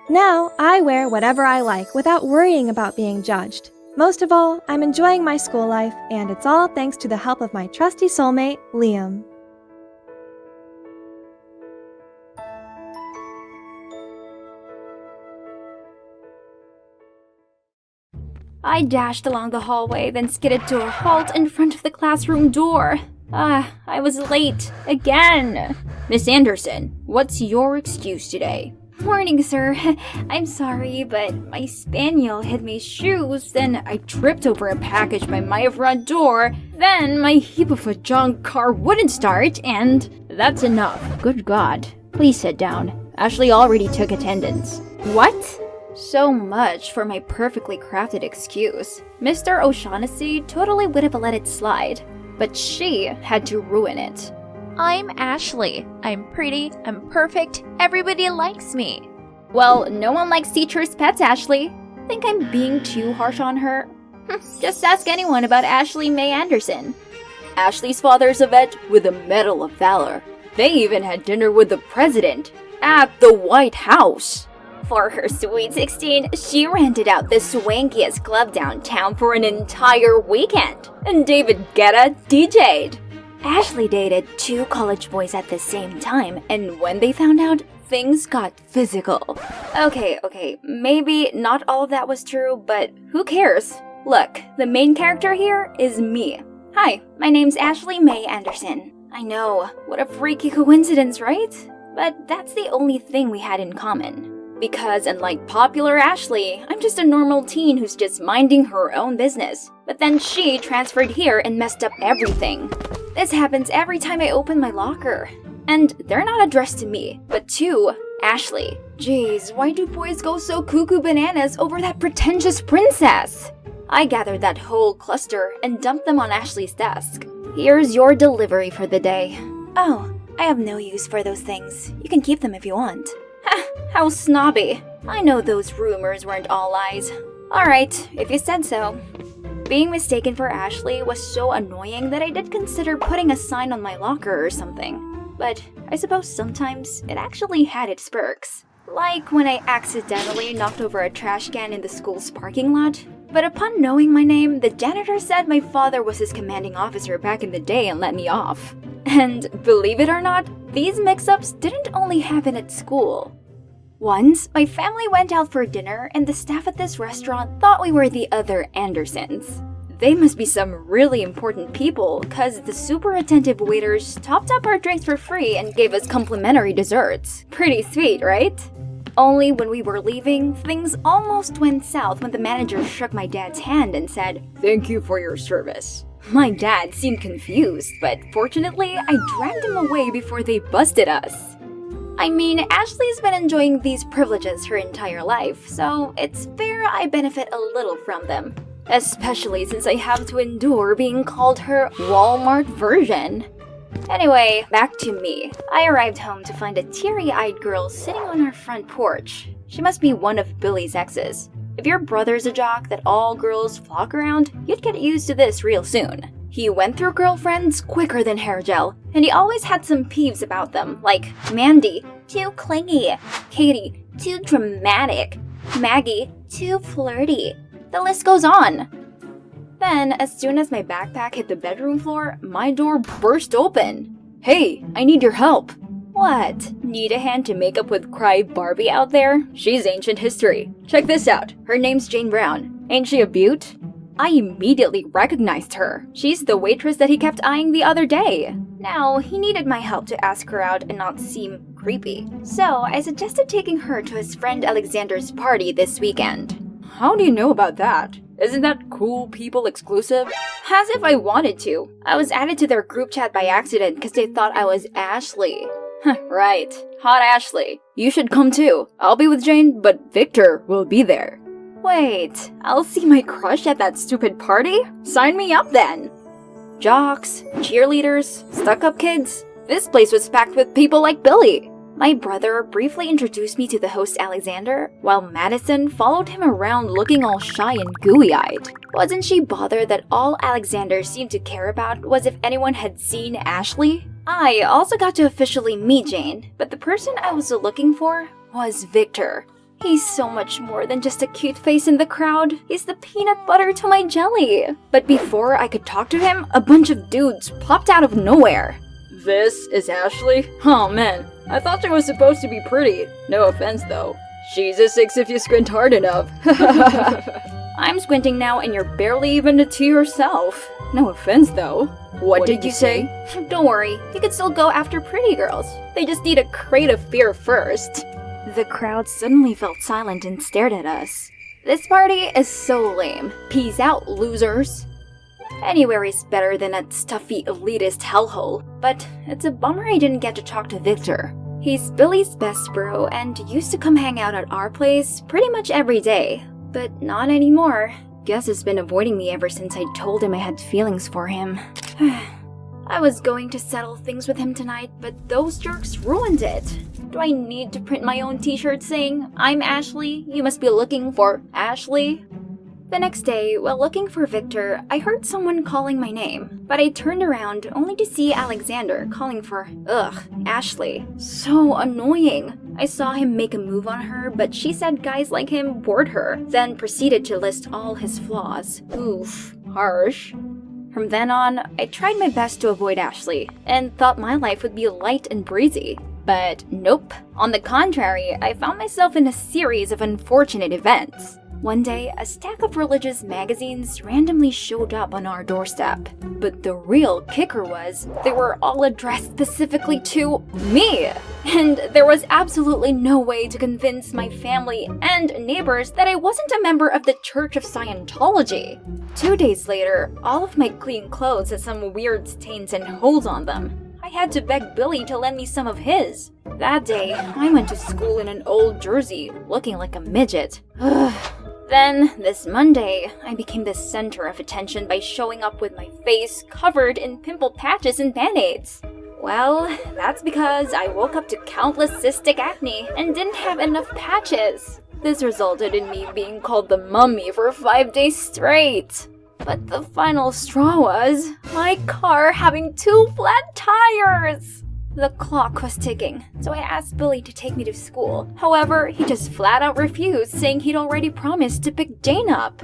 Now, I wear whatever I like without worrying about being judged. Most of all, I'm enjoying my school life, and it's all thanks to the help of my trusty soulmate, Liam. I dashed along the hallway, then skidded to a halt in front of the classroom door. I was late. Again. Miss Anderson, what's your excuse today? Morning, sir. I'm sorry, but my spaniel hid my shoes, then I tripped over a package by my front door, then my heap of a junk car wouldn't start, and that's enough. Good God. Please sit down. Ashley already took attendance. What? So much for my perfectly crafted excuse. Mr. O'Shaughnessy totally would have let it slide, but she had to ruin it. I'm Ashley. I'm pretty, I'm perfect, everybody likes me. Well, no one likes teachers' pets, Ashley. Think I'm being too harsh on her? Just ask anyone about Ashley Mae Anderson. Ashley's father's a vet with a Medal of Valor. They even had dinner with the president at the White House. For her Sweet 16, she rented out the swankiest club downtown for an entire weekend, and David Guetta DJ'd. Ashley dated 2 college boys at the same time, and when they found out, things got physical. Okay, maybe not all of that was true, but who cares? Look, the main character here is me. Hi, my name's Ashley Mae Anderson. I know, what a freaky coincidence, right? But that's the only thing we had in common. Because unlike popular Ashley, I'm just a normal teen who's just minding her own business. But then she transferred here and messed up everything. This happens every time I open my locker. And they're not addressed to me, but to Ashley. Jeez, why do boys go so cuckoo bananas over that pretentious princess? I gathered that whole cluster and dumped them on Ashley's desk. Here's your delivery for the day. Oh, I have no use for those things. You can keep them if you want. Ha, how snobby. I know those rumors weren't all lies. Alright, if you said so. Being mistaken for Ashley was so annoying that I did consider putting a sign on my locker or something. But I suppose sometimes it actually had its perks. Like when I accidentally knocked over a trash can in the school's parking lot. But upon knowing my name, the janitor said my father was his commanding officer back in the day and let me off. And believe it or not, these mix-ups didn't only happen at school. Once, my family went out for dinner and the staff at this restaurant thought we were the other Andersons. They must be some really important people, cause the super attentive waiters topped up our drinks for free and gave us complimentary desserts. Pretty sweet, right? Only when we were leaving, things almost went south when the manager shook my dad's hand and said, "Thank you for your service." My dad seemed confused, but fortunately, I dragged him away before they busted us. I mean, Ashley's been enjoying these privileges her entire life, so it's fair I benefit a little from them. Especially since I have to endure being called her Walmart version. Anyway, back to me. I arrived home to find a teary-eyed girl sitting on her front porch. She must be one of Billy's exes. If your brother's a jock that all girls flock around, you'd get used to this real soon. He went through girlfriends quicker than hair gel, and he always had some peeves about them, like Mandy, too clingy, Katie, too dramatic, Maggie, too flirty. The list goes on. Then, as soon as my backpack hit the bedroom floor, my door burst open. Hey, I need your help. What? Need a hand to make up with Cry Barbie out there? She's ancient history. Check this out. Her name's Jane Brown. Ain't she a beaut? I immediately recognized her. She's the waitress that he kept eyeing the other day. Now, he needed my help to ask her out and not seem creepy. So, I suggested taking her to his friend Alexander's party this weekend. How do you know about that? Isn't that cool people exclusive? As if I wanted to. I was added to their group chat by accident because they thought I was Ashley. Right. Hot Ashley. You should come too. I'll be with Jane, but Victor will be there. Wait, I'll see my crush at that stupid party? Sign me up then. Jocks, cheerleaders, stuck-up kids. This place was packed with people like Billy. My brother briefly introduced me to the host Alexander, while Madison followed him around looking all shy and gooey-eyed. Wasn't she bothered that all Alexander seemed to care about was if anyone had seen Ashley? I also got to officially meet Jane, but the person I was looking for was Victor. He's so much more than just a cute face in the crowd. He's the peanut butter to my jelly. But before I could talk to him, a bunch of dudes popped out of nowhere. This is Ashley? Oh man, I thought she was supposed to be pretty. No offense though. She's a 6 if you squint hard enough. I'm squinting now and you're barely even to yourself. No offense though. What did you say? Don't worry, you can still go after pretty girls. They just need a crate of beer first. The crowd suddenly felt silent and stared at us. This party is so lame. Peace out, losers. Anywhere is better than that stuffy elitist hellhole, but it's a bummer I didn't get to talk to Victor. He's Billy's best bro and used to come hang out at our place pretty much every day, but not anymore. Guess he's been avoiding me ever since I told him I had feelings for him. I was going to settle things with him tonight, but those jerks ruined it. Do I need to print my own t-shirt saying, "I'm Ashley, you must be looking for Ashley"? The next day, while looking for Victor, I heard someone calling my name, but I turned around only to see Alexander calling for, Ashley. So annoying. I saw him make a move on her, but she said guys like him bored her, then proceeded to list all his flaws. Oof, harsh. From then on, I tried my best to avoid Ashley and thought my life would be light and breezy. But nope. On the contrary, I found myself in a series of unfortunate events. One day, a stack of religious magazines randomly showed up on our doorstep. But the real kicker was, they were all addressed specifically to me! And there was absolutely no way to convince my family and neighbors that I wasn't a member of the Church of Scientology. 2 days later, all of my clean clothes had some weird stains and holes on them. I had to beg Billy to lend me some of his. That day, I went to school in an old jersey, looking like a midget. Then, this Monday, I became the center of attention by showing up with my face covered in pimple patches and band-aids. Well, that's because I woke up to countless cystic acne and didn't have enough patches. This resulted in me being called the mummy for 5 days straight. But the final straw was my car having 2 flat tires! The clock was ticking, so I asked Billy to take me to school. However, he just flat out refused, saying he'd already promised to pick Jane up.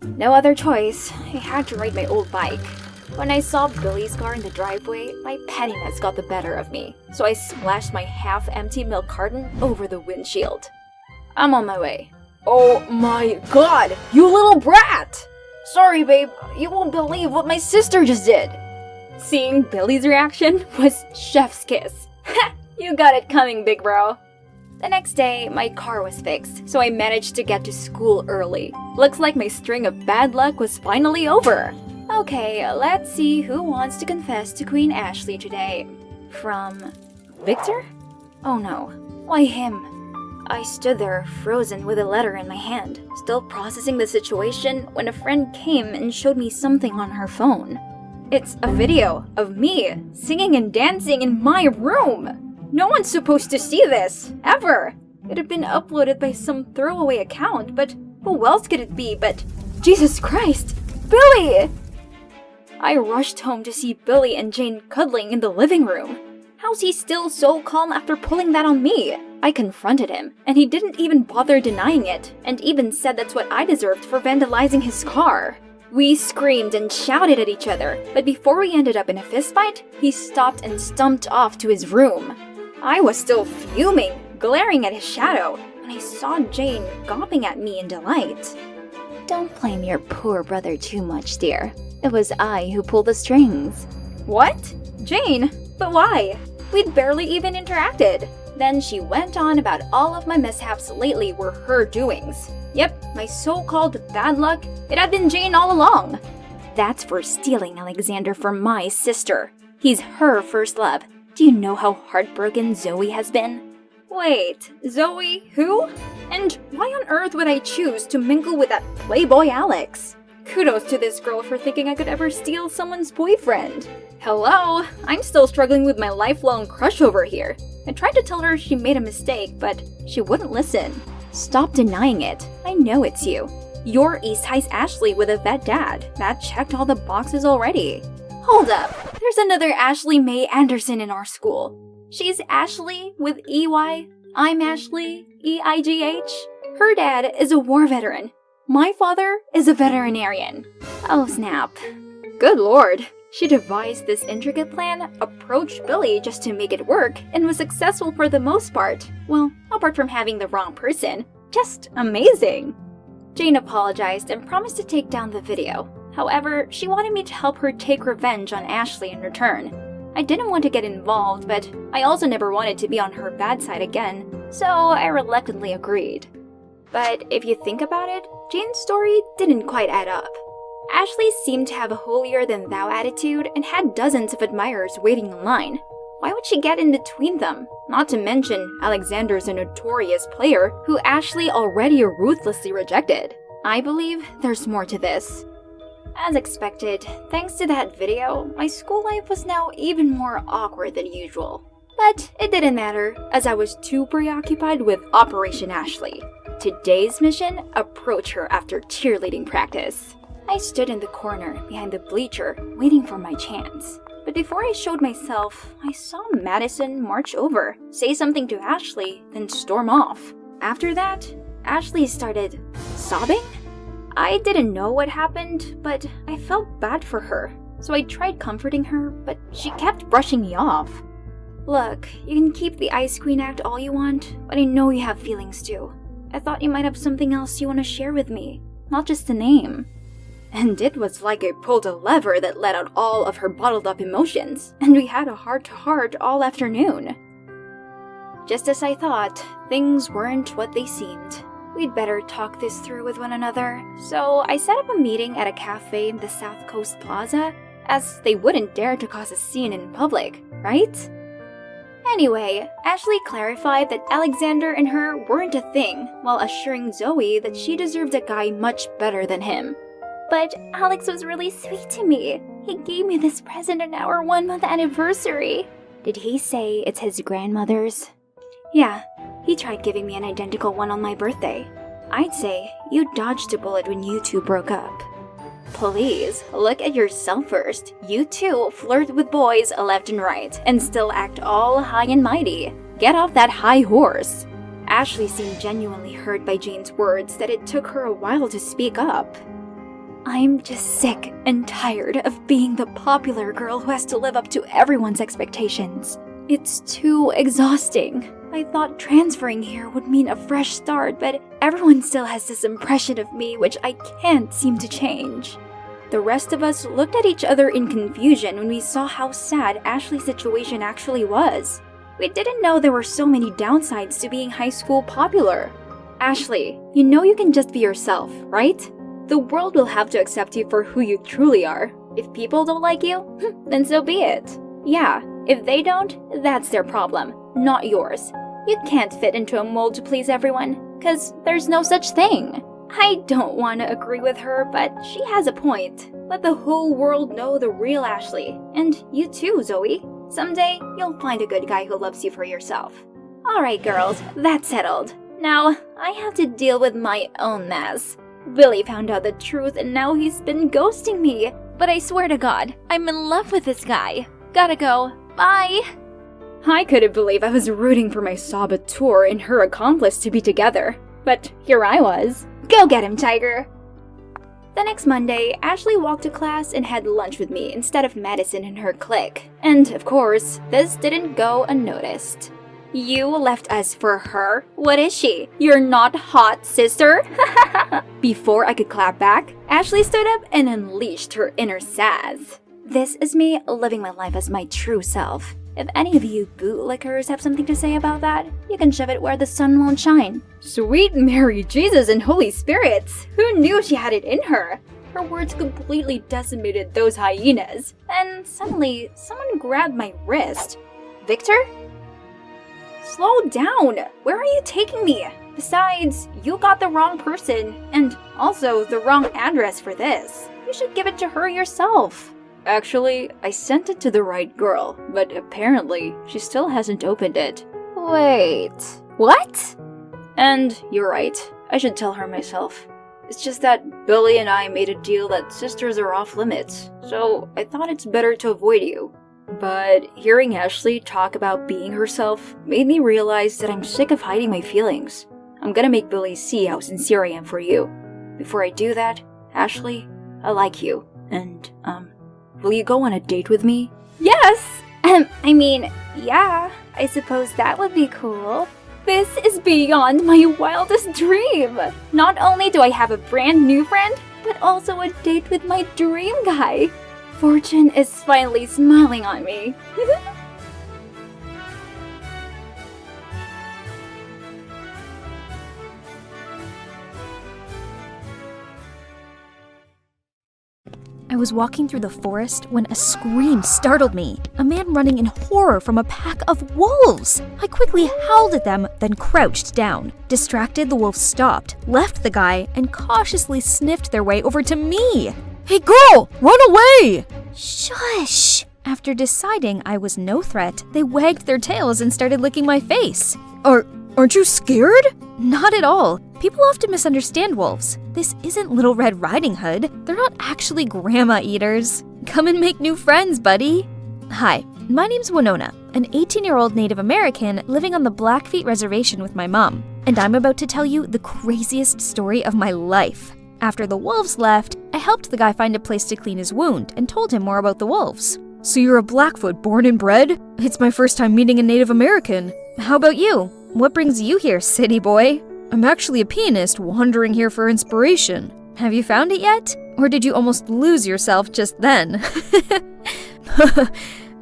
No other choice, I had to ride my old bike. When I saw Billy's car in the driveway, my pettiness got the better of me, so I splashed my half-empty milk carton over the windshield. I'm on my way. Oh my god, you little brat! Sorry, babe, you won't believe what my sister just did. Seeing Billy's reaction was chef's kiss. Ha! You got it coming, big bro. The next day, my car was fixed, so I managed to get to school early. Looks like my string of bad luck was finally over. Okay, let's see who wants to confess to Queen Ashley today. From Victor? Oh no, why him? I stood there, frozen with a letter in my hand, still processing the situation when a friend came and showed me something on her phone. It's a video of me singing and dancing in my room. No one's supposed to see this, ever. It had been uploaded by some throwaway account, but who else could it be but Jesus Christ, Billy! I rushed home to see Billy and Jane cuddling in the living room. How's he still so calm after pulling that on me? I confronted him, and he didn't even bother denying it, and even said that's what I deserved for vandalizing his car. We screamed and shouted at each other, but before we ended up in a fistfight, he stopped and stumped off to his room. I was still fuming, glaring at his shadow, when I saw Jane gawping at me in delight. Don't blame your poor brother too much, dear. It was I who pulled the strings. What? Jane? But why? We'd barely even interacted. Then she went on about all of my mishaps lately were her doings. Yep, my so-called bad luck, it had been Jane all along. That's for stealing Alexander from my sister. He's her first love. Do you know how heartbroken Zoe has been? Wait, Zoe who? And why on earth would I choose to mingle with that playboy Alex? Kudos to this girl for thinking I could ever steal someone's boyfriend. Hello, I'm still struggling with my lifelong crush over here. I tried to tell her she made a mistake, but she wouldn't listen. Stop denying it. I know it's you. You're East High's Ashley with a vet dad. That checked all the boxes already. Hold up. There's another Ashley Mae Anderson in our school. She's Ashley with EY. I'm Ashley, EIGH. Her dad is a war veteran. My father is a veterinarian. Oh snap. Good lord. She devised this intricate plan, approached Billy just to make it work, and was successful for the most part. Well, apart from having the wrong person. Just amazing. Jane apologized and promised to take down the video. However, she wanted me to help her take revenge on Ashley in return. I didn't want to get involved, but I also never wanted to be on her bad side again, so I reluctantly agreed. But if you think about it, Jane's story didn't quite add up. Ashley seemed to have a holier-than-thou attitude and had dozens of admirers waiting in line. Why would she get in between them? Not to mention, Alexander's a notorious player who Ashley already ruthlessly rejected. I believe there's more to this. As expected, thanks to that video, my school life was now even more awkward than usual. But it didn't matter, as I was too preoccupied with Operation Ashley. Today's mission, approach her after cheerleading practice. I stood in the corner behind the bleacher, waiting for my chance. But before I showed myself, I saw Madison march over, say something to Ashley, then storm off. After that, Ashley started sobbing? I didn't know what happened, but I felt bad for her. so I tried comforting her, but she kept brushing me off. Look, you can keep the Ice Queen act all you want, but I know you have feelings too. I thought you might have something else you want to share with me, not just the name. And it was like I pulled a lever that let out all of her bottled up emotions, and we had a heart-to-heart all afternoon. Just as I thought, things weren't what they seemed. We'd better talk this through with one another, so I set up a meeting at a cafe in the South Coast Plaza, as they wouldn't dare to cause a scene in public, right? Anyway, Ashley clarified that Alexander and her weren't a thing, while assuring Zoe that she deserved a guy much better than him. But Alex was really sweet to me. He gave me this present on our 1-month anniversary. Did he say it's his grandmother's? Yeah, he tried giving me an identical one on my birthday. I'd say you dodged a bullet when you two broke up. Please, look at yourself first. You two flirt with boys left and right, and still act all high and mighty. Get off that high horse. Ashley seemed genuinely hurt by Jane's words that it took her a while to speak up. I'm just sick and tired of being the popular girl who has to live up to everyone's expectations. It's too exhausting. I thought transferring here would mean a fresh start, but everyone still has this impression of me which I can't seem to change. The rest of us looked at each other in confusion when we saw how sad Ashley's situation actually was. We didn't know there were so many downsides to being high school popular. Ashley, you know you can just be yourself, right? The world will have to accept you for who you truly are. If people don't like you, then so be it. Yeah, if they don't, that's their problem, not yours. You can't fit into a mold to please everyone, 'cause there's no such thing. I don't want to agree with her, but she has a point. Let the whole world know the real Ashley. And you too, Zoe. Someday, you'll find a good guy who loves you for yourself. Alright girls, that's settled. Now, I have to deal with my own mess. Billy found out the truth and now he's been ghosting me. But I swear to God, I'm in love with this guy. Gotta go. Bye! I couldn't believe I was rooting for my saboteur and her accomplice to be together. But here I was. Go get him, Tiger! The next Monday, Ashley walked to class and had lunch with me instead of Madison and her clique. And, of course, this didn't go unnoticed. You left us for her? What is she? You're not hot, sister? Before I could clap back, Ashley stood up and unleashed her inner sass. This is me living my life as my true self. If any of you bootlickers have something to say about that, you can shove it where the sun won't shine. Sweet Mary, Jesus, and Holy Spirits! Who knew she had it in her? Her words completely decimated those hyenas. And suddenly, someone grabbed my wrist. Victor? Slow down! Where are you taking me? Besides, you got the wrong person, and also the wrong address for this. You should give it to her yourself. Actually, I sent it to the right girl, but apparently, she still hasn't opened it. Wait, what? And you're right, I should tell her myself. It's just that Billy and I made a deal that sisters are off limits, so I thought it's better to avoid you. But hearing Ashley talk about being herself made me realize that I'm sick of hiding my feelings. I'm gonna make Billy see how sincere I am for you. Before I do that, Ashley, I like you, and, will you go on a date with me? Yes! Yeah, I suppose that would be cool. This is beyond my wildest dream! Not only do I have a brand new friend, but also a date with my dream guy. Fortune is finally smiling on me. I was walking through the forest when a scream startled me. A man running in horror from a pack of wolves. I quickly howled at them, then crouched down. Distracted, the wolves stopped, left the guy, and cautiously sniffed their way over to me. Hey girl, run away! Shush! After deciding I was no threat, they wagged their tails and started licking my face. Aren't you scared? Not at all. People often misunderstand wolves. This isn't Little Red Riding Hood. They're not actually grandma eaters. Come and make new friends, buddy. Hi, my name's Winona, an 18-year-old Native American living on the Blackfeet Reservation with my mom. And I'm about to tell you the craziest story of my life. After the wolves left, I helped the guy find a place to clean his wound and told him more about the wolves. So you're a Blackfoot born and bred? It's my first time meeting a Native American. How about you? What brings you here, city boy? I'm actually a pianist wandering here for inspiration. Have you found it yet? Or did you almost lose yourself just then?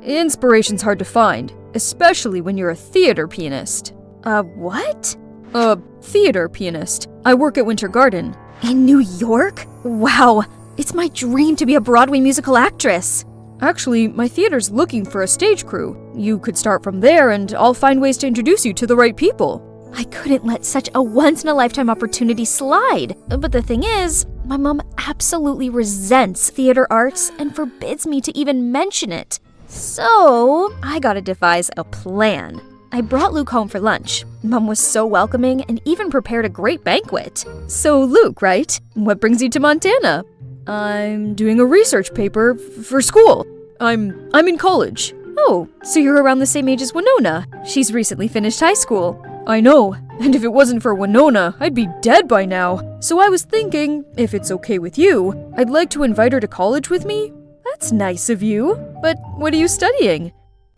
Inspiration's hard to find, especially when you're a theater pianist. What? A theater pianist. I work at Winter Garden. In New York? Wow, it's my dream to be a Broadway musical actress. Actually, my theater's looking for a stage crew. You could start from there and I'll find ways to introduce you to the right people. I couldn't let such a once-in-a-lifetime opportunity slide. But the thing is, my mom absolutely resents theater arts and forbids me to even mention it. So, I gotta devise a plan. I brought Luke home for lunch. Mom was so welcoming and even prepared a great banquet. So Luke, right? What brings you to Montana? I'm doing a research paper for school. I'm in college. Oh, so you're around the same age as Winona. She's recently finished high school. I know, and if it wasn't for Winona, I'd be dead by now. So I was thinking, if it's okay with you, I'd like to invite her to college with me. That's nice of you. But what are you studying?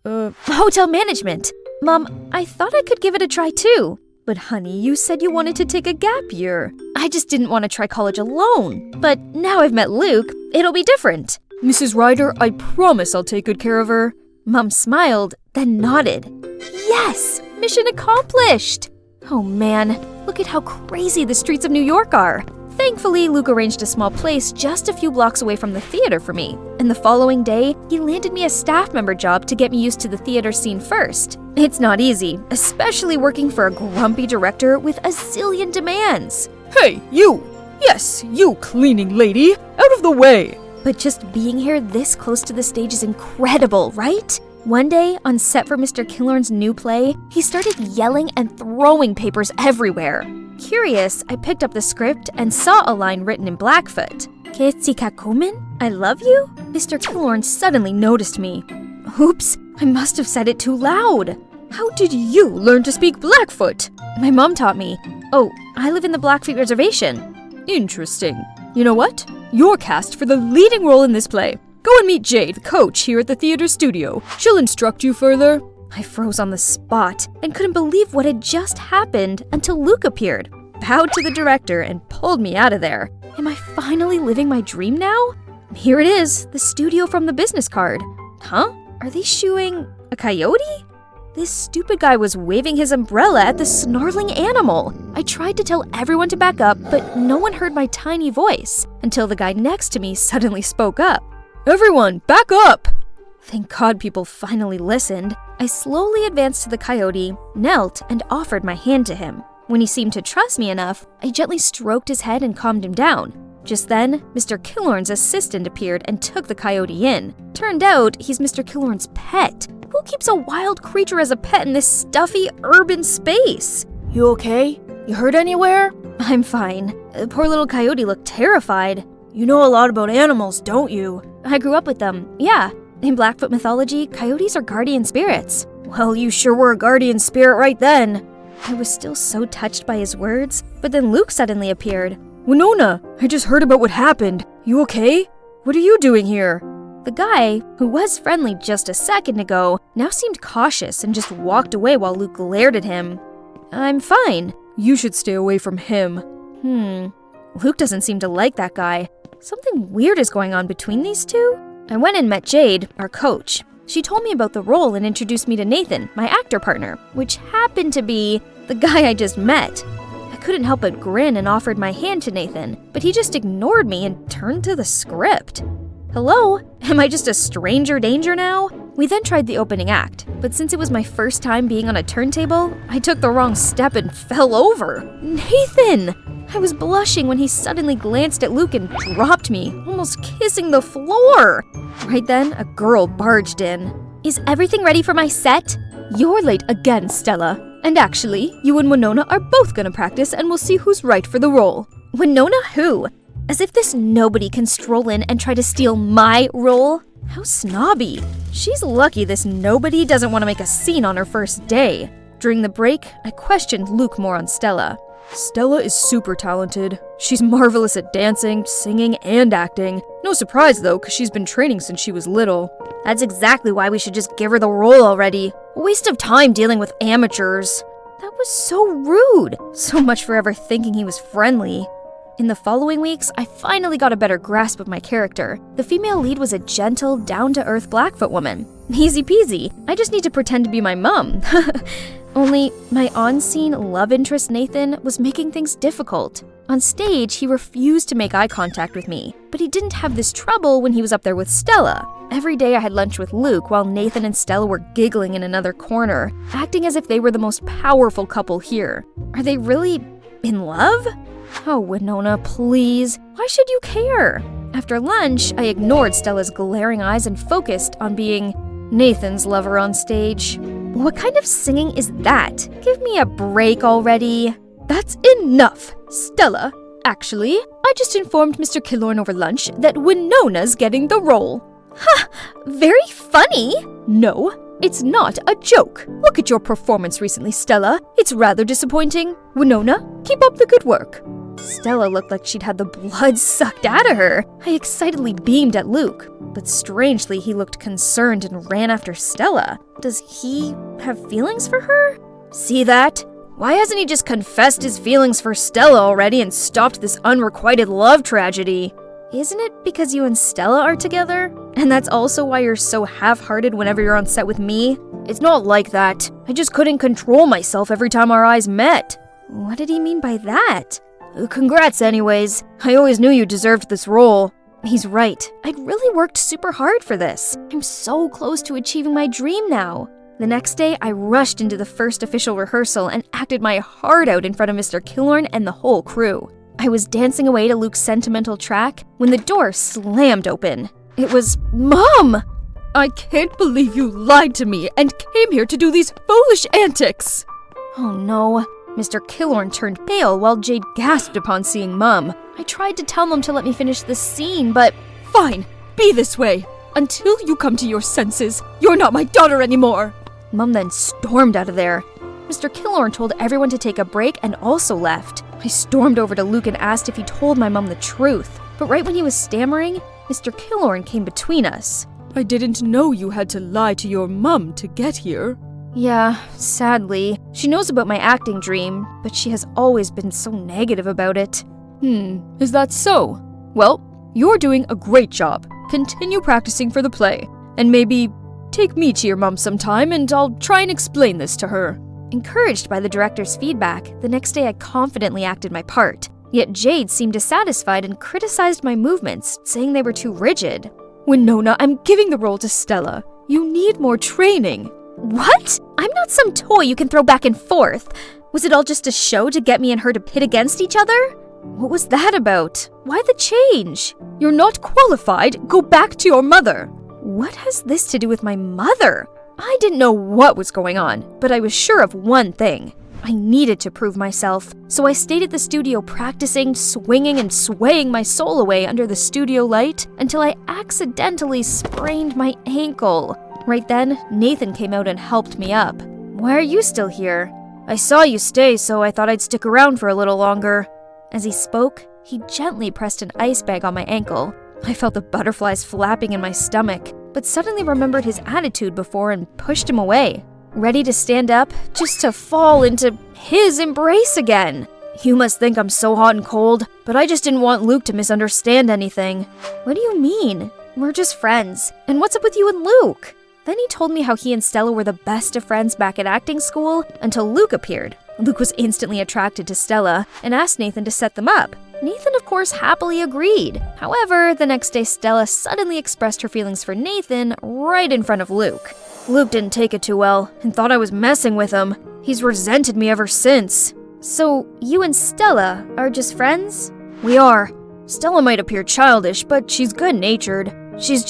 Hotel management. Mom, I thought I could give it a try too. But honey, you said you wanted to take a gap year. I just didn't want to try college alone. But now I've met Luke, it'll be different. Mrs. Ryder, I promise I'll take good care of her. Mom smiled, then nodded. Yes! Mission accomplished! Oh man, look at how crazy the streets of New York are. Thankfully, Luke arranged a small place just a few blocks away from the theater for me. And the following day, he landed me a staff member job to get me used to the theater scene first. It's not easy, especially working for a grumpy director with a zillion demands. Hey, you! Yes, you cleaning lady! Out of the way! But just being here this close to the stage is incredible, right? One day, on set for Mr. Killorn's new play, he started yelling and throwing papers everywhere. Curious, I picked up the script and saw a line written in Blackfoot. Ketzikakumen? I love you? Mr. Killorn suddenly noticed me. Oops, I must have said it too loud. How did you learn to speak Blackfoot? My mom taught me. Oh, I live in the Blackfeet Reservation. Interesting. You know what? You're cast for the leading role in this play. Go and meet Jade, the coach here at the theater studio. She'll instruct you further. I froze on the spot and couldn't believe what had just happened until Luke appeared, bowed to the director, and pulled me out of there. Am I finally living my dream now? Here it is, the studio from the business card. Huh? Are they shooing a coyote? This stupid guy was waving his umbrella at the snarling animal. I tried to tell everyone to back up, but no one heard my tiny voice until the guy next to me suddenly spoke up. Everyone, back up! Thank God people finally listened. I slowly advanced to the coyote, knelt, and offered my hand to him. When he seemed to trust me enough, I gently stroked his head and calmed him down. Just then, Mr. Killorn's assistant appeared and took the coyote in. Turned out, he's Mr. Killorn's pet. Who keeps a wild creature as a pet in this stuffy, urban space? You okay? You hurt anywhere? I'm fine. The poor little coyote looked terrified. You know a lot about animals, don't you? I grew up with them, yeah. In Blackfoot mythology, coyotes are guardian spirits. Well, you sure were a guardian spirit right then. I was still so touched by his words, but then Luke suddenly appeared. Winona, I just heard about what happened. You okay? What are you doing here? The guy, who was friendly just a second ago, now seemed cautious and just walked away while Luke glared at him. I'm fine. You should stay away from him. Luke doesn't seem to like that guy. Something weird is going on between these two. I went and met Jade, our coach. She told me about the role and introduced me to Nathan, my actor partner, which happened to be the guy I just met. I couldn't help but grin and offered my hand to Nathan, but he just ignored me and turned to the script. Hello? Am I just a stranger danger now? We then tried the opening act, but since it was my first time being on a turntable, I took the wrong step and fell over. Nathan! I was blushing when he suddenly glanced at Luke and dropped me, almost kissing the floor. Right then, a girl barged in. Is everything ready for my set? You're late again, Stella. And actually, you and Winona are both gonna practice and we'll see who's right for the role. Winona who? As if this nobody can stroll in and try to steal my role. How snobby. She's lucky this nobody doesn't want to make a scene on her first day. During the break, I questioned Luke more on Stella. Stella is super talented. She's marvelous at dancing, singing, and acting. No surprise though, because she's been training since she was little. That's exactly why we should just give her the role already. A waste of time dealing with amateurs. That was so rude. So much for ever thinking he was friendly. In the following weeks, I finally got a better grasp of my character. The female lead was a gentle, down-to-earth Blackfoot woman. Easy peasy. I just need to pretend to be my mom. Only, my on-scene love interest Nathan was making things difficult. On stage, he refused to make eye contact with me, but he didn't have this trouble when he was up there with Stella. Every day I had lunch with Luke while Nathan and Stella were giggling in another corner, acting as if they were the most powerful couple here. Are they really in love? Oh, Winona, please. Why should you care? After lunch, I ignored Stella's glaring eyes and focused on being Nathan's lover on stage. What kind of singing is that? Give me a break already. That's enough, Stella. Actually, I just informed Mr. Killorn over lunch that Winona's getting the role. Ha! Very funny. No, it's not a joke. Look at your performance recently, Stella. It's rather disappointing. Winona, keep up the good work. Stella looked like she'd had the blood sucked out of her. I excitedly beamed at Luke, but strangely he looked concerned and ran after Stella. Does he have feelings for her? See that? Why hasn't he just confessed his feelings for Stella already and stopped this unrequited love tragedy? Isn't it because you and Stella are together? And that's also why you're so half-hearted whenever you're on set with me? It's not like that. I just couldn't control myself every time our eyes met. What did he mean by that? Congrats anyways. I always knew you deserved this role. He's right. I'd really worked super hard for this. I'm so close to achieving my dream now. The next day, I rushed into the first official rehearsal and acted my heart out in front of Mr. Killorn and the whole crew. I was dancing away to Luke's sentimental track when the door slammed open. It was Mom! I can't believe you lied to me and came here to do these foolish antics. Oh no. Mr. Killorn turned pale while Jade gasped upon seeing Mum. I tried to tell Mum to let me finish the scene, but fine, be this way. Until you come to your senses, you're not my daughter anymore. Mum then stormed out of there. Mr. Killorn told everyone to take a break and also left. I stormed over to Luke and asked if he told my mum the truth. But right when he was stammering, Mr. Killorn came between us. I didn't know you had to lie to your mum to get here. Yeah, sadly. She knows about my acting dream, but she has always been so negative about it. Is that so? Well, you're doing a great job. Continue practicing for the play. And maybe take me to your mum sometime and I'll try and explain this to her. Encouraged by the director's feedback, the next day I confidently acted my part. Yet Jade seemed dissatisfied and criticized my movements, saying they were too rigid. Winona, I'm giving the role to Stella. You need more training. What? I'm not some toy you can throw back and forth. Was it all just a show to get me and her to pit against each other? What was that about? Why the change? You're not qualified. Go back to your mother. What has this to do with my mother? I didn't know what was going on, but I was sure of one thing. I needed to prove myself, so I stayed at the studio practicing, swinging and swaying my soul away under the studio light until I accidentally sprained my ankle. Right then, Nathan came out and helped me up. Why are you still here? I saw you stay, so I thought I'd stick around for a little longer. As he spoke, he gently pressed an ice bag on my ankle. I felt the butterflies flapping in my stomach, but suddenly remembered his attitude before and pushed him away, ready to stand up just to fall into his embrace again. You must think I'm so hot and cold, but I just didn't want Luke to misunderstand anything. What do you mean? We're just friends. And what's up with you and Luke? Then he told me how he and Stella were the best of friends back at acting school until Luke appeared. Luke was instantly attracted to Stella and asked Nathan to set them up. Nathan, of course, happily agreed. However, the next day Stella suddenly expressed her feelings for Nathan right in front of Luke. Luke didn't take it too well and thought I was messing with him. He's resented me ever since. So, you and Stella are just friends? We are. Stella might appear childish, but she's good-natured. She's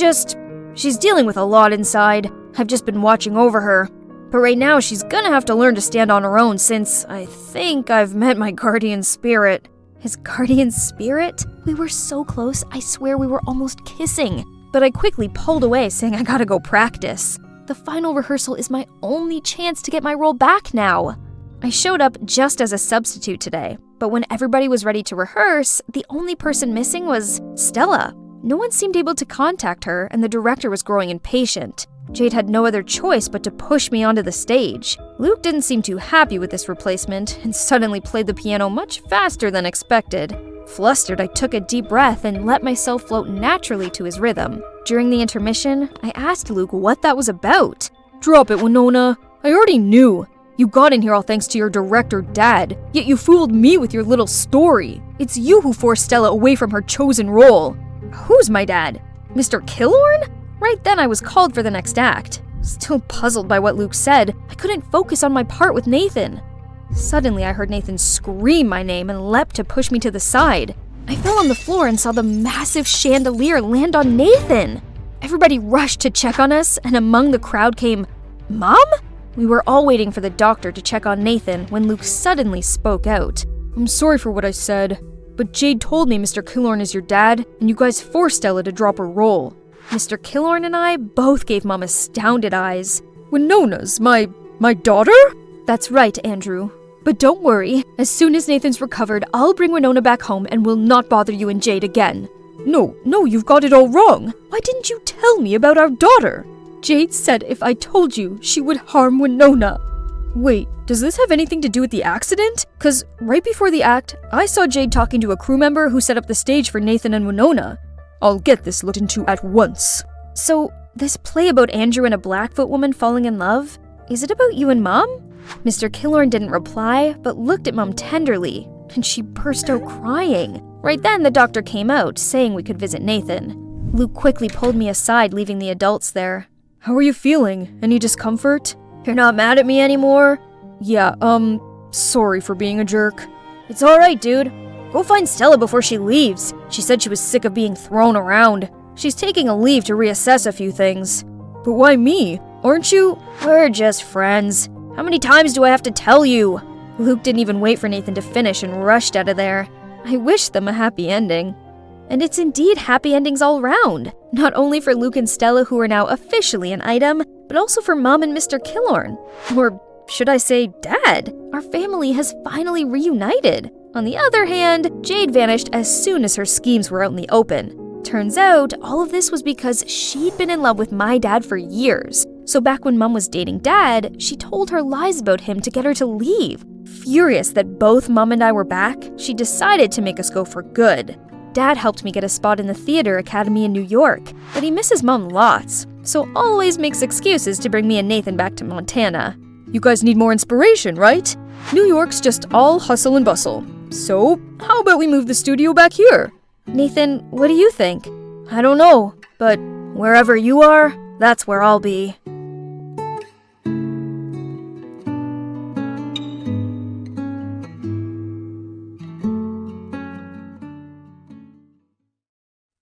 dealing with a lot inside. I've just been watching over her. But right now, she's gonna have to learn to stand on her own since I think I've met my guardian spirit. His guardian spirit? We were so close, I swear we were almost kissing. But I quickly pulled away, saying I gotta go practice. The final rehearsal is my only chance to get my role back now. I showed up just as a substitute today, but when everybody was ready to rehearse, the only person missing was Stella. No one seemed able to contact her, and the director was growing impatient. Jade had no other choice but to push me onto the stage. Luke didn't seem too happy with this replacement and suddenly played the piano much faster than expected. Flustered, I took a deep breath and let myself float naturally to his rhythm. During the intermission, I asked Luke what that was about. Drop it, Winona. I already knew. You got in here all thanks to your director dad, yet you fooled me with your little story. It's you who forced Stella away from her chosen role. Who's my dad? Mr. Killorn? Right then I was called for the next act. Still puzzled by what Luke said, I couldn't focus on my part with Nathan. Suddenly I heard Nathan scream my name and leapt to push me to the side. I fell on the floor and saw the massive chandelier land on Nathan. Everybody rushed to check on us, and among the crowd came, "Mom?" We were all waiting for the doctor to check on Nathan when Luke suddenly spoke out. I'm sorry for what I said, but Jade told me Mr. Killorn is your dad, and you guys forced Stella to drop her role. Mr. Killorn and I both gave Mom astounded eyes. Winona's my daughter? That's right, Andrew. But don't worry, as soon as Nathan's recovered, I'll bring Winona back home and will not bother you and Jade again. No, you've got it all wrong. Why didn't you tell me about our daughter? Jade said if I told you, she would harm Winona. Wait, does this have anything to do with the accident? 'Cause right before the act, I saw Jade talking to a crew member who set up the stage for Nathan and Winona. I'll get this looked into at once. So, this play about Andrew and a Blackfoot woman falling in love? Is it about you and Mom? Mr. Killorn didn't reply, but looked at Mom tenderly, and she burst out crying. Right then, the doctor came out, saying we could visit Nathan. Luke quickly pulled me aside, leaving the adults there. How are you feeling? Any discomfort? You're not mad at me anymore? Yeah, sorry for being a jerk. It's alright, dude. Go find Stella before she leaves. She said she was sick of being thrown around. She's taking a leave to reassess a few things. But why me? Aren't you? We're just friends. How many times do I have to tell you? Luke didn't even wait for Nathan to finish and rushed out of there. I wished them a happy ending. And it's indeed happy endings all round. Not only for Luke and Stella, who are now officially an item, but also for Mom and Mr. Killorn. Or should I say Dad? Our family has finally reunited. On the other hand, Jade vanished as soon as her schemes were out in the open. Turns out, all of this was because she'd been in love with my dad for years. So back when Mom was dating Dad, she told her lies about him to get her to leave. Furious that both Mom and I were back, she decided to make us go for good. Dad helped me get a spot in the theater academy in New York, but he misses Mom lots, so always makes excuses to bring me and Nathan back to Montana. You guys need more inspiration, right? New York's just all hustle and bustle. So, how about we move the studio back here? Nathan, what do you think? I don't know, but wherever you are, that's where I'll be.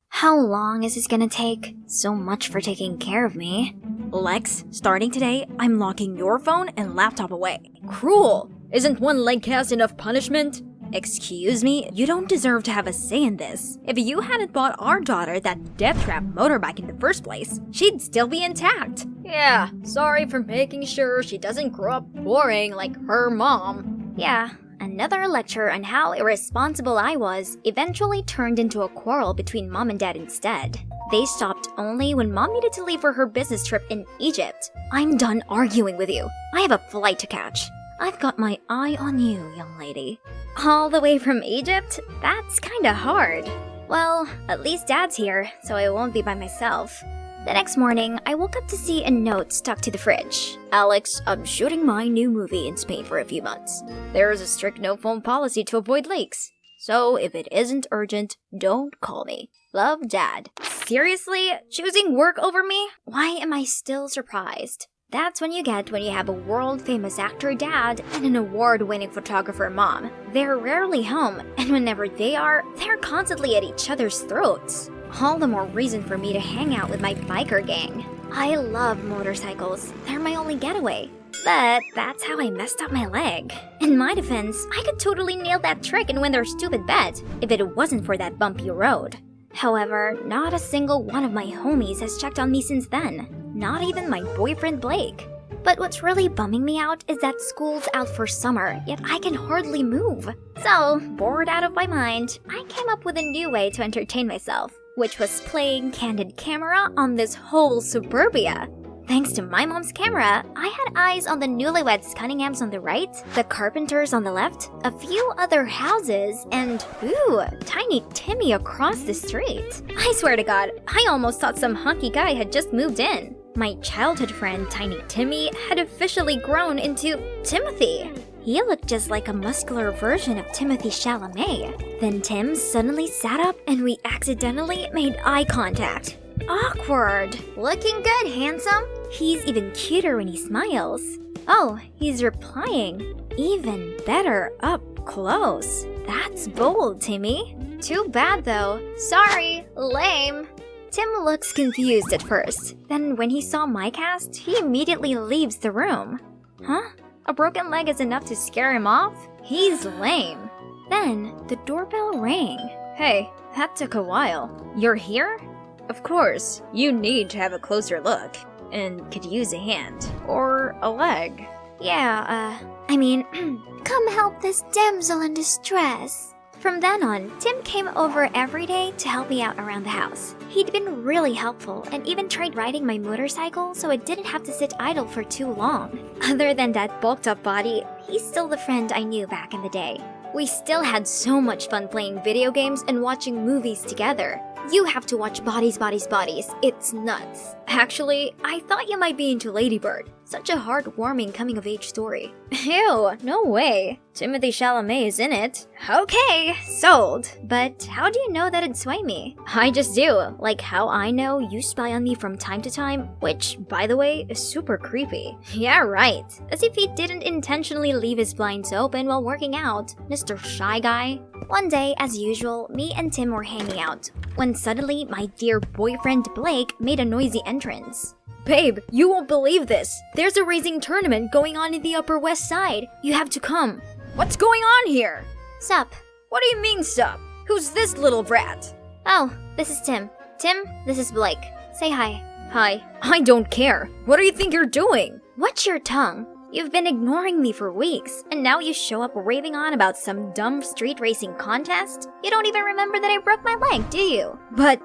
How long is this gonna take? So much for taking care of me. Lex, starting today, I'm locking your phone and laptop away. Cruel! Isn't one leg cast enough punishment? Excuse me, you don't deserve to have a say in this. If you hadn't bought our daughter that death trap motorbike in the first place, she'd still be intact. Yeah, sorry for making sure she doesn't grow up boring like her mom. Yeah, another lecture on how irresponsible I was eventually turned into a quarrel between Mom and Dad instead. They stopped only when Mom needed to leave for her business trip in Egypt. I'm done arguing with you. I have a flight to catch. I've got my eye on you, young lady. All the way from Egypt? That's kinda hard. Well, at least Dad's here, so I won't be by myself. The next morning, I woke up to see a note stuck to the fridge. Alex, I'm shooting my new movie in Spain for a few months. There is a strict no-phone policy to avoid leaks. So if it isn't urgent, don't call me. Love, Dad. Seriously? Choosing work over me? Why am I still surprised? That's when you have a world-famous actor dad and an award-winning photographer mom. They're rarely home, and whenever they are, they're constantly at each other's throats. All the more reason for me to hang out with my biker gang. I love motorcycles. They're my only getaway. But that's how I messed up my leg. In my defense, I could totally nail that trick and win their stupid bet if it wasn't for that bumpy road. However, not a single one of my homies has checked on me since then. Not even my boyfriend Blake. But what's really bumming me out is that school's out for summer, yet I can hardly move. So, bored out of my mind, I came up with a new way to entertain myself, which was playing candid camera on this whole suburbia. Thanks to my mom's camera, I had eyes on the newlyweds Cunninghams on the right, the Carpenters on the left, a few other houses, and ooh, tiny Timmy across the street. I swear to God, I almost thought some hunky guy had just moved in. My childhood friend Tiny Timmy had officially grown into Timothy. He looked just like a muscular version of Timothy Chalamet. Then Tim suddenly sat up and we accidentally made eye contact. Awkward. Looking good, handsome. He's even cuter when he smiles. Oh, he's replying. Even better up close. That's bold, Timmy. Too bad though. Sorry, lame. Tim looks confused at first. Then when he saw my cast, he immediately leaves the room. Huh? A broken leg is enough to scare him off? He's lame. Then the doorbell rang. Hey, that took a while. You're here? Of course, you need to have a closer look, and could use a hand, or a leg. Yeah, come help this damsel in distress. From then on, Tim came over every day to help me out around the house. He'd been really helpful and even tried riding my motorcycle so I didn't have to sit idle for too long. Other than that bulked up body, he's still the friend I knew back in the day. We still had so much fun playing video games and watching movies together. You have to watch Bodies, Bodies, Bodies. It's nuts. Actually, I thought you might be into Lady Bird. Such a heartwarming coming-of-age story. Ew, no way. Timothy Chalamet is in it. Okay, sold. But how do you know that it'd sway me? I just do. Like how I know you spy on me from time to time, which, by the way, is super creepy. Yeah, right. As if he didn't intentionally leave his blinds open while working out, Mr. Shy Guy. One day, as usual, me and Tim were hanging out, when suddenly my dear boyfriend Blake made a noisy entrance. Babe, you won't believe this. There's a racing tournament going on in the Upper West Side. You have to come. What's going on here? Sup? What do you mean, sup? Who's this little brat? Oh, this is Tim. Tim, this is Blake. Say hi. Hi. I don't care. What do you think you're doing? Watch your tongue. You've been ignoring me for weeks, and now you show up raving on about some dumb street racing contest? You don't even remember that I broke my leg, do you? But,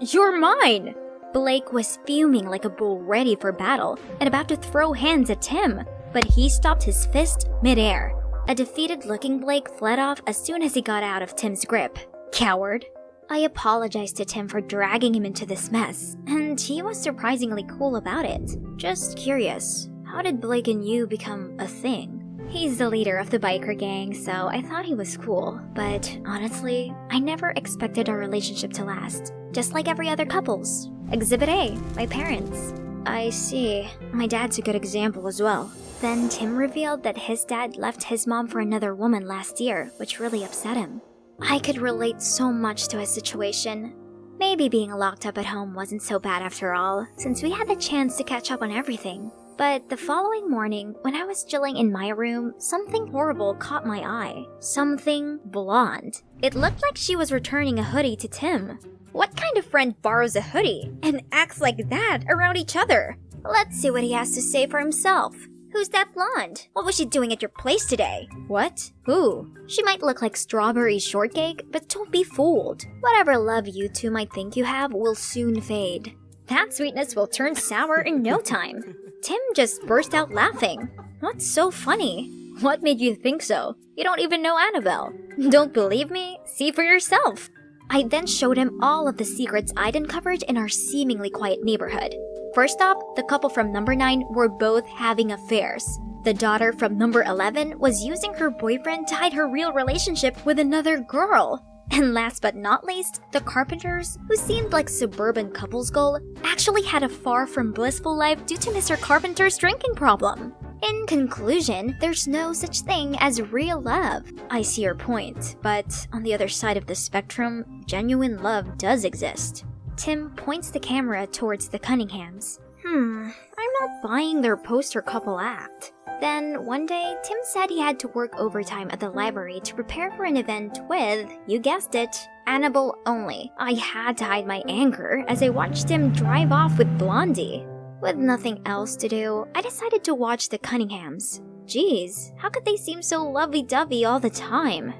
you're mine! Blake was fuming like a bull ready for battle and about to throw hands at Tim, but he stopped his fist midair. A defeated-looking Blake fled off as soon as he got out of Tim's grip. Coward. I apologized to Tim for dragging him into this mess, and he was surprisingly cool about it. Just curious, how did Blake and you become a thing? He's the leader of the biker gang, so I thought he was cool, but honestly, I never expected our relationship to last. Just like every other couple's. Exhibit A, my parents. I see. My dad's a good example as well. Then Tim revealed that his dad left his mom for another woman last year, which really upset him. I could relate so much to his situation. Maybe being locked up at home wasn't so bad after all, since we had the chance to catch up on everything. But the following morning, when I was chilling in my room, something horrible caught my eye. Something blonde. It looked like she was returning a hoodie to Tim. What kind of friend borrows a hoodie and acts like that around each other? Let's see what he has to say for himself. Who's that blonde? What was she doing at your place today? What? Who? She might look like strawberry shortcake, but don't be fooled. Whatever love you two might think you have will soon fade. That sweetness will turn sour in no time. Tim just burst out laughing. What's so funny? What made you think so? You don't even know Annabelle. Don't believe me? See for yourself. I then showed him all of the secrets I'd uncovered in our seemingly quiet neighborhood. First off, the couple from number 9 were both having affairs. The daughter from number 11 was using her boyfriend to hide her real relationship with another girl. And last but not least, the Carpenters, who seemed like suburban couples goal, actually had a far from blissful life due to Mr. Carpenter's drinking problem. In conclusion, there's no such thing as real love. I see your point, but on the other side of the spectrum, genuine love does exist. Tim points the camera towards the Cunninghams. I'm not buying their poster couple act. Then, one day, Tim said he had to work overtime at the library to prepare for an event with, you guessed it, Annabelle only. I had to hide my anger as I watched him drive off with Blondie. With nothing else to do, I decided to watch the Cunninghams. Geez, how could they seem so lovey-dovey all the time?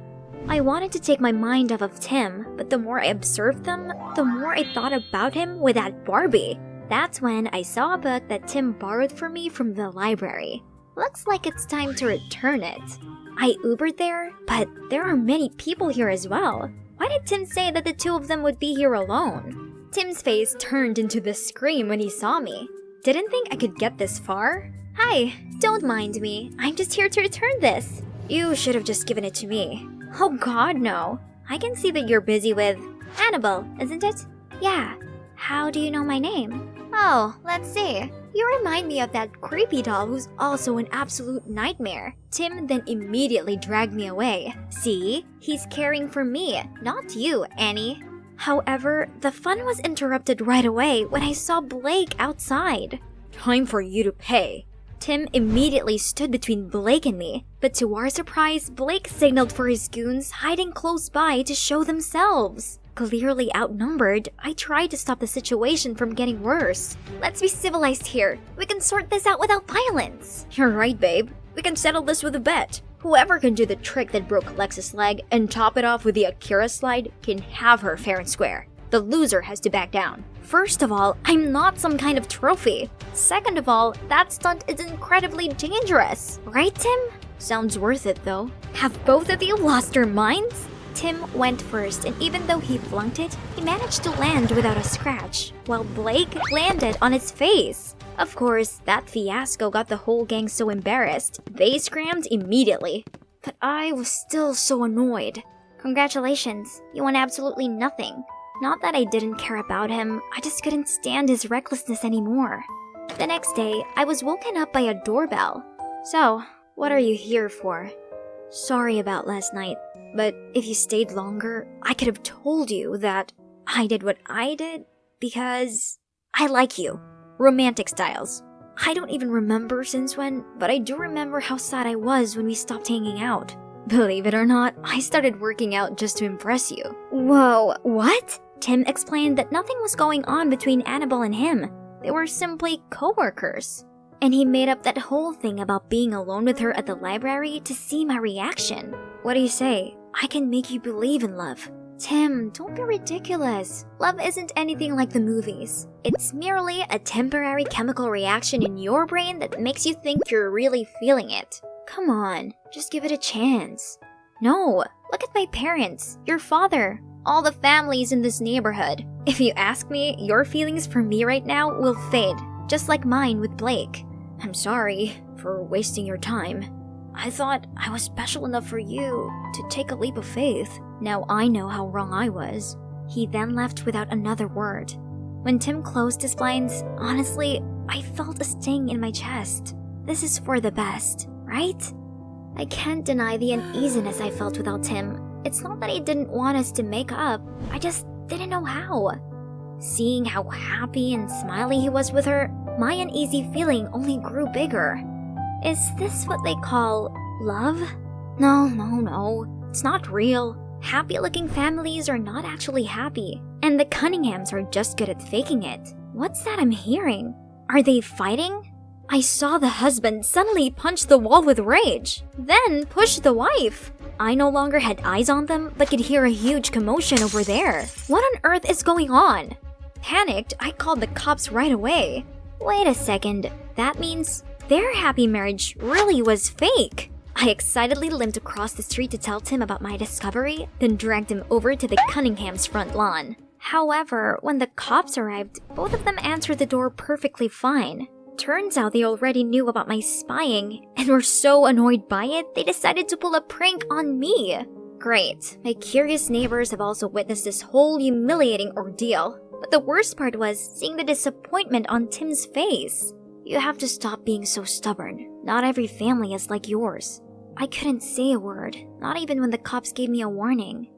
I wanted to take my mind off of Tim, but the more I observed them, the more I thought about him with that Barbie. That's when I saw a book that Tim borrowed for me from the library. Looks like it's time to return it. I Ubered there, but there are many people here as well. Why did Tim say that the two of them would be here alone? Tim's face turned into the scream when he saw me. Didn't think I could get this far? Hi, don't mind me. I'm just here to return this. You should have just given it to me. Oh god, no. I can see that you're busy with Annabelle, isn't it? Yeah. How do you know my name? Oh, let's see. You remind me of that creepy doll who's also an absolute nightmare. Tim then immediately dragged me away. See? He's caring for me, not you, Annie. However, the fun was interrupted right away when I saw Blake outside. Time for you to pay. Tim immediately stood between Blake and me, but to our surprise, Blake signaled for his goons hiding close by to show themselves. Clearly outnumbered, I tried to stop the situation from getting worse. Let's be civilized here. We can sort this out without violence. You're right, babe. We can settle this with a bet. Whoever can do the trick that broke Alexa's leg and top it off with the Akira slide can have her fair and square. The loser has to back down. First of all, I'm not some kind of trophy. Second of all, that stunt is incredibly dangerous. Right, Tim? Sounds worth it, though. Have both of you lost your minds? Tim went first, and even though he flunked it, he managed to land without a scratch, while Blake landed on his face. Of course, that fiasco got the whole gang so embarrassed, they scrammed immediately. But I was still so annoyed. Congratulations, you won absolutely nothing. Not that I didn't care about him, I just couldn't stand his recklessness anymore. The next day, I was woken up by a doorbell. So, what are you here for? Sorry about last night, but if you stayed longer, I could have told you that I did what I did because I like you. Romantic styles. I don't even remember since when, but I do remember how sad I was when we stopped hanging out. Believe it or not, I started working out just to impress you. Whoa, what? Tim explained that nothing was going on between Annabelle and him. They were simply co-workers. And he made up that whole thing about being alone with her at the library to see my reaction. What do you say? I can make you believe in love. Tim, don't be ridiculous. Love isn't anything like the movies. It's merely a temporary chemical reaction in your brain that makes you think you're really feeling it. Come on, just give it a chance. No, look at my parents, your father, all the families in this neighborhood. If you ask me, your feelings for me right now will fade, just like mine with Blake. I'm sorry for wasting your time. I thought I was special enough for you to take a leap of faith. Now I know how wrong I was. He then left without another word. When Tim closed his blinds, honestly, I felt a sting in my chest. This is for the best, right? I can't deny the uneasiness I felt without Tim. It's not that I didn't want us to make up, I just didn't know how. Seeing how happy and smiley he was with her, my uneasy feeling only grew bigger. Is this what they call love? No. It's not real. Happy-looking families are not actually happy, and the Cunninghams are just good at faking it. What's that I'm hearing? Are they fighting? I saw the husband suddenly punch the wall with rage, then push the wife. I no longer had eyes on them, but could hear a huge commotion over there. What on earth is going on? Panicked, I called the cops right away. Wait a second, that means their happy marriage really was fake. I excitedly limped across the street to tell Tim about my discovery, then dragged him over to the Cunningham's front lawn. However, when the cops arrived, both of them answered the door perfectly fine. Turns out they already knew about my spying, and were so annoyed by it, they decided to pull a prank on me. Great, my curious neighbors have also witnessed this whole humiliating ordeal. But the worst part was seeing the disappointment on Tim's face. You have to stop being so stubborn. Not every family is like yours. I couldn't say a word, not even when the cops gave me a warning.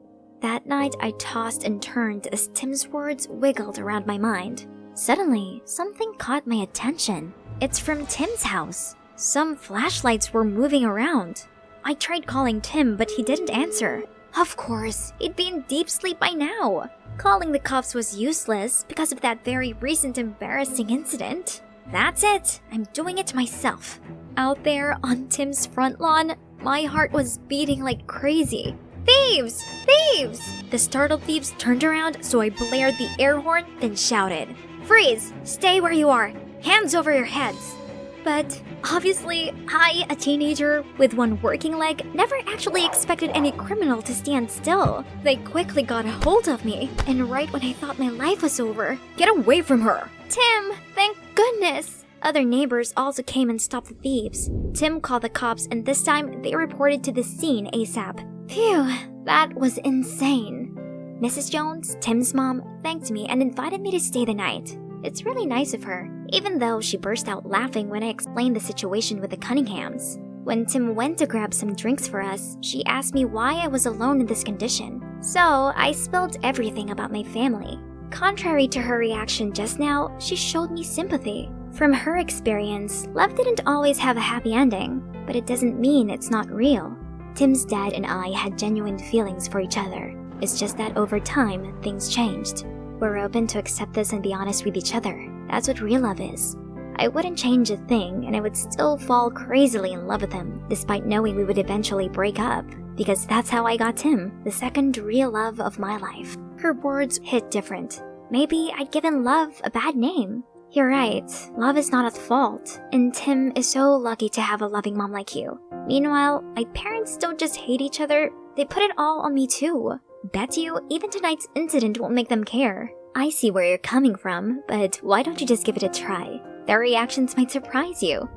That night, I tossed and turned as Tim's words wiggled around my mind. Suddenly, something caught my attention. It's from Tim's house. Some flashlights were moving around. I tried calling Tim, but he didn't answer. Of course, he'd be in deep sleep by now. Calling the cops was useless because of that very recent embarrassing incident. That's it. I'm doing it myself. Out there on Tim's front lawn, my heart was beating like crazy. Thieves! Thieves! The startled thieves turned around, so I blared the air horn, then shouted, "Freeze! Stay where you are! Hands over your heads!" But obviously, I, a teenager with one working leg, never actually expected any criminal to stand still. They quickly got a hold of me, and right when I thought my life was over, "Get away from her!" Tim, thank goodness! Other neighbors also came and stopped the thieves. Tim called the cops, and this time they reported to the scene ASAP. Phew, that was insane. Mrs. Jones, Tim's mom, thanked me and invited me to stay the night. It's really nice of her, even though she burst out laughing when I explained the situation with the Cunninghams. When Tim went to grab some drinks for us, she asked me why I was alone in this condition. So I spilled everything about my family. Contrary to her reaction just now, she showed me sympathy. From her experience, love didn't always have a happy ending, but it doesn't mean it's not real. Tim's dad and I had genuine feelings for each other. It's just that over time, things changed. We're open to accept this and be honest with each other. That's what real love is. I wouldn't change a thing, and I would still fall crazily in love with him, despite knowing we would eventually break up. Because that's how I got Tim, the second real love of my life. Her words hit different. Maybe I'd given love a bad name. You're right, love is not at fault, and Tim is so lucky to have a loving mom like you. Meanwhile, my parents don't just hate each other, they put it all on me too. Bet you, even tonight's incident won't make them care. I see where you're coming from, but why don't you just give it a try? Their reactions might surprise you.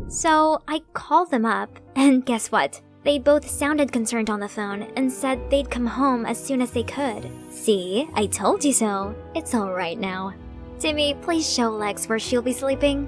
So, I called them up, and guess what? They both sounded concerned on the phone and said they'd come home as soon as they could. See, I told you so. It's alright now. Timmy, please show Lex where she'll be sleeping.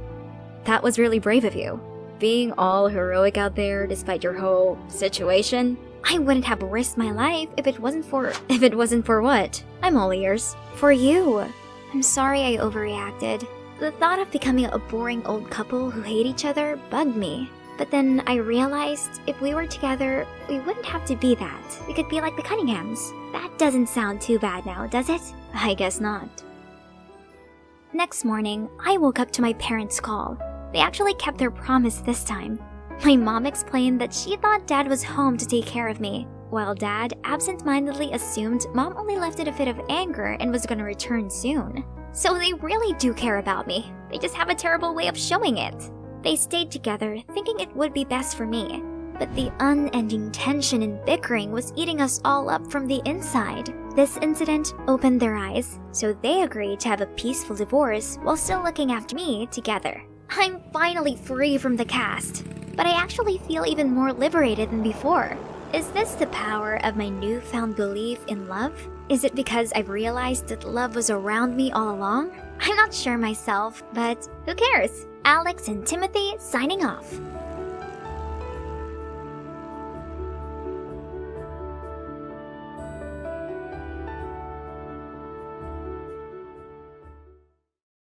That was really brave of you. Being all heroic out there despite your whole situation. I wouldn't have risked my life if it wasn't for what? I'm all ears. For you. I'm sorry I overreacted. The thought of becoming a boring old couple who hate each other bugged me. But then I realized if we were together, we wouldn't have to be that. We could be like the Cunninghams. That doesn't sound too bad now, does it? I guess not. Next morning, I woke up to my parents' call. They actually kept their promise this time. My mom explained that she thought Dad was home to take care of me, while Dad absent-mindedly assumed Mom only left in a fit of anger and was going to return soon. So they really do care about me. They just have a terrible way of showing it. They stayed together, thinking it would be best for me. But the unending tension and bickering was eating us all up from the inside. This incident opened their eyes, so they agreed to have a peaceful divorce while still looking after me together. I'm finally free from the cast, but I actually feel even more liberated than before. Is this the power of my newfound belief in love? Is it because I've realized that love was around me all along? I'm not sure myself, but who cares? Alex and Timothy signing off.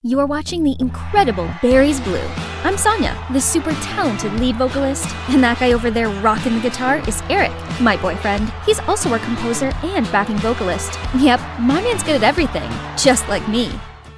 You are watching the incredible Berries Blue. I'm Sonia, the super talented lead vocalist, and that guy over there rocking the guitar is Eric, my boyfriend. He's also our composer and backing vocalist. Yep, my man's good at everything, just like me.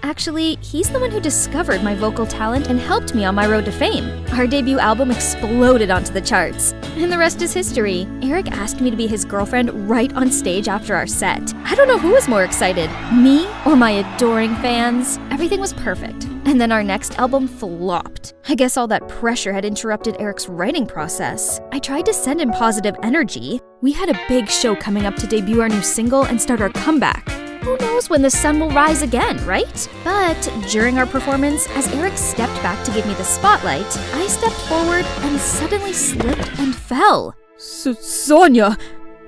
Actually, he's the one who discovered my vocal talent and helped me on my road to fame. Our debut album exploded onto the charts, and the rest is history. Eric asked me to be his girlfriend right on stage after our set. I don't know who was more excited, me or my adoring fans. Everything was perfect, and then our next album flopped. I guess all that pressure had interrupted Eric's writing process. I tried to send him positive energy. We had a big show coming up to debut our new single and start our comeback. Who knows when the sun will rise again, right? But during our performance, as Eric stepped back to give me the spotlight, I stepped forward and suddenly slipped and fell. Sonia,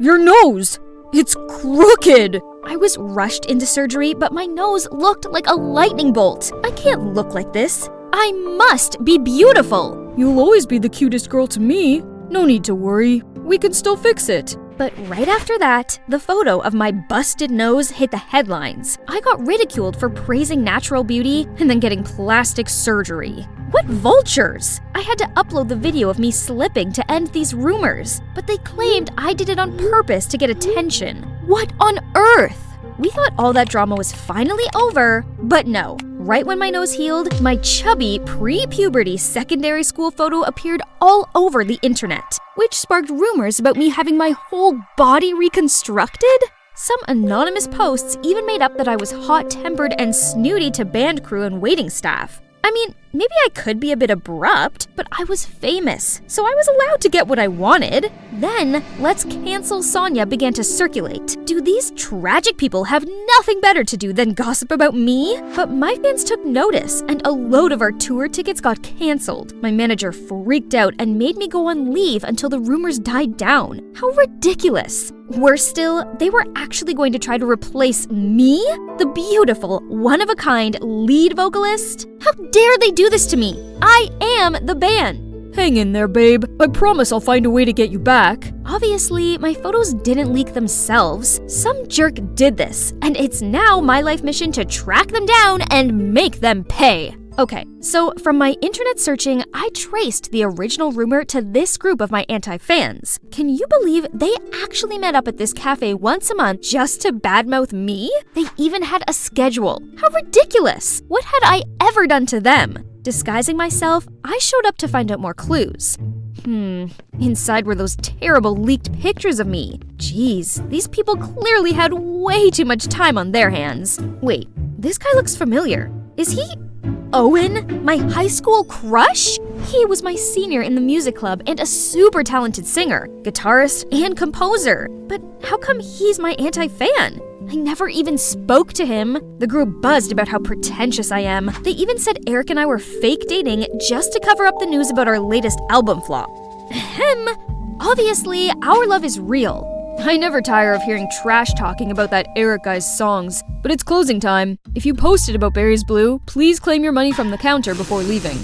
your nose! It's crooked! I was rushed into surgery, but my nose looked like a lightning bolt. I can't look like this. I must be beautiful. You'll always be the cutest girl to me. No need to worry. We can still fix it. But right after that, the photo of my busted nose hit the headlines. I got ridiculed for praising natural beauty and then getting plastic surgery. What vultures! I had to upload the video of me slipping to end these rumors, but they claimed I did it on purpose to get attention. What on earth? We thought all that drama was finally over, but no. Right when my nose healed, my chubby, pre-puberty secondary school photo appeared all over the internet, which sparked rumors about me having my whole body reconstructed. Some anonymous posts even made up that I was hot-tempered and snooty to band crew and waiting staff. I mean, maybe I could be a bit abrupt, but I was famous, so I was allowed to get what I wanted. Then, "Let's cancel Sonia" began to circulate. Do these tragic people have nothing better to do than gossip about me? But my fans took notice, and a load of our tour tickets got canceled. My manager freaked out and made me go on leave until the rumors died down. How ridiculous! Worse still, they were actually going to try to replace me, the beautiful, one-of-a-kind lead vocalist? How dare they do this to me? I am the band. Hang in there, babe. I promise I'll find a way to get you back. Obviously, my photos didn't leak themselves. Some jerk did this, and it's now my life mission to track them down and make them pay. Okay, so from my internet searching, I traced the original rumor to this group of my anti-fans. Can you believe they actually met up at this cafe once a month just to badmouth me? They even had a schedule. How ridiculous! What had I ever done to them? Disguising myself, I showed up to find out more clues. Inside were those terrible leaked pictures of me. Jeez, these people clearly had way too much time on their hands. Wait, this guy looks familiar. Is he Owen, my high school crush? He was my senior in the music club and a super talented singer, guitarist, and composer. But how come he's my anti-fan? I never even spoke to him. The group buzzed about how pretentious I am. They even said Eric and I were fake dating just to cover up the news about our latest album flop. Ahem. Obviously, our love is real. I never tire of hearing trash talking about that Eric guy's songs, but it's closing time. If you posted about Barry's Blue, please claim your money from the counter before leaving.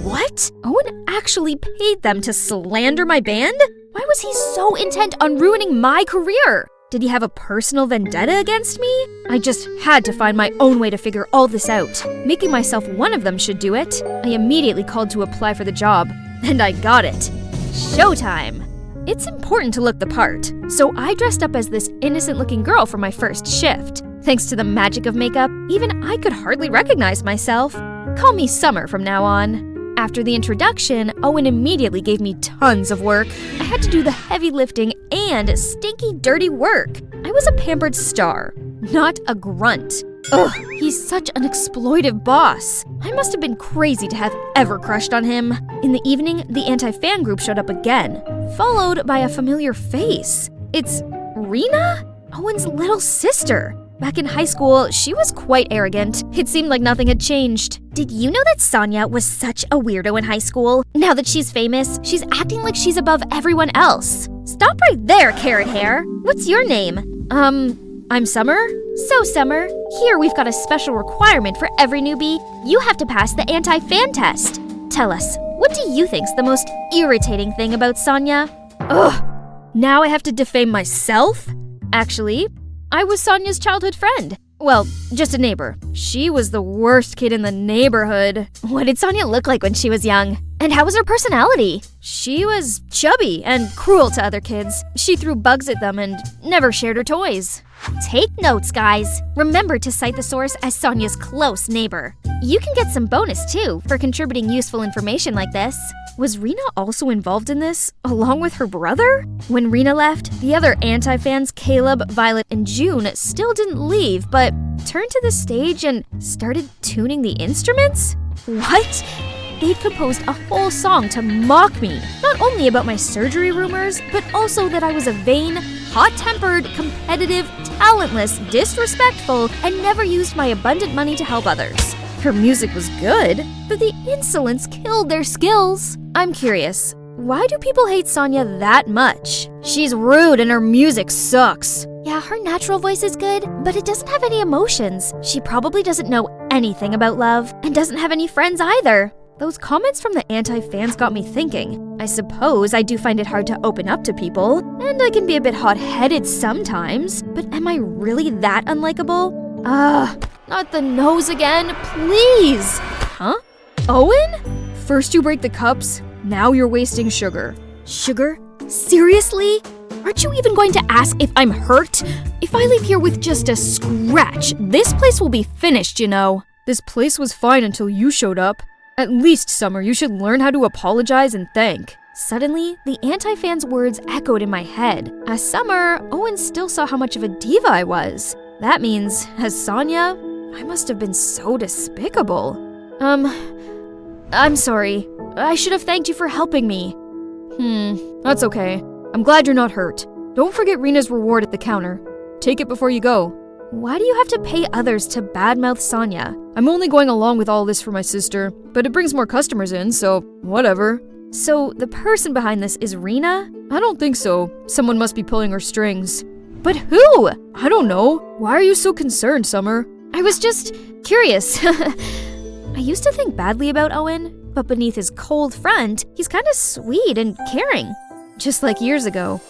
What? Owen actually paid them to slander my band? Why was he so intent on ruining my career? Did he have a personal vendetta against me? I just had to find my own way to figure all this out. Making myself one of them should do it. I immediately called to apply for the job, and I got it. Showtime! It's important to look the part, so I dressed up as this innocent-looking girl for my first shift. Thanks to the magic of makeup, even I could hardly recognize myself. Call me Summer from now on. After the introduction, Owen immediately gave me tons of work. I had to do the heavy lifting and stinky, dirty work. I was a pampered star, not a grunt. Ugh, he's such an exploitive boss. I must have been crazy to have ever crushed on him. In the evening, the anti-fan group showed up again, followed by a familiar face. It's Rena? Owen's little sister. Back in high school, she was quite arrogant. It seemed like nothing had changed. Did you know that Sonia was such a weirdo in high school? Now that she's famous, she's acting like she's above everyone else. Stop right there, carrot hair. What's your name? I'm Summer? So, Summer, here we've got a special requirement for every newbie. You have to pass the anti-fan test. Tell us, what do you think's the most irritating thing about Sonia? Ugh, now I have to defame myself? Actually, I was Sonia's childhood friend. Well, just a neighbor. She was the worst kid in the neighborhood. What did Sonia look like when she was young? And how was her personality? She was chubby and cruel to other kids. She threw bugs at them and never shared her toys. Take notes, guys. Remember to cite the source as Sonia's close neighbor. You can get some bonus, too, for contributing useful information like this. Was Rena also involved in this, along with her brother? When Rena left, the other anti-fans, Caleb, Violet, and June, still didn't leave, but turned to the stage and started tuning the instruments? What? They'd composed a whole song to mock me, not only about my surgery rumors, but also that I was a vain, hot-tempered, competitive, talentless, disrespectful, and never used my abundant money to help others. Her music was good, but the insolence killed their skills. I'm curious, why do people hate Sonia that much? She's rude and her music sucks. Yeah, her natural voice is good, but it doesn't have any emotions. She probably doesn't know anything about love, and doesn't have any friends either. Those comments from the anti-fans got me thinking. I suppose I do find it hard to open up to people, and I can be a bit hot-headed sometimes, but am I really that unlikable? Not the nose again, please! Huh? Owen? First you break the cups, now you're wasting sugar. Sugar? Seriously? Aren't you even going to ask if I'm hurt? If I leave here with just a scratch, this place will be finished, you know. This place was fine until you showed up. At least, Summer, you should learn how to apologize and thank. Suddenly, the anti-fan's words echoed in my head. As Summer, Owen still saw how much of a diva I was. That means, as Sonia, I must have been so despicable. I'm sorry. I should have thanked you for helping me. That's okay. I'm glad you're not hurt. Don't forget Rena's reward at the counter. Take it before you go. Why do you have to pay others to badmouth Sonia? I'm only going along with all this for my sister, but it brings more customers in, so whatever. So the person behind this is Rena? I don't think so. Someone must be pulling her strings. But who? I don't know. Why are you so concerned, Summer? I was just curious. I used to think badly about Owen, but beneath his cold front, he's kind of sweet and caring. Just like years ago.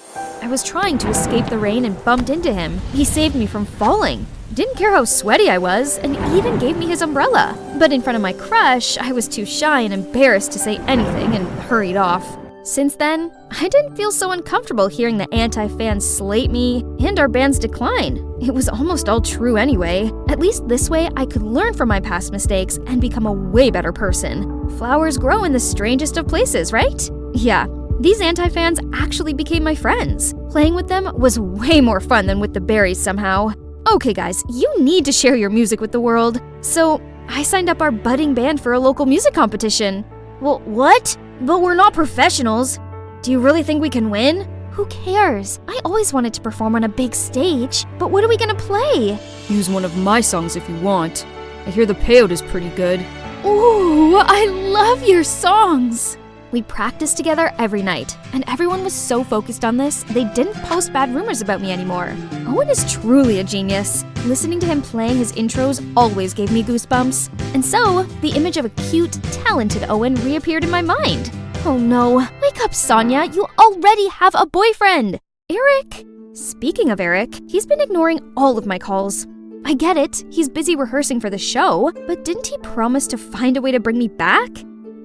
I was trying to escape the rain and bumped into him. He saved me from falling. Didn't care how sweaty I was, and even gave me his umbrella. But in front of my crush, I was too shy and embarrassed to say anything and hurried off. Since then, I didn't feel so uncomfortable hearing the anti-fans slate me and our band's decline. It was almost all true anyway. At least this way, I could learn from my past mistakes and become a way better person. Flowers grow in the strangest of places, right? Yeah. These anti-fans actually became my friends. Playing with them was way more fun than with the berries somehow. Okay guys, you need to share your music with the world. So, I signed up our budding band for a local music competition. Well, what? But we're not professionals. Do you really think we can win? Who cares? I always wanted to perform on a big stage, but what are we gonna play? Use one of my songs if you want. I hear the payout is pretty good. Ooh, I love your songs! We practiced together every night, and everyone was so focused on this, they didn't post bad rumors about me anymore. Owen is truly a genius. Listening to him playing his intros always gave me goosebumps. And so, the image of a cute, talented Owen reappeared in my mind. Oh no, wake up, Sonia, you already have a boyfriend! Eric? Speaking of Eric, he's been ignoring all of my calls. I get it, he's busy rehearsing for the show, but didn't he promise to find a way to bring me back?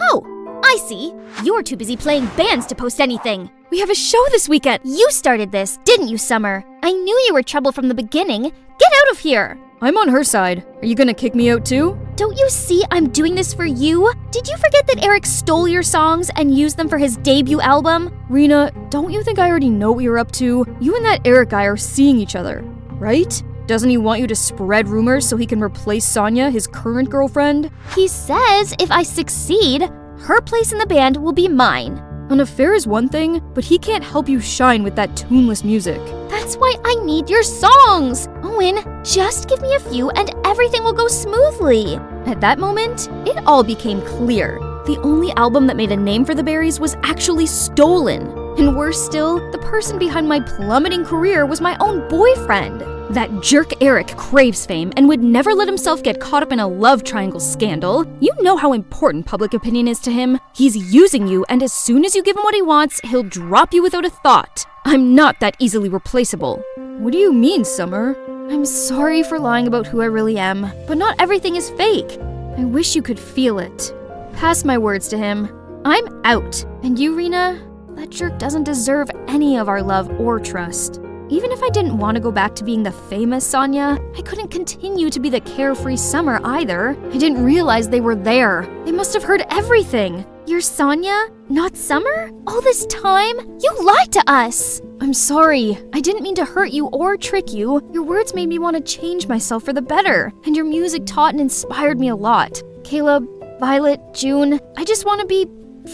Oh, I see. You're too busy playing bands to post anything. We have a show this weekend. You started this, didn't you, Summer? I knew you were trouble from the beginning. Get out of here. I'm on her side. Are you gonna kick me out too? Don't you see I'm doing this for you? Did you forget that Eric stole your songs and used them for his debut album? Rena, don't you think I already know what you're up to? You and that Eric guy are seeing each other, right? Doesn't he want you to spread rumors so he can replace Sonia, his current girlfriend? He says if I succeed, her place in the band will be mine. An affair is one thing, but he can't help you shine with that tuneless music. That's why I need your songs! Owen, just give me a few and everything will go smoothly. At that moment, it all became clear. The only album that made a name for the Berries was actually stolen. And worse still, the person behind my plummeting career was my own boyfriend. That jerk Eric craves fame and would never let himself get caught up in a love triangle scandal. You know how important public opinion is to him. He's using you, and as soon as you give him what he wants, he'll drop you without a thought. I'm not that easily replaceable. What do you mean, Summer? I'm sorry for lying about who I really am, but not everything is fake. I wish you could feel it. Pass my words to him. I'm out. And you, Rena? That jerk doesn't deserve any of our love or trust. Even if I didn't want to go back to being the famous Sonia, I couldn't continue to be the carefree Summer either. I didn't realize they were there. They must have heard everything. You're Sonia, not Summer? All this time? You lied to us! I'm sorry. I didn't mean to hurt you or trick you. Your words made me want to change myself for the better, and your music taught and inspired me a lot. Caleb, Violet, June, I just want to be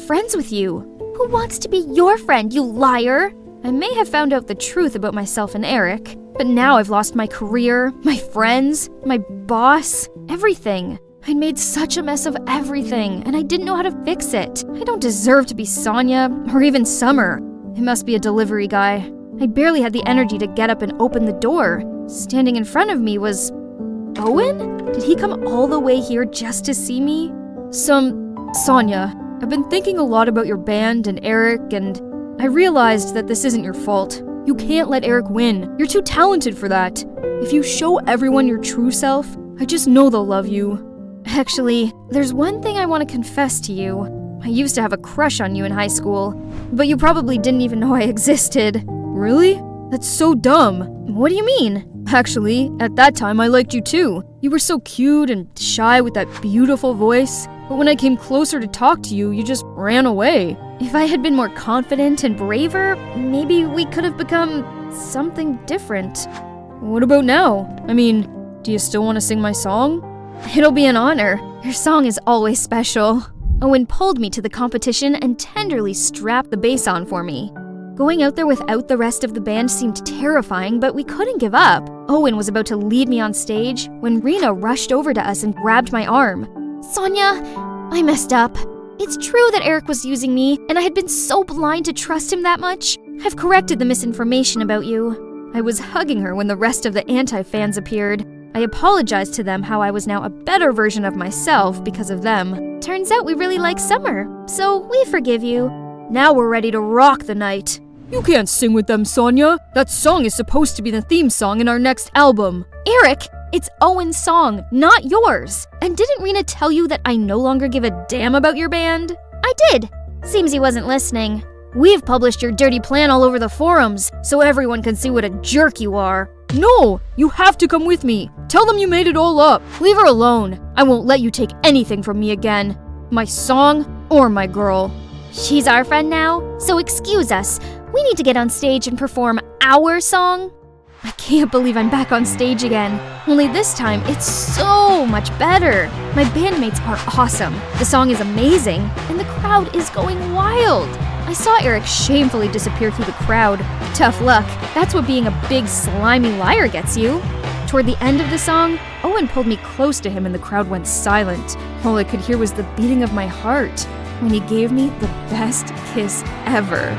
friends with you. Who wants to be your friend, you liar? I may have found out the truth about myself and Eric, but now I've lost my career, my friends, my boss, everything. I'd made such a mess of everything, and I didn't know how to fix it. I don't deserve to be Sonia, or even Summer. It must be a delivery guy. I barely had the energy to get up and open the door. Standing in front of me was... Owen? Did he come all the way here just to see me? Sonia, I've been thinking a lot about your band and Eric, and I realized that this isn't your fault. You can't let Eric win. You're too talented for that. If you show everyone your true self, I just know they'll love you. Actually, there's one thing I want to confess to you. I used to have a crush on you in high school, but you probably didn't even know I existed. Really? That's so dumb. What do you mean? Actually, at that time I liked you too. You were so cute and shy with that beautiful voice. But when I came closer to talk to you, you just ran away. If I had been more confident and braver, maybe we could have become something different. What about now? I mean, do you still want to sing my song? It'll be an honor. Your song is always special. Owen pulled me to the competition and tenderly strapped the bass on for me. Going out there without the rest of the band seemed terrifying, but we couldn't give up. Owen was about to lead me on stage when Rena rushed over to us and grabbed my arm. Sonia, I messed up. It's true that Eric was using me, and I had been so blind to trust him that much. I've corrected the misinformation about you. I was hugging her when the rest of the anti-fans appeared. I apologized to them how I was now a better version of myself because of them. Turns out we really like Summer, so we forgive you. Now we're ready to rock the night. You can't sing with them, Sonia. That song is supposed to be the theme song in our next album. Eric, it's Owen's song, not yours. And didn't Rena tell you that I no longer give a damn about your band? I did. Seems he wasn't listening. We've published your dirty plan all over the forums, so everyone can see what a jerk you are. No, you have to come with me. Tell them you made it all up. Leave her alone. I won't let you take anything from me again. My song or my girl. She's our friend now, so excuse us. We need to get on stage and perform our song. I can't believe I'm back on stage again. Only this time, it's so much better. My bandmates are awesome. The song is amazing, and the crowd is going wild. I saw Eric shamefully disappear through the crowd. Tough luck. That's what being a big, slimy liar gets you. Toward the end of the song, Owen pulled me close to him and the crowd went silent. All I could hear was the beating of my heart when he gave me the best kiss ever.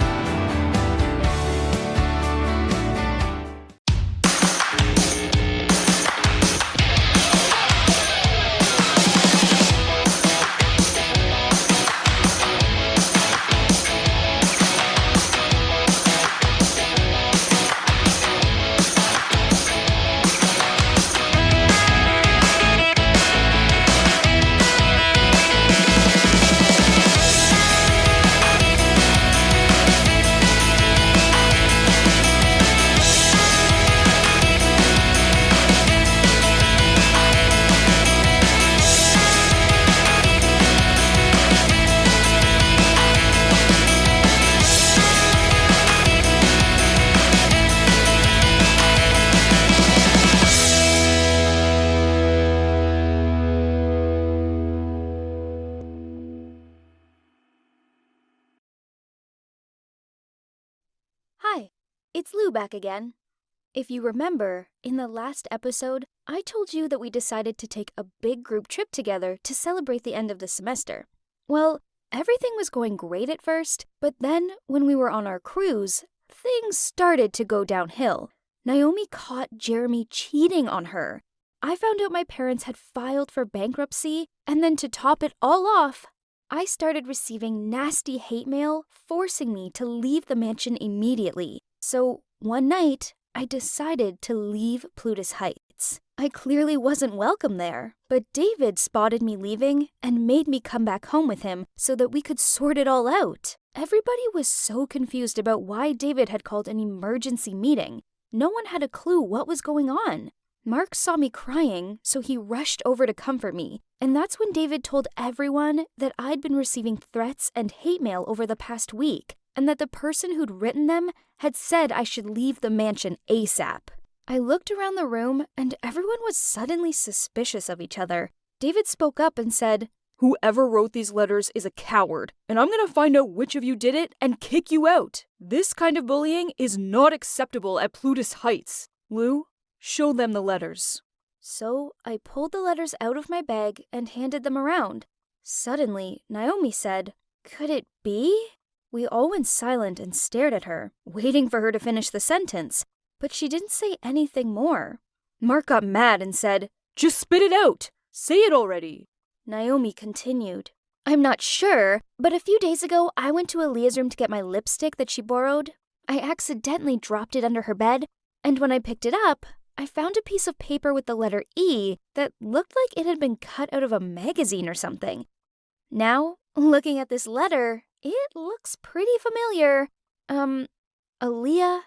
Hi, it's Lou back again. If you remember, in the last episode, I told you that we decided to take a big group trip together to celebrate the end of the semester. Well, everything was going great at first, but then when we were on our cruise, things started to go downhill. Naomi caught Jeremy cheating on her. I found out my parents had filed for bankruptcy, and then to top it all off, I started receiving nasty hate mail forcing me to leave the mansion immediately. So one night, I decided to leave Plutus Heights. I clearly wasn't welcome there, but David spotted me leaving and made me come back home with him so that we could sort it all out. Everybody was so confused about why David had called an emergency meeting. No one had a clue what was going on. Mark saw me crying, so he rushed over to comfort me. And that's when David told everyone that I'd been receiving threats and hate mail over the past week, and that the person who'd written them had said I should leave the mansion ASAP. I looked around the room, and everyone was suddenly suspicious of each other. David spoke up and said, Whoever wrote these letters is a coward, and I'm gonna find out which of you did it and kick you out. This kind of bullying is not acceptable at Plutus Heights. Lou, show them the letters. So I pulled the letters out of my bag and handed them around. Suddenly, Naomi said, Could it be? We all went silent and stared at her, waiting for her to finish the sentence, but she didn't say anything more. Mark got mad and said, Just spit it out! Say it already! Naomi continued, I'm not sure, but a few days ago I went to Aaliyah's room to get my lipstick that she borrowed. I accidentally dropped it under her bed, and when I picked it up, I found a piece of paper with the letter E that looked like it had been cut out of a magazine or something. Now, looking at this letter, it looks pretty familiar. Aaliyah,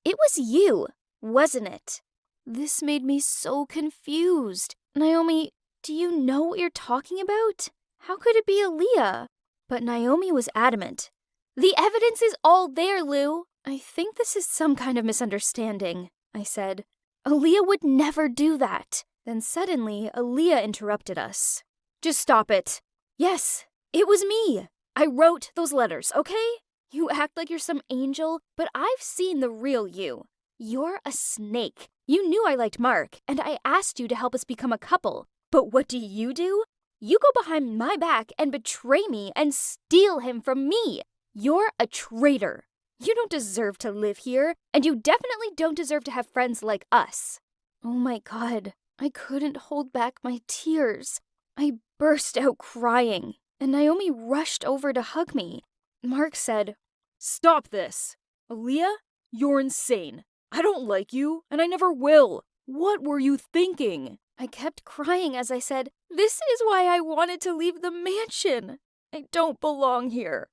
It was you, wasn't it? This made me so confused. Naomi, do you know what you're talking about? How could it be Aaliyah? But Naomi was adamant. The evidence is all there, Lou. I think this is some kind of misunderstanding, I said. Aaliyah would never do that. Then suddenly, Aaliyah interrupted us. Just stop it. Yes, it was me. I wrote those letters, okay? You act like you're some angel, but I've seen the real you. You're a snake. You knew I liked Mark, and I asked you to help us become a couple. But what do? You go behind my back and betray me and steal him from me. You're a traitor. You don't deserve to live here, and you definitely don't deserve to have friends like us. Oh my God, I couldn't hold back my tears. I burst out crying, and Naomi rushed over to hug me. Mark said, "Stop this. Aaliyah, you're insane. I don't like you, and I never will. What were you thinking?" I kept crying as I said, "This is why I wanted to leave the mansion. I don't belong here."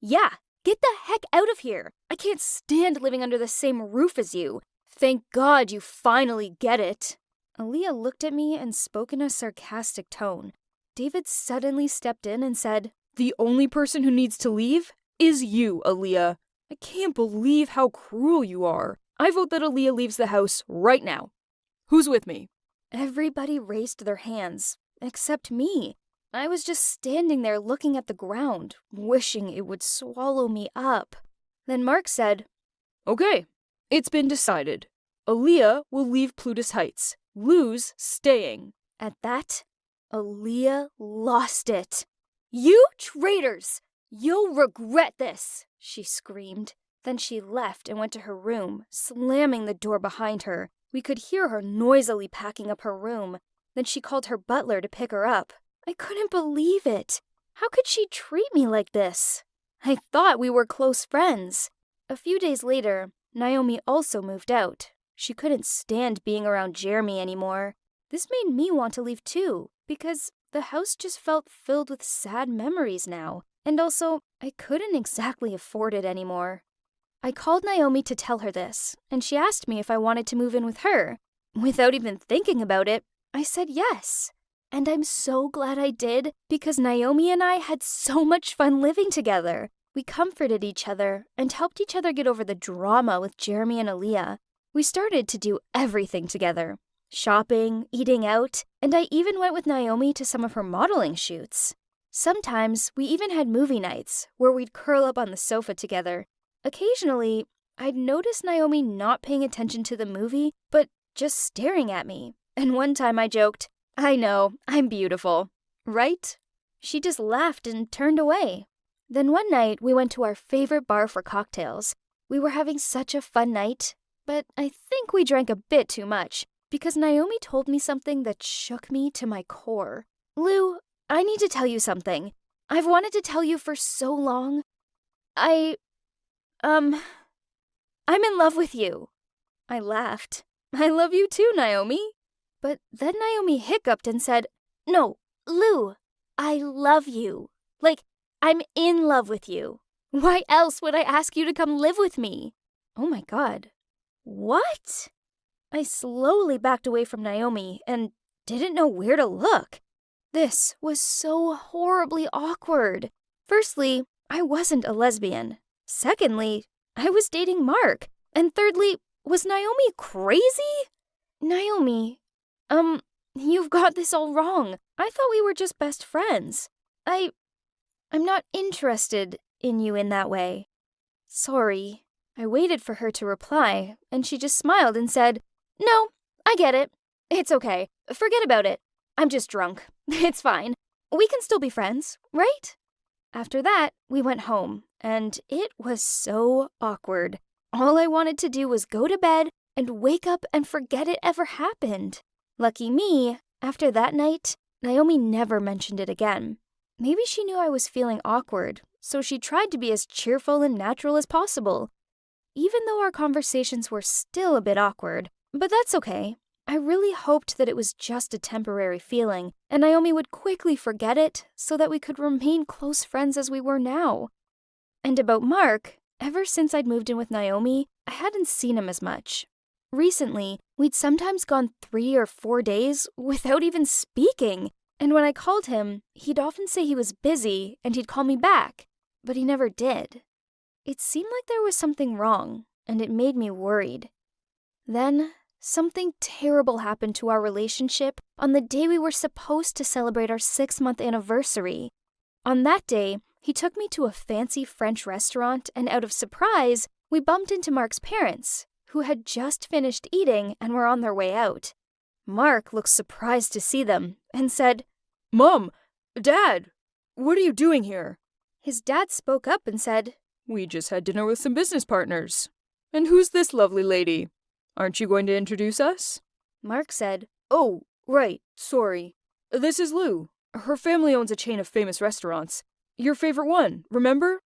Yeah, get the heck out of here. I can't stand living under the same roof as you. Thank God you finally get it. Aaliyah looked at me and spoke in a sarcastic tone. David suddenly stepped in and said, "The only person who needs to leave is you, Aaliyah. I can't believe how cruel you are. I vote that Aaliyah leaves the house right now. Who's with me?" Everybody raised their hands, except me. I was just standing there looking at the ground, wishing it would swallow me up. Then Mark said, "Okay, it's been decided. Aaliyah will leave Plutus Heights. Lou's staying." At that, Aaliyah lost it. "You traitors! You'll regret this!" she screamed. Then she left and went to her room, slamming the door behind her. We could hear her noisily packing up her room. Then she called her butler to pick her up. I couldn't believe it. How could she treat me like this? I thought we were close friends. A few days later, Naomi also moved out. She couldn't stand being around Jeremy anymore. This made me want to leave too, because the house just felt filled with sad memories now. And also, I couldn't exactly afford it anymore. I called Naomi to tell her this, and she asked me if I wanted to move in with her. Without even thinking about it, I said yes. And I'm so glad I did, because Naomi and I had so much fun living together. We comforted each other and helped each other get over the drama with Jeremy and Aaliyah. We started to do everything together. Shopping, eating out, and I even went with Naomi to some of her modeling shoots. Sometimes we even had movie nights where we'd curl up on the sofa together. Occasionally, I'd notice Naomi not paying attention to the movie, but just staring at me. And one time I joked, "I know, I'm beautiful." Right? She just laughed and turned away. Then one night, we went to our favorite bar for cocktails. We were having such a fun night, but I think we drank a bit too much, because Naomi told me something that shook me to my core. "Lou, I need to tell you something. I've wanted to tell you for so long. I'm in love with you." I laughed. "I love you too, Naomi." But then Naomi hiccuped and said, "No, Lou, I love you. Like, I'm in love with you. Why else would I ask you to come live with me?" Oh my God. What? I slowly backed away from Naomi and didn't know where to look. This was so horribly awkward. Firstly, I wasn't a lesbian. Secondly, I was dating Mark. And thirdly, was Naomi crazy? "Naomi, you've got this all wrong. I thought we were just best friends. I'm not interested in you in that way. Sorry." I waited for her to reply, and she just smiled and said, "No, I get it. It's okay. Forget about it. I'm just drunk. It's fine. We can still be friends, right?" After that, we went home, and it was so awkward. All I wanted to do was go to bed and wake up and forget it ever happened. Lucky me, after that night, Naomi never mentioned it again. Maybe she knew I was feeling awkward, so she tried to be as cheerful and natural as possible. Even though our conversations were still a bit awkward, but that's okay. I really hoped that it was just a temporary feeling, and Naomi would quickly forget it so that we could remain close friends as we were now. And about Mark, Ever since I'd moved in with Naomi, I hadn't seen him as much. Recently, we'd sometimes gone 3 or 4 days without even speaking, and when I called him, he'd often say he was busy and he'd call me back, but he never did. It seemed like there was something wrong, and it made me worried. Then, something terrible happened to our relationship on the day we were supposed to celebrate our 6-month anniversary. On that day, he took me to a fancy French restaurant, and out of surprise, we bumped into Mark's parents, who had just finished eating and were on their way out. Mark looked surprised to see them and said, Mom, Dad, what are you doing here? His dad spoke up and said, We just had dinner with some business partners. And who's this lovely lady? Aren't you going to introduce us? Mark said, Oh, right, sorry. This is Lou. Her family owns a chain of famous restaurants. Your favorite one, remember?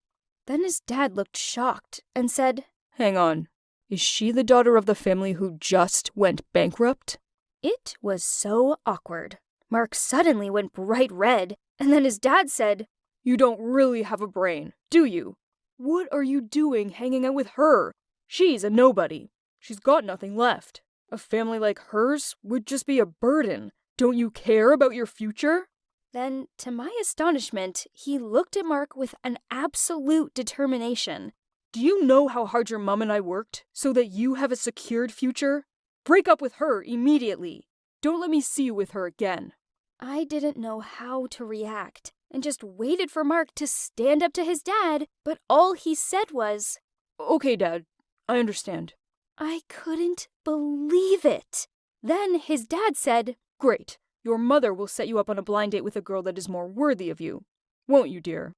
Then his dad looked shocked and said, Hang on. Is she the daughter of the family who just went bankrupt? It was so awkward. Mark suddenly went bright red, and then his dad said, You don't really have a brain, do you? What are you doing hanging out with her? She's a nobody. She's got nothing left. A family like hers would just be a burden. Don't you care about your future? Then, to my astonishment, he looked at Mark with an absolute determination. Do you know how hard your mom and I worked so that you have a secured future? Break up with her immediately. Don't let me see you with her again. I didn't know how to react and just waited for Mark to stand up to his dad, but all he said was, Okay, Dad, I understand. I couldn't believe it. Then his dad said, Great. Your mother will set you up on a blind date with a girl that is more worthy of you. Won't you, dear?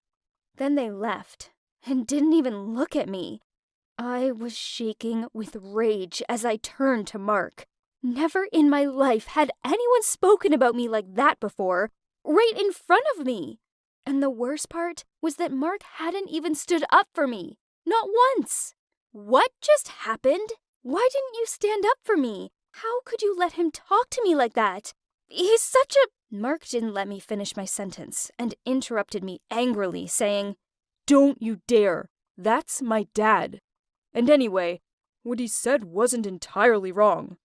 Then they left and didn't even look at me. I was shaking with rage as I turned to Mark. Never in my life had anyone spoken about me like that before, right in front of me. And the worst part was that Mark hadn't even stood up for me. Not once. What just happened? Why didn't you stand up for me? How could you let him talk to me like that? He's such a... Mark didn't let me finish my sentence and interrupted me angrily, saying, Don't you dare. That's my dad. And anyway, what he said wasn't entirely wrong.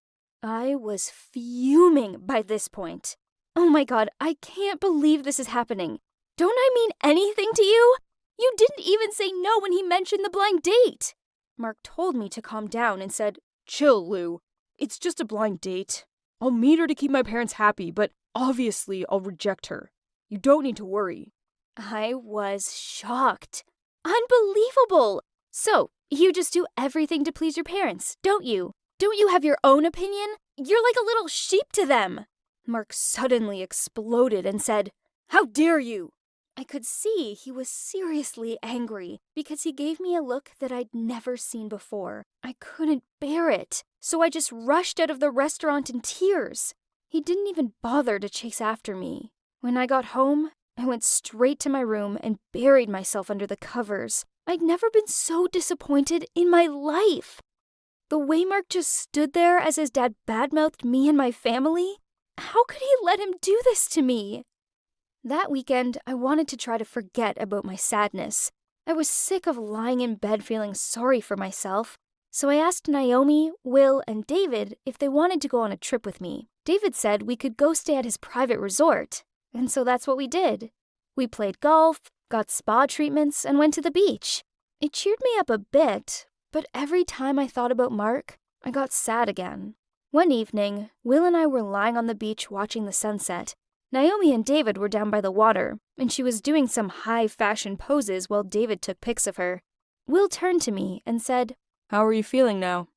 I was fuming by this point. Oh my god, I can't believe this is happening. Don't I mean anything to you? You didn't even say no when he mentioned the blind date. Mark told me to calm down and said, Chill, Lou. It's just a blind date. I'll meet her to keep my parents happy, but obviously I'll reject her. You don't need to worry. I was shocked. Unbelievable! So, you just do everything to please your parents, don't you? Don't you have your own opinion? You're like a little sheep to them. Mark suddenly exploded and said, How dare you? I could see he was seriously angry because he gave me a look that I'd never seen before. I couldn't bear it, so I just rushed out of the restaurant in tears. He didn't even bother to chase after me. When I got home, I went straight to my room and buried myself under the covers. I'd never been so disappointed in my life. The way Mark just stood there as his dad badmouthed me and my family? How could he let him do this to me? That weekend, I wanted to try to forget about my sadness. I was sick of lying in bed feeling sorry for myself. So I asked Naomi, Will, and David if they wanted to go on a trip with me. David said we could go stay at his private resort. And so that's what we did. We played golf, got spa treatments, and went to the beach. It cheered me up a bit, but every time I thought about Mark, I got sad again. One evening, Will and I were lying on the beach watching the sunset. Naomi and David were down by the water, and she was doing some high-fashion poses while David took pics of her. Will turned to me and said, How are you feeling now?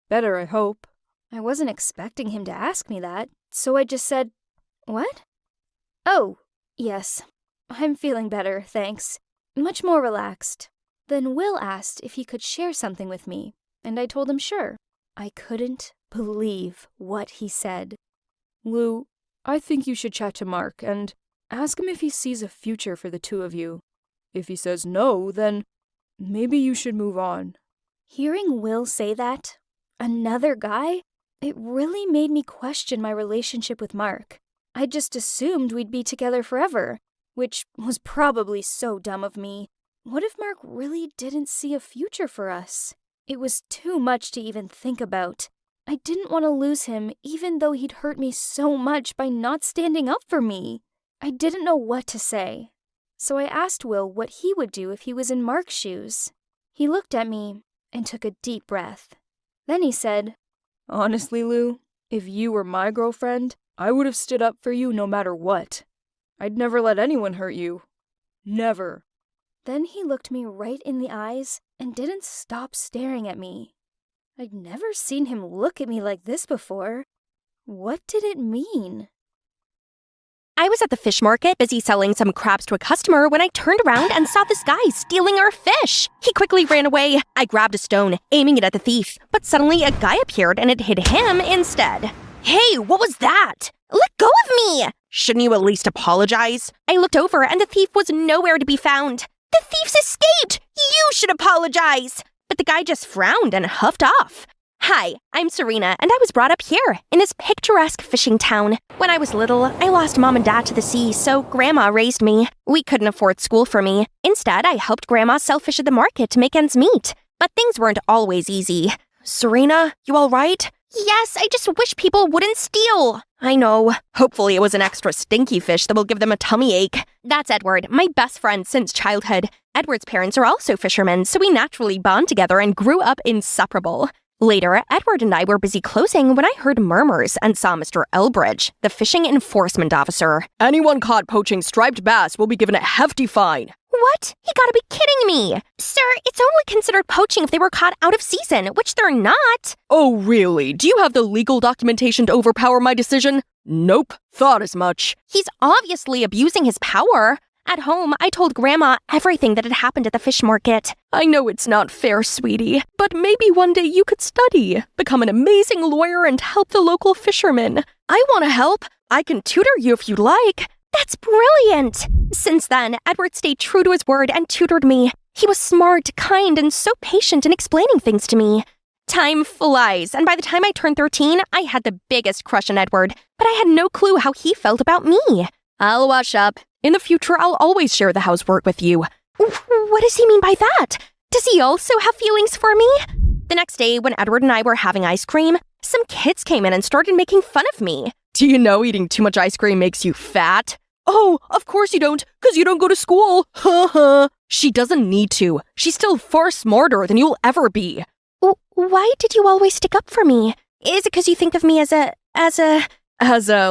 Better, I hope. I wasn't expecting him to ask me that, so I just said, What? Oh, yes. I'm feeling better, thanks. Much more relaxed. Then Will asked if he could share something with me, and I told him sure. I couldn't believe what he said. Lou, I think you should chat to Mark and ask him if he sees a future for the two of you. If he says no, then maybe you should move on. Hearing Will say that, another guy, it really made me question my relationship with Mark. I just assumed we'd be together forever, which was probably so dumb of me. What if Mark really didn't see a future for us? It was too much to even think about. I didn't want to lose him, even though he'd hurt me so much by not standing up for me. I didn't know what to say. So I asked Will what he would do if he was in Mark's shoes. He looked at me and took a deep breath. Then he said, Honestly, Lou, if you were my girlfriend, I would have stood up for you no matter what. I'd never let anyone hurt you. Never. Then he looked me right in the eyes and didn't stop staring at me. I'd never seen him look at me like this before. What did it mean? I was at the fish market busy selling some crabs to a customer when I turned around and saw this guy stealing our fish. He quickly ran away. I grabbed a stone, aiming it at the thief, but suddenly a guy appeared and it hit him instead. Hey, what was that? Let go of me! Shouldn't you at least apologize? I looked over and the thief was nowhere to be found. The thief's escaped! You should apologize! But the guy just frowned and huffed off. Hi, I'm Serena, and I was brought up here, in this picturesque fishing town. When I was little, I lost Mom and Dad to the sea, so Grandma raised me. We couldn't afford school for me. Instead, I helped Grandma sell fish at the market to make ends meet. But things weren't always easy. Serena, you all right? Yes, I just wish people wouldn't steal. I know. Hopefully it was an extra stinky fish that will give them a tummy ache. That's Edward, my best friend since childhood. Edward's parents are also fishermen, so we naturally bond together and grew up inseparable. Later, Edward and I were busy closing when I heard murmurs and saw Mr. Elbridge, the fishing enforcement officer. Anyone caught poaching striped bass will be given a hefty fine. What? You gotta be kidding me! Sir, it's only considered poaching if they were caught out of season, which they're not. Oh, really? Do you have the legal documentation to overpower my decision? Nope. Thought as much. He's obviously abusing his power. At home, I told Grandma everything that had happened at the fish market. I know it's not fair, sweetie, but maybe one day you could study, become an amazing lawyer, and help the local fishermen. I want to help. I can tutor you if you'd like. That's brilliant! Since then, Edward stayed true to his word and tutored me. He was smart, kind, and so patient in explaining things to me. Time flies, and by the time I turned 13, I had the biggest crush on Edward, but I had no clue how he felt about me. I'll wash up. In the future, I'll always share the housework with you. What does he mean by that? Does he also have feelings for me? The next day, when Edward and I were having ice cream, some kids came in and started making fun of me. Do you know eating too much ice cream makes you fat? Oh, of course you don't, because you don't go to school. She doesn't need to. She's still far smarter than you'll ever be. Why did you always stick up for me? Is it because you think of me as a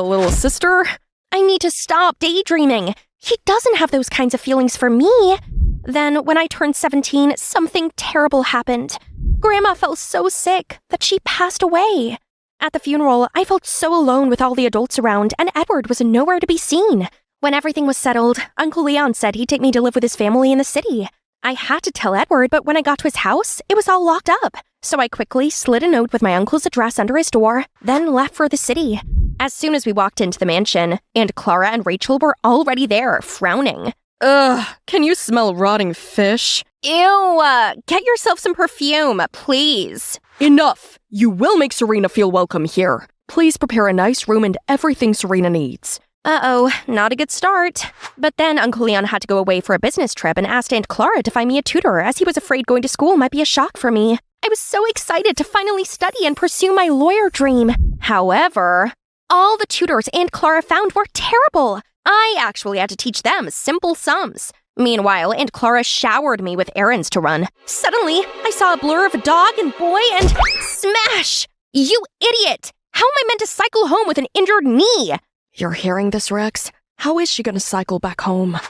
little sister? I need to stop daydreaming. He doesn't have those kinds of feelings for me. Then, when I turned 17, something terrible happened. Grandma fell so sick that she passed away. At the funeral, I felt so alone with all the adults around, and Edward was nowhere to be seen. When everything was settled, Uncle Leon said he'd take me to live with his family in the city. I had to tell Edward, but when I got to his house, it was all locked up. So I quickly slid a note with my uncle's address under his door, then left for the city. As soon as we walked into the mansion, Aunt Clara and Rachel were already there, frowning. Ugh, can you smell rotting fish? Ew, get yourself some perfume, please. Enough! You will make Serena feel welcome here. Please prepare a nice room and everything Serena needs. Uh-oh, not a good start. But then Uncle Leon had to go away for a business trip and asked Aunt Clara to find me a tutor as he was afraid going to school might be a shock for me. I was so excited to finally study and pursue my lawyer dream. However, all the tutors Aunt Clara found were terrible. I actually had to teach them simple sums. Meanwhile, Aunt Clara showered me with errands to run. Suddenly, I saw a blur of a dog and boy and smash! You idiot! How am I meant to cycle home with an injured knee? You're hearing this, Rex? How is she gonna cycle back home?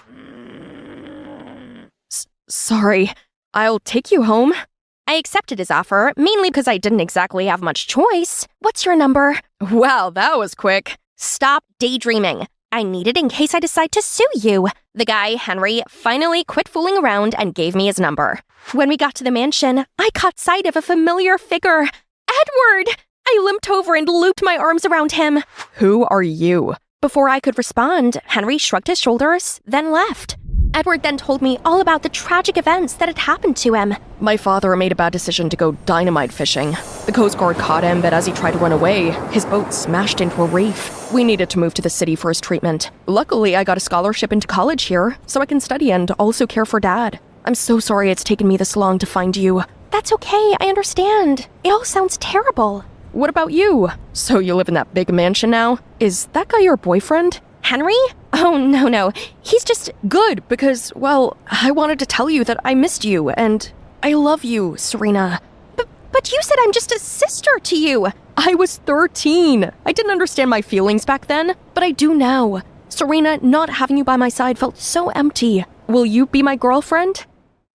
Sorry. I'll take you home. I accepted his offer, mainly because I didn't exactly have much choice. What's your number? Wow, that was quick. Stop daydreaming. I need it in case I decide to sue you. The guy, Henry, finally quit fooling around and gave me his number. When we got to the mansion, I caught sight of a familiar figure. Edward! I limped over and looped my arms around him. Who are you? Before I could respond, Henry shrugged his shoulders, then left. Edward then told me all about the tragic events that had happened to him. My father made a bad decision to go dynamite fishing. The Coast Guard caught him, but as he tried to run away, his boat smashed into a reef. We needed to move to the city for his treatment. Luckily, I got a scholarship into college here, so I can study and also care for Dad. I'm so sorry it's taken me this long to find you. That's okay, I understand. It all sounds terrible. What about you? So you live in that big mansion now? Is that guy your boyfriend? Henry? Oh, no. He's just good because, well, I wanted to tell you that I missed you and I love you, Serena. But you said I'm just a sister to you. I was 13. I didn't understand my feelings back then, but I do now. Serena, not having you by my side felt so empty. Will you be my girlfriend?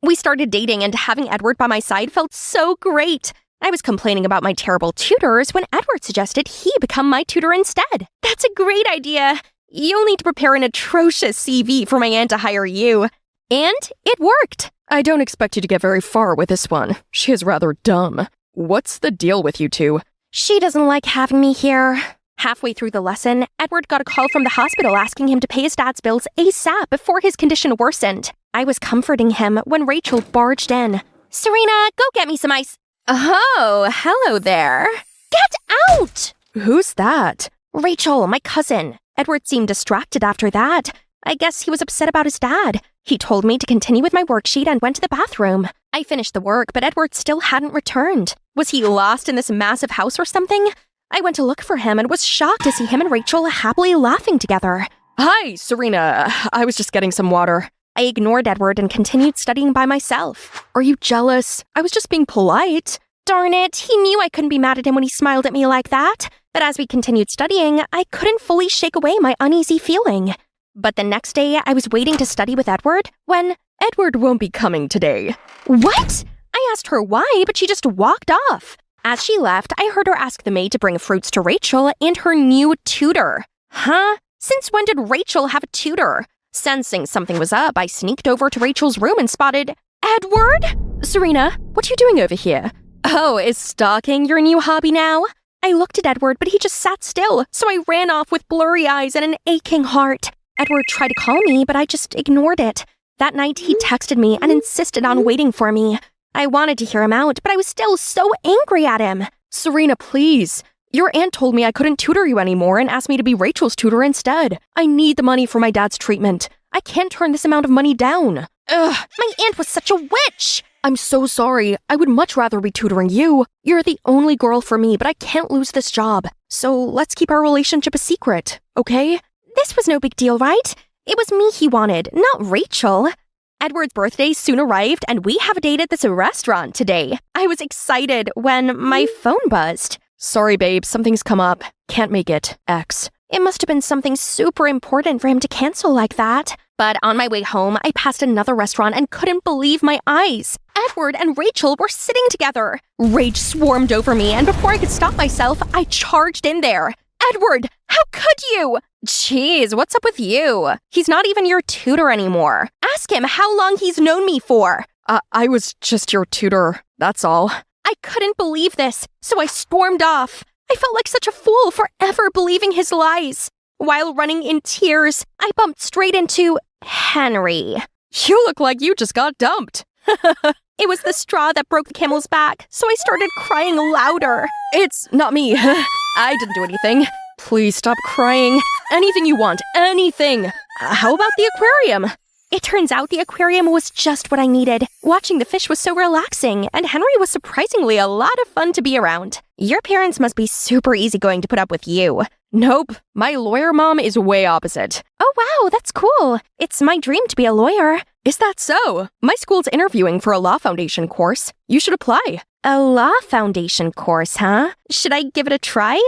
We started dating and having Edward by my side felt so great. I was complaining about my terrible tutors when Edward suggested he become my tutor instead. That's a great idea. You'll need to prepare an atrocious CV for my aunt to hire you. And it worked. I don't expect you to get very far with this one. She is rather dumb. What's the deal with you two? She doesn't like having me here. Halfway through the lesson, Edward got a call from the hospital asking him to pay his dad's bills ASAP before his condition worsened. I was comforting him when Rachel barged in. Serena, go get me some ice. Oh, hello there. Get out! Who's that? Rachel, my cousin. Edward seemed distracted after that. I guess he was upset about his dad. He told me to continue with my worksheet and went to the bathroom. I finished the work, but Edward still hadn't returned. Was he lost in this massive house or something? I went to look for him and was shocked to see him and Rachel happily laughing together. Hi, Serena. I was just getting some water. I ignored Edward and continued studying by myself. Are you jealous? I was just being polite. Darn it, he knew I couldn't be mad at him when he smiled at me like that. But as we continued studying, I couldn't fully shake away my uneasy feeling. But the next day, I was waiting to study with Edward when Edward won't be coming today. What? I asked her why, but she just walked off. As she left, I heard her ask the maid to bring fruits to Rachel and her new tutor. Huh? Since when did Rachel have a tutor? Sensing something was up, I sneaked over to Rachel's room and spotted Edward? Serena, what are you doing over here? Oh, is stalking your new hobby now? I looked at Edward, but he just sat still, so I ran off with blurry eyes and an aching heart. Edward tried to call me, but I just ignored it. That night, he texted me and insisted on waiting for me. I wanted to hear him out, but I was still so angry at him. Serena, please. Your aunt told me I couldn't tutor you anymore and asked me to be Rachel's tutor instead. I need the money for my dad's treatment. I can't turn this amount of money down. Ugh, my aunt was such a witch. I'm so sorry. I would much rather be tutoring you. You're the only girl for me, but I can't lose this job. So let's keep our relationship a secret, okay? This was no big deal, right? It was me he wanted, not Rachel. Edward's birthday soon arrived, and we have a date at this restaurant today. I was excited when my phone buzzed. Sorry, babe, something's come up. Can't make it. X. It must have been something super important for him to cancel like that. But on my way home, I passed another restaurant and couldn't believe my eyes. Edward and Rachel were sitting together. Rage swarmed over me, and before I could stop myself, I charged in there. Edward, how could you? Jeez, what's up with you? He's not even your tutor anymore. Ask him how long he's known me for. I was just your tutor, that's all. I couldn't believe this, so I stormed off. I felt like such a fool for ever believing his lies. While running in tears, I bumped straight into Henry. You look like you just got dumped. It was the straw that broke the camel's back, so I started crying louder. It's not me. I didn't do anything. Please stop crying. Anything you want, anything. How about the aquarium? It turns out the aquarium was just what I needed. Watching the fish was so relaxing, and Henry was surprisingly a lot of fun to be around. Your parents must be super easygoing to put up with you. Nope, my lawyer mom is way opposite. Oh wow, that's cool. It's my dream to be a lawyer. Is that so? My school's interviewing for a law foundation course. You should apply. A law foundation course, huh? Should I give it a try?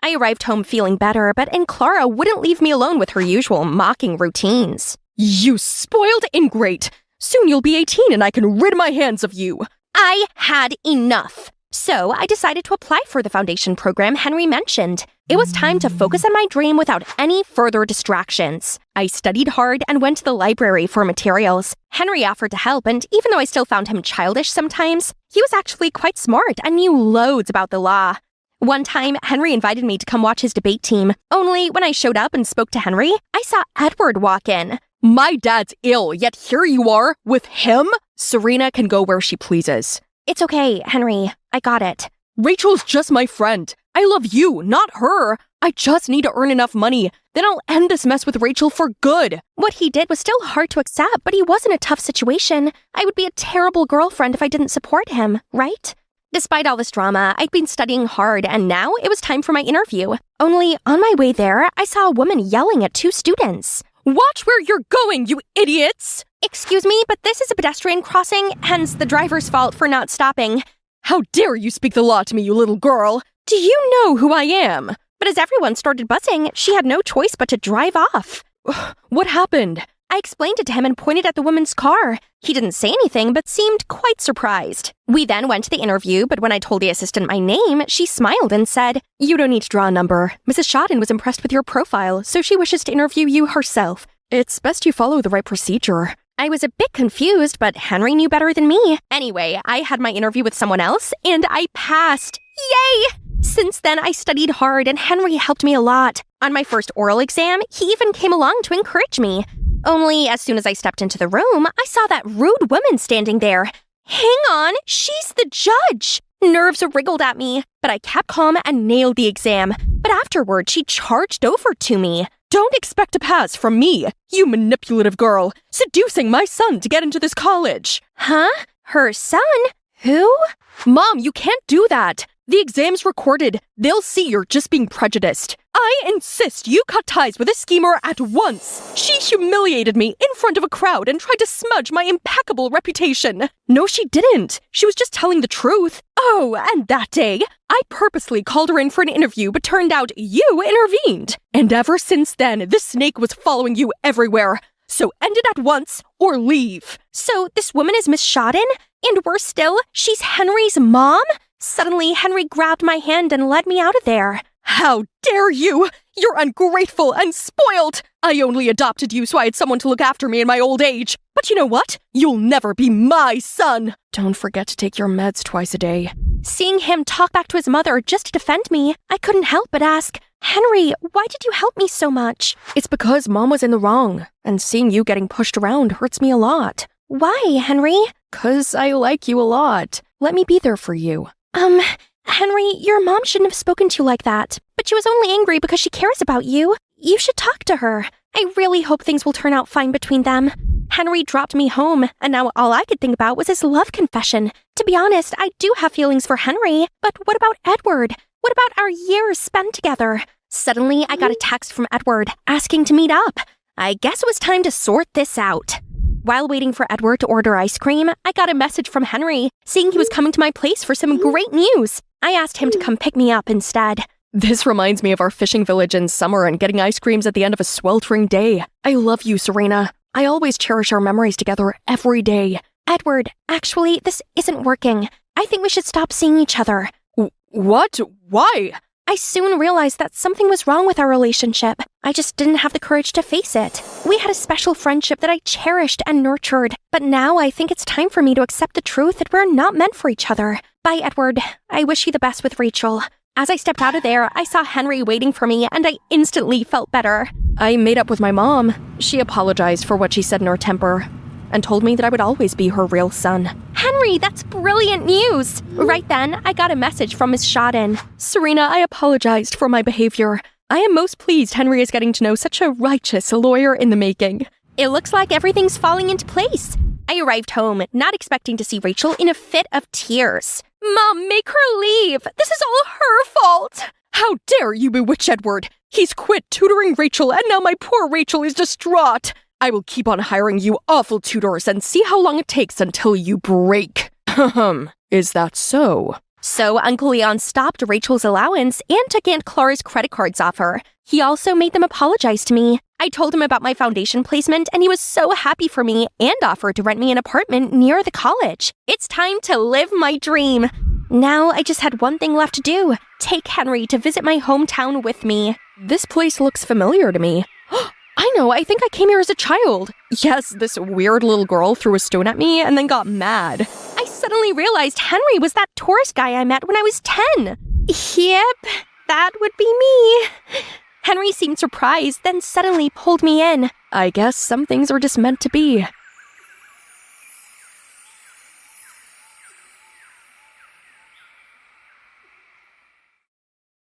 I arrived home feeling better, but Aunt Clara wouldn't leave me alone with her usual mocking routines. You spoiled ingrate! Soon you'll be 18 and I can rid my hands of you! I had enough! So I decided to apply for the foundation program Henry mentioned. It was time to focus on my dream without any further distractions. I studied hard and went to the library for materials. Henry offered to help, and even though I still found him childish sometimes, he was actually quite smart and knew loads about the law. One time, Henry invited me to come watch his debate team. Only when I showed up and spoke to Henry, I saw Edward walk in. My dad's ill, yet here you are, with him? Serena can go where she pleases. It's okay, Henry. I got it. Rachel's just my friend. I love you, not her. I just need to earn enough money. Then I'll end this mess with Rachel for good. What he did was still hard to accept, but he was in a tough situation. I would be a terrible girlfriend if I didn't support him, right? Despite all this drama, I'd been studying hard, and now it was time for my interview. Only, on my way there, I saw a woman yelling at 2 students. Watch where you're going, you idiots! Excuse me, but this is a pedestrian crossing, hence the driver's fault for not stopping. How dare you speak the law to me, you little girl? Do you know who I am? But as everyone started buzzing, she had no choice but to drive off. What happened? I explained it to him and pointed at the woman's car. He didn't say anything, but seemed quite surprised. We then went to the interview, but when I told the assistant my name, she smiled and said, "You don't need to draw a number. Mrs. Shodden was impressed with your profile, so she wishes to interview you herself. It's best you follow the right procedure." I was a bit confused, but Henry knew better than me. Anyway, I had my interview with someone else, and I passed. Yay! Since then, I studied hard, and Henry helped me a lot. On my first oral exam, he even came along to encourage me. Only, as soon as I stepped into the room, I saw that rude woman standing there. Hang on, she's the judge! Nerves wriggled at me, but I kept calm and nailed the exam. But afterward, she charged over to me. "Don't expect a pass from me, you manipulative girl, seducing my son to get into this college." Huh? Her son? Who? Mom, you can't do that. The exam's recorded. They'll see you're just being prejudiced. I insist you cut ties with this schemer at once. She humiliated me in front of a crowd and tried to smudge my impeccable reputation. No, she didn't. She was just telling the truth. Oh, and that day, I purposely called her in for an interview, but turned out you intervened. And ever since then, this snake was following you everywhere. So end it at once or leave. So this woman is Miss Shodden? And worse still, she's Henry's mom? Suddenly, Henry grabbed my hand and led me out of there. How dare you! You're ungrateful and spoiled! I only adopted you so I had someone to look after me in my old age. But you know what? You'll never be my son! Don't forget to take your meds twice a day. Seeing him talk back to his mother just to defend me, I couldn't help but ask, Henry, why did you help me so much? It's because Mom was in the wrong, and seeing you getting pushed around hurts me a lot. Why, Henry? 'Cause I like you a lot. Let me be there for you. Henry, your mom shouldn't have spoken to you like that. But she was only angry because she cares about you. You should talk to her. I really hope things will turn out fine between them. Henry dropped me home, and now all I could think about was his love confession. To be honest, I do have feelings for Henry, but what about Edward? What about our years spent together? Suddenly, I got a text from Edward asking to meet up. I guess it was time to sort this out. While waiting for Edward to order ice cream, I got a message from Henry saying he was coming to my place for some great news. I asked him to come pick me up instead. This reminds me of our fishing village in summer and getting ice creams at the end of a sweltering day. I love you, Serena. I always cherish our memories together every day. Edward, actually, this isn't working. I think we should stop seeing each other. What? Why? I soon realized that something was wrong with our relationship. I just didn't have the courage to face it. We had a special friendship that I cherished and nurtured, but now I think it's time for me to accept the truth that we're not meant for each other. Bye, Edward. I wish you the best with Rachel. As I stepped out of there, I saw Henry waiting for me, and I instantly felt better. I made up with my mom. She apologized for what she said in her temper and told me that I would always be her real son. Henry, that's brilliant news! Right then, I got a message from Miss Shodden. Serena, I apologized for my behavior. I am most pleased Henry is getting to know such a righteous lawyer in the making. It looks like everything's falling into place. I arrived home, not expecting to see Rachel in a fit of tears. Mom, make her leave! This is all her fault! How dare you bewitch Edward! He's quit tutoring Rachel, and now my poor Rachel is distraught. I will keep on hiring you awful tutors and see how long it takes until you break. Is that so? So Uncle Leon stopped Rachel's allowance and took Aunt Clara's credit cards off her. He also made them apologize to me. I told him about my foundation placement, and he was so happy for me and offered to rent me an apartment near the college. It's time to live my dream. Now I just had one thing left to do. Take Henry to visit my hometown with me. This place looks familiar to me. I know, I think I came here as a child. Yes, this weird little girl threw a stone at me and then got mad. I suddenly realized Henry was that tourist guy I met when I was 10. Yep, that would be me. Henry seemed surprised, then suddenly pulled me in. I guess some things are just meant to be.